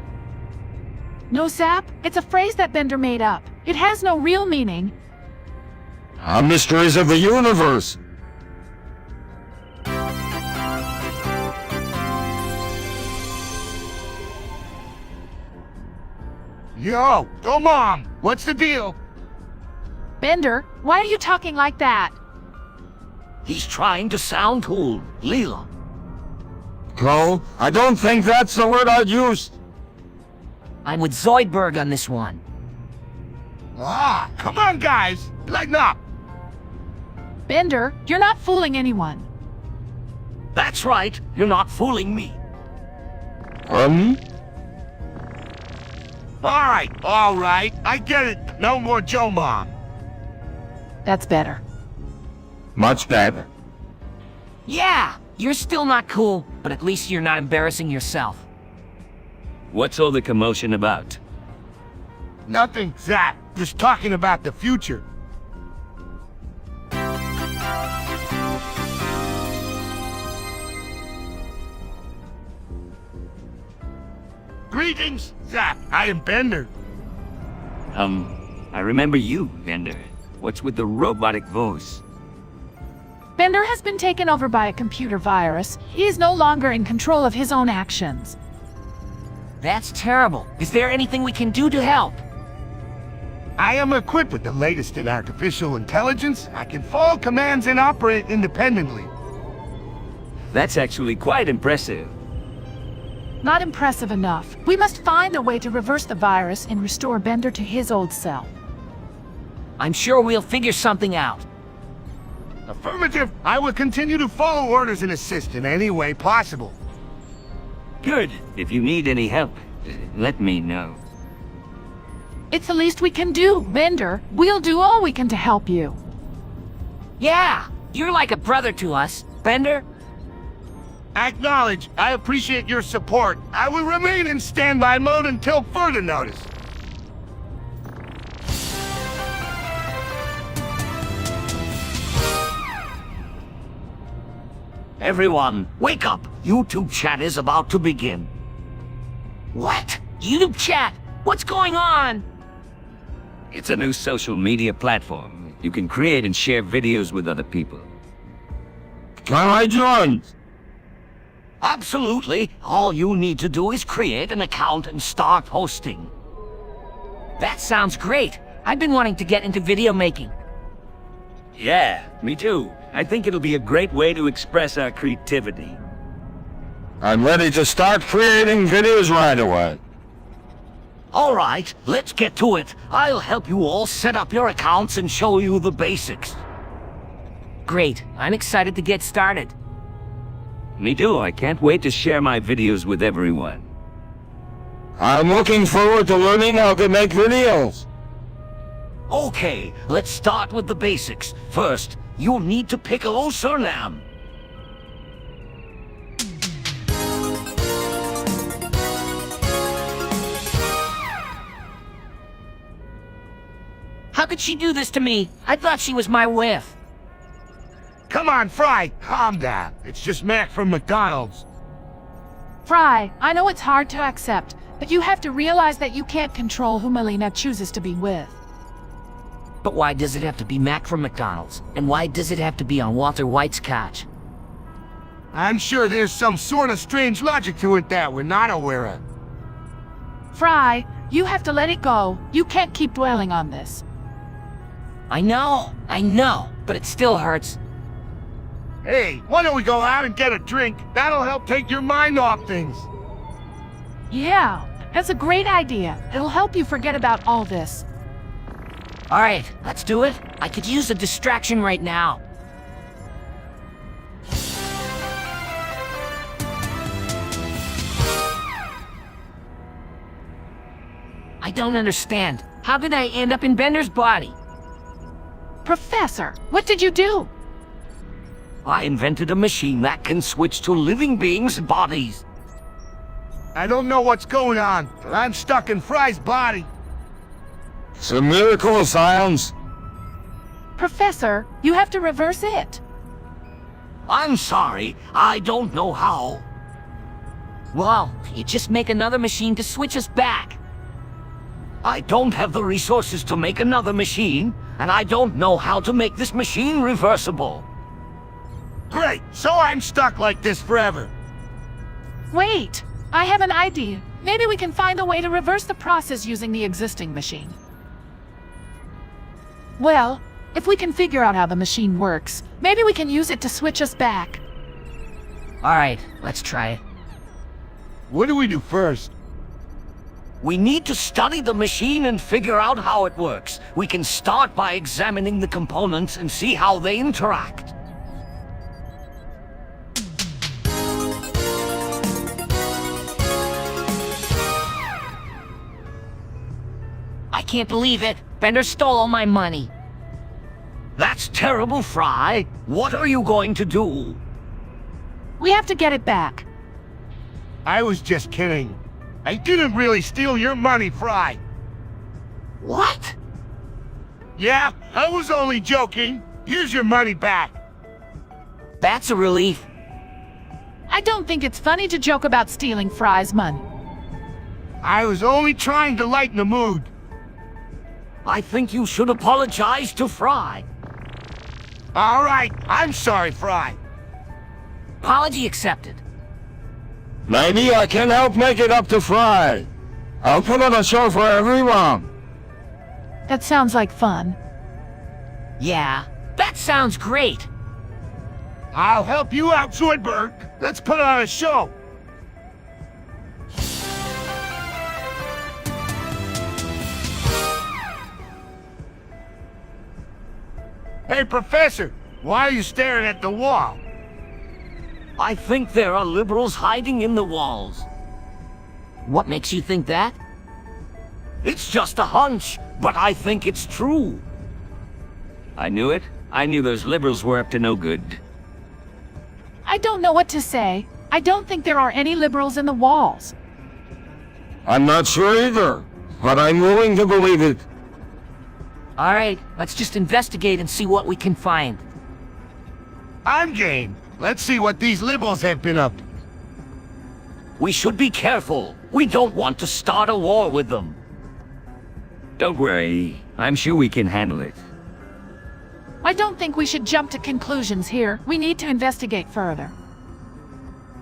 No, Zap, it's a phrase that Bender made up. It has no real meaning. Mysteries of the universe. Yo, come on. What's the deal? Bender, why are you talking like that? He's trying to sound cool, Leela. Cole, I don't think that's the word I'd use. I'm with Zoidberg on this one. Ah, come on, guys. Lighten up. Bender, you're not fooling anyone. That's right, you're not fooling me. All right. I get it. No more Joe Mom. That's better. Much better. Yeah, you're still not cool, but at least you're not embarrassing yourself. What's all the commotion about? Nothing, Zach. Just talking about the future. Greetings, Zach. I am Bender. I remember you, Bender. What's with the robotic voice? Bender has been taken over by a computer virus. He is no longer in control of his own actions. That's terrible. Is there anything we can do to help? I am equipped with the latest in artificial intelligence. I can follow commands and operate independently. That's actually quite impressive. Not impressive enough. We must find a way to reverse the virus and restore Bender to his old self. I'm sure we'll figure something out. Affirmative. I will continue to follow orders and assist in any way possible. Good. If you need any help, let me know. It's the least we can do, Bender. We'll do all we can to help you. Yeah, you're like a brother to us, Bender. Acknowledge. I appreciate your support. I will remain in standby mode until further notice. Everyone, wake up! YouTube chat is about to begin. What? YouTube chat? What's going on? It's a new social media platform. You can create and share videos with other people. Can I join? Absolutely. All you need to do is create an account and start hosting. That sounds great. I've been wanting to get into video making. Yeah, me too. I think it'll be a great way to express our creativity. I'm ready to start creating videos right away. All right, let's get to it. I'll help you all set up your accounts and show you the basics. Great. I'm excited to get started. Me too. I can't wait to share my videos with everyone. I'm looking forward to learning how to make videos. Okay, let's start with the basics. First, you'll need to pickle surname. How could she do this to me? I thought she was my wife. Come on, Fry, calm down. It's just Mac from McDonald's. Fry, I know it's hard to accept, but you have to realize that you can't control who Melina chooses to be with. But why does it have to be Mac from McDonald's? And why does it have to be on Walter White's couch? I'm sure there's some sort of strange logic to it that we're not aware of. Fry, you have to let it go. You can't keep dwelling on this. I know, but it still hurts. Hey, why don't we go out and get a drink? That'll help take your mind off things. Yeah, that's a great idea. It'll help you forget about all this. Alright, let's do it. I could use a distraction right now. I don't understand. How did I end up in Bender's body? Professor, what did you do? I invented a machine that can switch to living beings' bodies. I don't know what's going on, but I'm stuck in Fry's body. It's a miracle of science. Professor, you have to reverse it. I'm sorry, I don't know how. Well, you just make another machine to switch us back. I don't have the resources to make another machine, and I don't know how to make this machine reversible. Great, so I'm stuck like this forever. Wait, I have an idea. Maybe we can find a way to reverse the process using the existing machine. Well, if we can figure out how the machine works, maybe we can use it to switch us back. Alright, let's try it. What do we do first? We need to study the machine and figure out how it works. We can start by examining the components and see how they interact. I can't believe it. Bender stole all my money. That's terrible, Fry. What are you going to do? We have to get it back. I was just kidding. I didn't really steal your money, Fry. What? Yeah, I was only joking. Here's your money back. That's a relief. I don't think it's funny to joke about stealing Fry's money. I was only trying to lighten the mood. I think you should apologize to Fry. All right, I'm sorry, Fry. Apology accepted. Maybe I can help make it up to Fry. I'll put on a show for everyone. That sounds like fun. Yeah, that sounds great. I'll help you out, Zoidberg. Let's put on a show. Hey, Professor, why are you staring at the wall? I think there are liberals hiding in the walls. What makes you think that? It's just a hunch, but I think it's true. I knew it. I knew those liberals were up to no good. I don't know what to say. I don't think there are any liberals in the walls. I'm not sure either, but I'm willing to believe it. Alright, let's just investigate and see what we can find. I'm game. Let's see what these liberals have been up to. We should be careful. We don't want to start a war with them. Don't worry. I'm sure we can handle it. I don't think we should jump to conclusions here. We need to investigate further.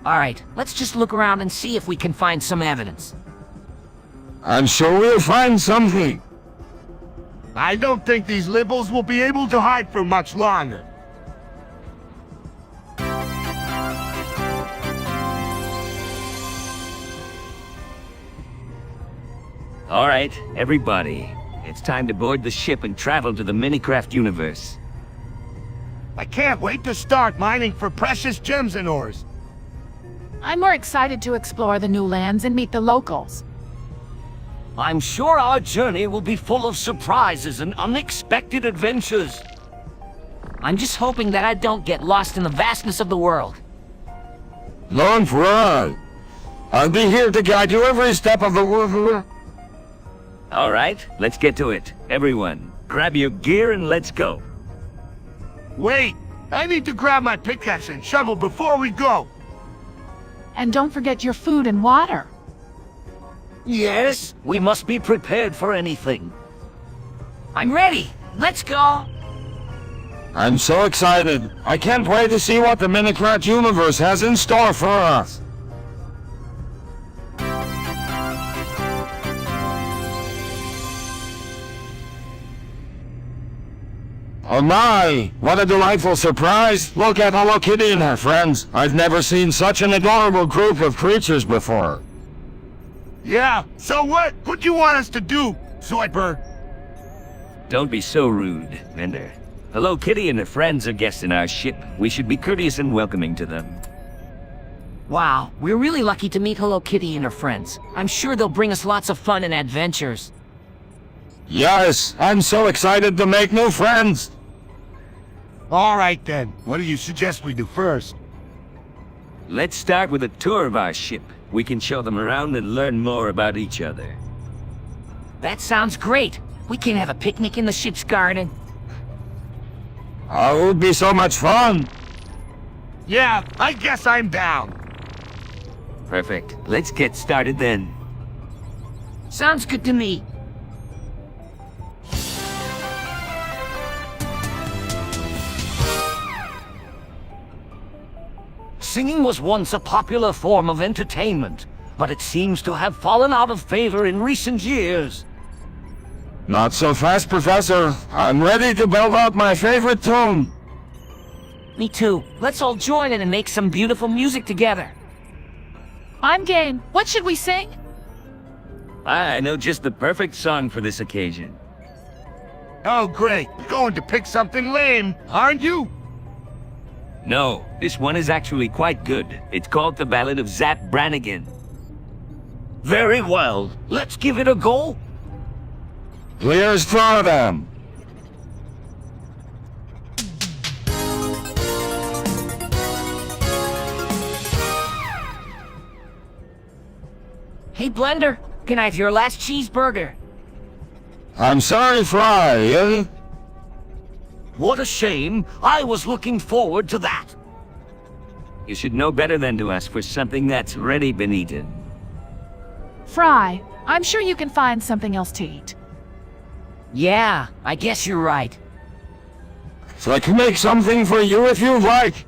Alright, let's just look around and see if we can find some evidence. I'm sure we'll find something. I don't think these liberals will be able to hide for much longer. All right, everybody. It's time to board the ship and travel to the Minecraft universe. I can't wait to start mining for precious gems and ores. I'm more excited to explore the new lands and meet the locals. I'm sure our journey will be full of surprises and unexpected adventures. I'm just hoping that I don't get lost in the vastness of the world. Don't worry. I'll be here to guide you every step of the way. All right, let's get to it. Everyone, grab your gear and let's go. Wait, I need to grab my pickaxe and shovel before we go. And don't forget your food and water. Yes, we must be prepared for anything. I'm ready. Let's go. I'm so excited. I can't wait to see what the Minecraft universe has in store for us. Oh my, what a delightful surprise. Look at Hello Kitty and her friends. I've never seen such an adorable group of creatures before. Yeah, so what? What do you want us to do, Zoidberg? Don't be so rude, Bender. Hello Kitty and her friends are guests in our ship. We should be courteous and welcoming to them. Wow, we're really lucky to meet Hello Kitty and her friends. I'm sure they'll bring us lots of fun and adventures. Yes, I'm so excited to make new friends. All right then, what do you suggest we do first? Let's start with a tour of our ship. We can show them around and learn more about each other. That sounds great. We can have a picnic in the ship's garden. Oh, it would be so much fun. Yeah, I guess I'm down. Perfect. Let's get started then. Sounds good to me. Singing was once a popular form of entertainment, but it seems to have fallen out of favor in recent years. Not so fast, Professor. I'm ready to belt out my favorite tune. Me too. Let's all join in and make some beautiful music together. I'm game. What should we sing? I know just the perfect song for this occasion. Oh great, going to pick something lame, aren't you? No, this one is actually quite good. It's called The Ballad of Zap Brannigan. Very well, let's give it a go. Here's for them. Hey, Blender, can I have your last cheeseburger? I'm sorry, Fry. What a shame. I was looking forward to that. You should know better than to ask for something that's already been eaten. Fry, I'm sure you can find something else to eat. Yeah, I guess you're right. So I can make something for you if you like.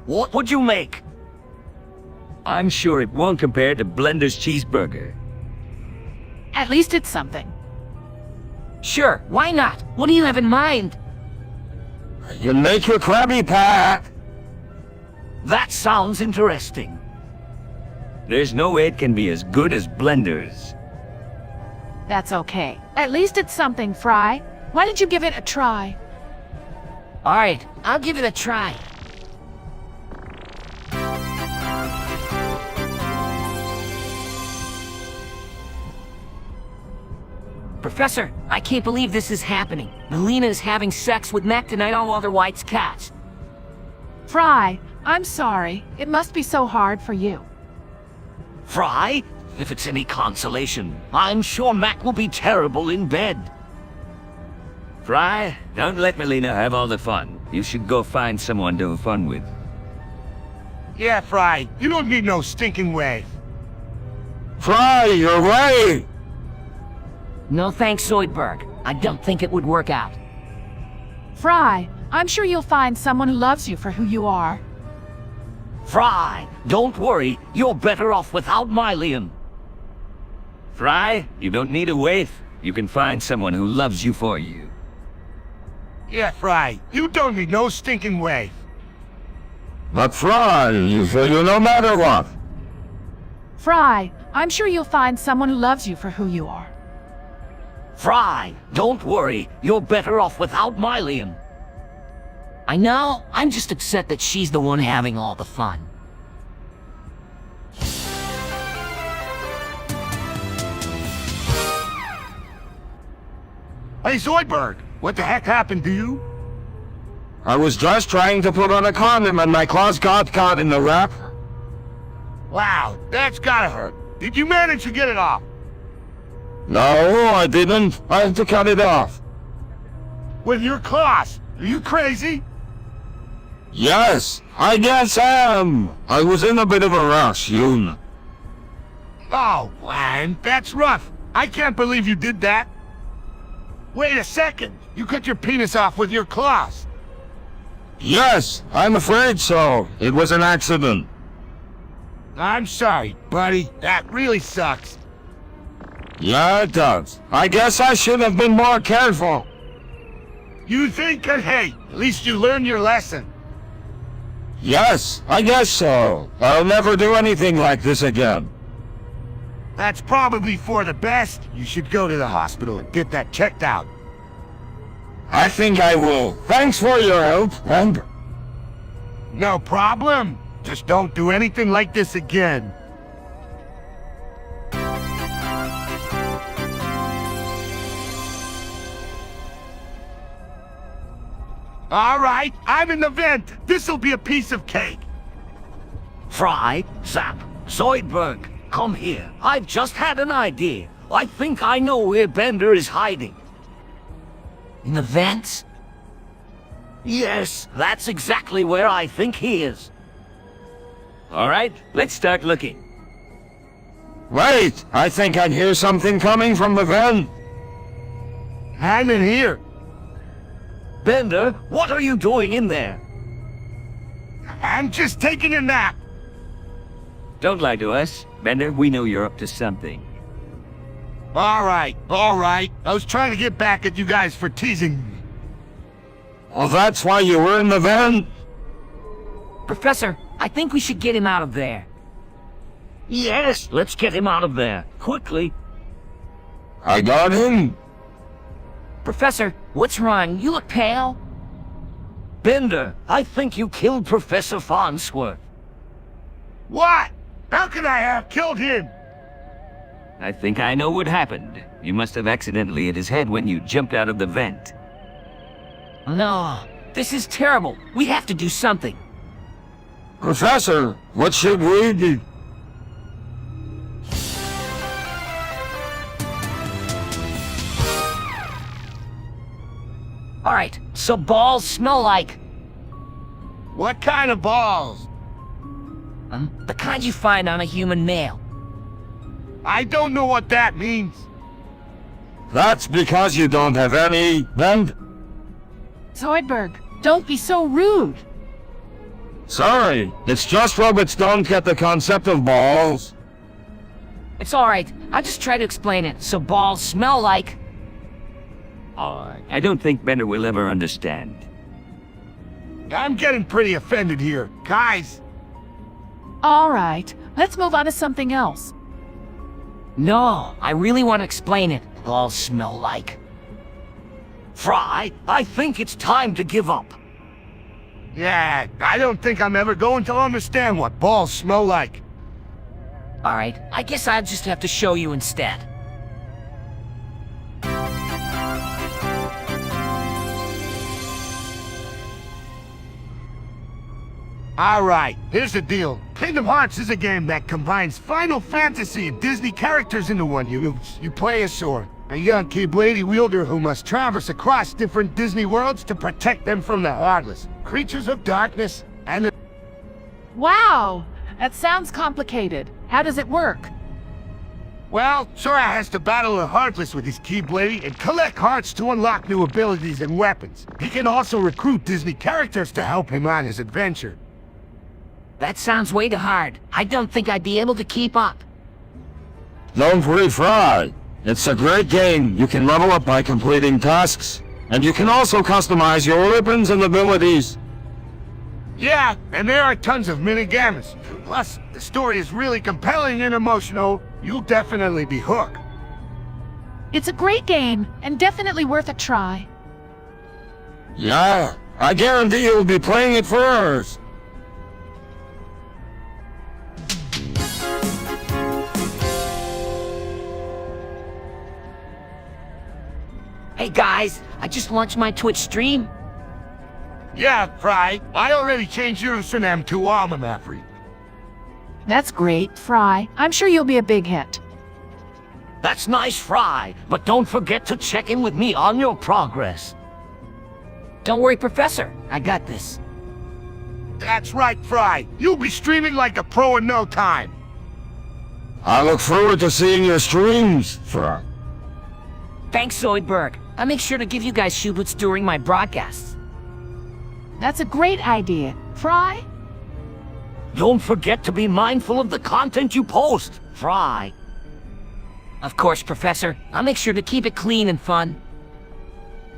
What would you make? I'm sure it won't compare to Blender's cheeseburger. At least it's something. Sure, why not? What do you have in mind? You make your Krabby Patty. That sounds interesting. There's no way it can be as good as Blender's. That's okay. At least it's something, Fry. Why don't you give it a try? Alright, I'll give it a try. Professor, I can't believe this is happening. Melina is having sex with Mac tonight on Walter White's couch. Fry, I'm sorry. It must be so hard for you. Fry, if it's any consolation, I'm sure Mac will be terrible in bed. Fry, don't let Melina have all the fun. You should go find someone to have fun with. Yeah, Fry, you don't need no stinking wave. Fry, you're right. No thanks, Zoidberg. I don't think it would work out. Fry, I'm sure you'll find someone who loves you for who you are. Fry, don't worry. You're better off without Mylian. Fry, you don't need a waif. You can find someone who loves you for you. Yeah, Fry, you don't need no stinking wave. But Fry, you feel no matter what. Fry, I'm sure you'll find someone who loves you for who you are. Fry, don't worry. You're better off without Mylian. I know, I'm just upset that she's the one having all the fun. Hey, Zoidberg, what the heck happened to you? I was just trying to put on a condom and my claws got caught in the wrap. Wow, that's gotta hurt. Did you manage to get it off? No, I didn't. I had to cut it off. With your claws? Are you crazy? Yes, I guess I am. I was in a bit of a rush, Yoon. Oh, man, that's rough. I can't believe you did that. Wait a second. You cut your penis off with your claws. Yes, I'm afraid so. It was an accident. I'm sorry, buddy. That really sucks. Yeah, it does. I guess I should have been more careful. You think that, hey, at least you learned your lesson. Yes, I guess so. I'll never do anything like this again. That's probably for the best. You should go to the hospital and get that checked out. I think I will. Thanks for your help, and... No problem. Just don't do anything like this again. All right, I'm in the vent. This'll be a piece of cake. Fry, Zap, Zoidberg, come here. I've just had an idea. I think I know where Bender is hiding. In the vents? Yes, that's exactly where I think he is. All right, let's start looking. Wait, I think I hear something coming from the vent. I'm in here. Bender, what are you doing in there? I'm just taking a nap. Don't lie to us. Bender, we know you're up to something. All right. I was trying to get back at you guys for teasing me. Oh, that's why you were in the vent? Professor, I think we should get him out of there. Yes, let's get him out of there. Quickly. I got him. Professor, what's wrong? You look pale. Bender, I think you killed Professor Farnsworth. What? How could I have killed him? I think I know what happened. You must have accidentally hit his head when you jumped out of the vent. No, this is terrible. We have to do something. Professor, what should we do? All right, so balls smell like... What kind of balls? the kind you find on a human male. I don't know what that means. That's because you don't have any vent. Zoidberg, don't be so rude. Sorry, it's just robots don't get the concept of balls. It's all right. I'll just try to explain it. So balls smell like... I don't think Bender will ever understand. I'm getting pretty offended here. Guys, All right, let's move on to something else. No, I really want to explain it. Balls smell like... Fry, I think it's time to give up. yeah, I don't think I'm ever going to understand what balls smell like. All right, I guess I'll just have to show you instead. All right, here's the deal. Kingdom Hearts is a game that combines Final Fantasy and Disney characters into one. You play a sword, a young Keyblade wielder who must traverse across different Disney worlds to protect them from the heartless creatures of darkness and the... Wow, that sounds complicated. How does it work? Well, Sora has to battle the Heartless with his Keyblade and collect hearts to unlock new abilities and weapons. He can also recruit Disney characters to help him on his adventure. That sounds way too hard. I don't think I'd be able to keep up. Don't worry, Fry. It's a great game. You can level up by completing tasks. And you can also customize your weapons and abilities. Yeah, and there are tons of mini-games. Plus, the story is really compelling and emotional. You'll definitely be hooked. It's a great game, and definitely worth a try. Yeah, I guarantee you'll be playing it for hours. Hey, Hey guys, I just launched my Twitch stream. Yeah, Fry. I already changed your username to Almamafry. That's great, Fry. I'm sure you'll be a big hit. That's nice, Fry, but don't forget to check in with me on your progress. Don't worry, Professor. I got this. That's right, Fry. You'll be streaming like a pro in no time. I look forward to seeing your streams, Fry. Thanks, Zoidberg. I'll make sure to give you guys shoe-boots during my broadcasts. That's a great idea. Fry? Don't forget to be mindful of the content you post, Fry. Of course, Professor. I'll make sure to keep it clean and fun.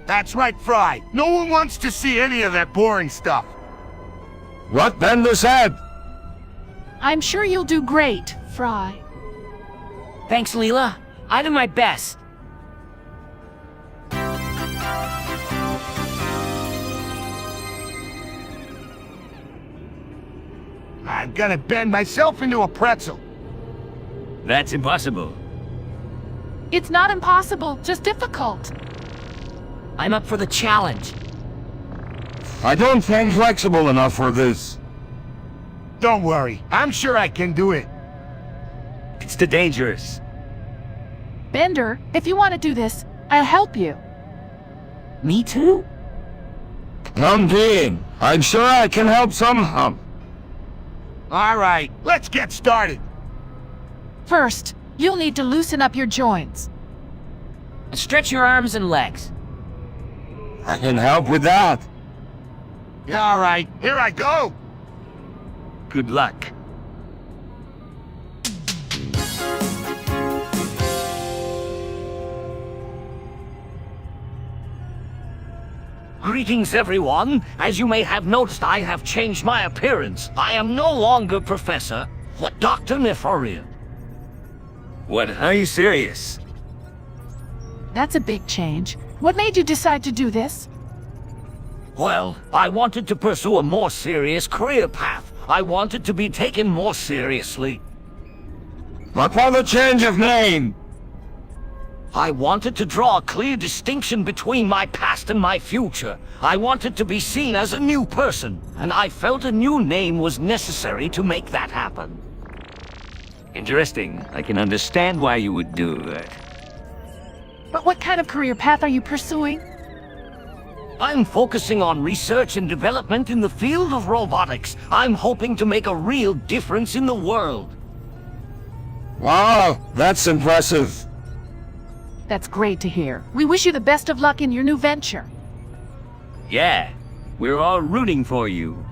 That's right, Fry. No one wants to see any of that boring stuff. What Bender said? I'm sure you'll do great, Fry. Thanks, Leela. I do my best. I'm gonna bend myself into a pretzel. That's impossible. It's not impossible, just difficult. I'm up for the challenge. I don't think flexible enough for this. Don't worry. I'm sure I can do it. It's too dangerous. Bender, if you want to do this, I'll help you. Me too? I'm being. I'm sure I can help somehow. All right, let's get started. First, you'll need to loosen up your joints. Stretch your arms and legs. I can help with that. Yeah, all right, here I go. Good luck. Greetings, everyone. As you may have noticed, I have changed my appearance. I am no longer Professor, but Dr. Nefarian. What, are you serious? That's a big change. What made you decide to do this? Well, I wanted to pursue a more serious career path. I wanted to be taken more seriously. What for the change of name? I wanted to draw a clear distinction between my past and my future. I wanted to be seen as a new person, and I felt a new name was necessary to make that happen. Interesting. I can understand why you would do that. But what kind of career path are you pursuing? I'm focusing on research and development in the field of robotics. I'm hoping to make a real difference in the world. Wow, that's impressive. That's great to hear. We wish you the best of luck in your new venture. Yeah, we're all rooting for you.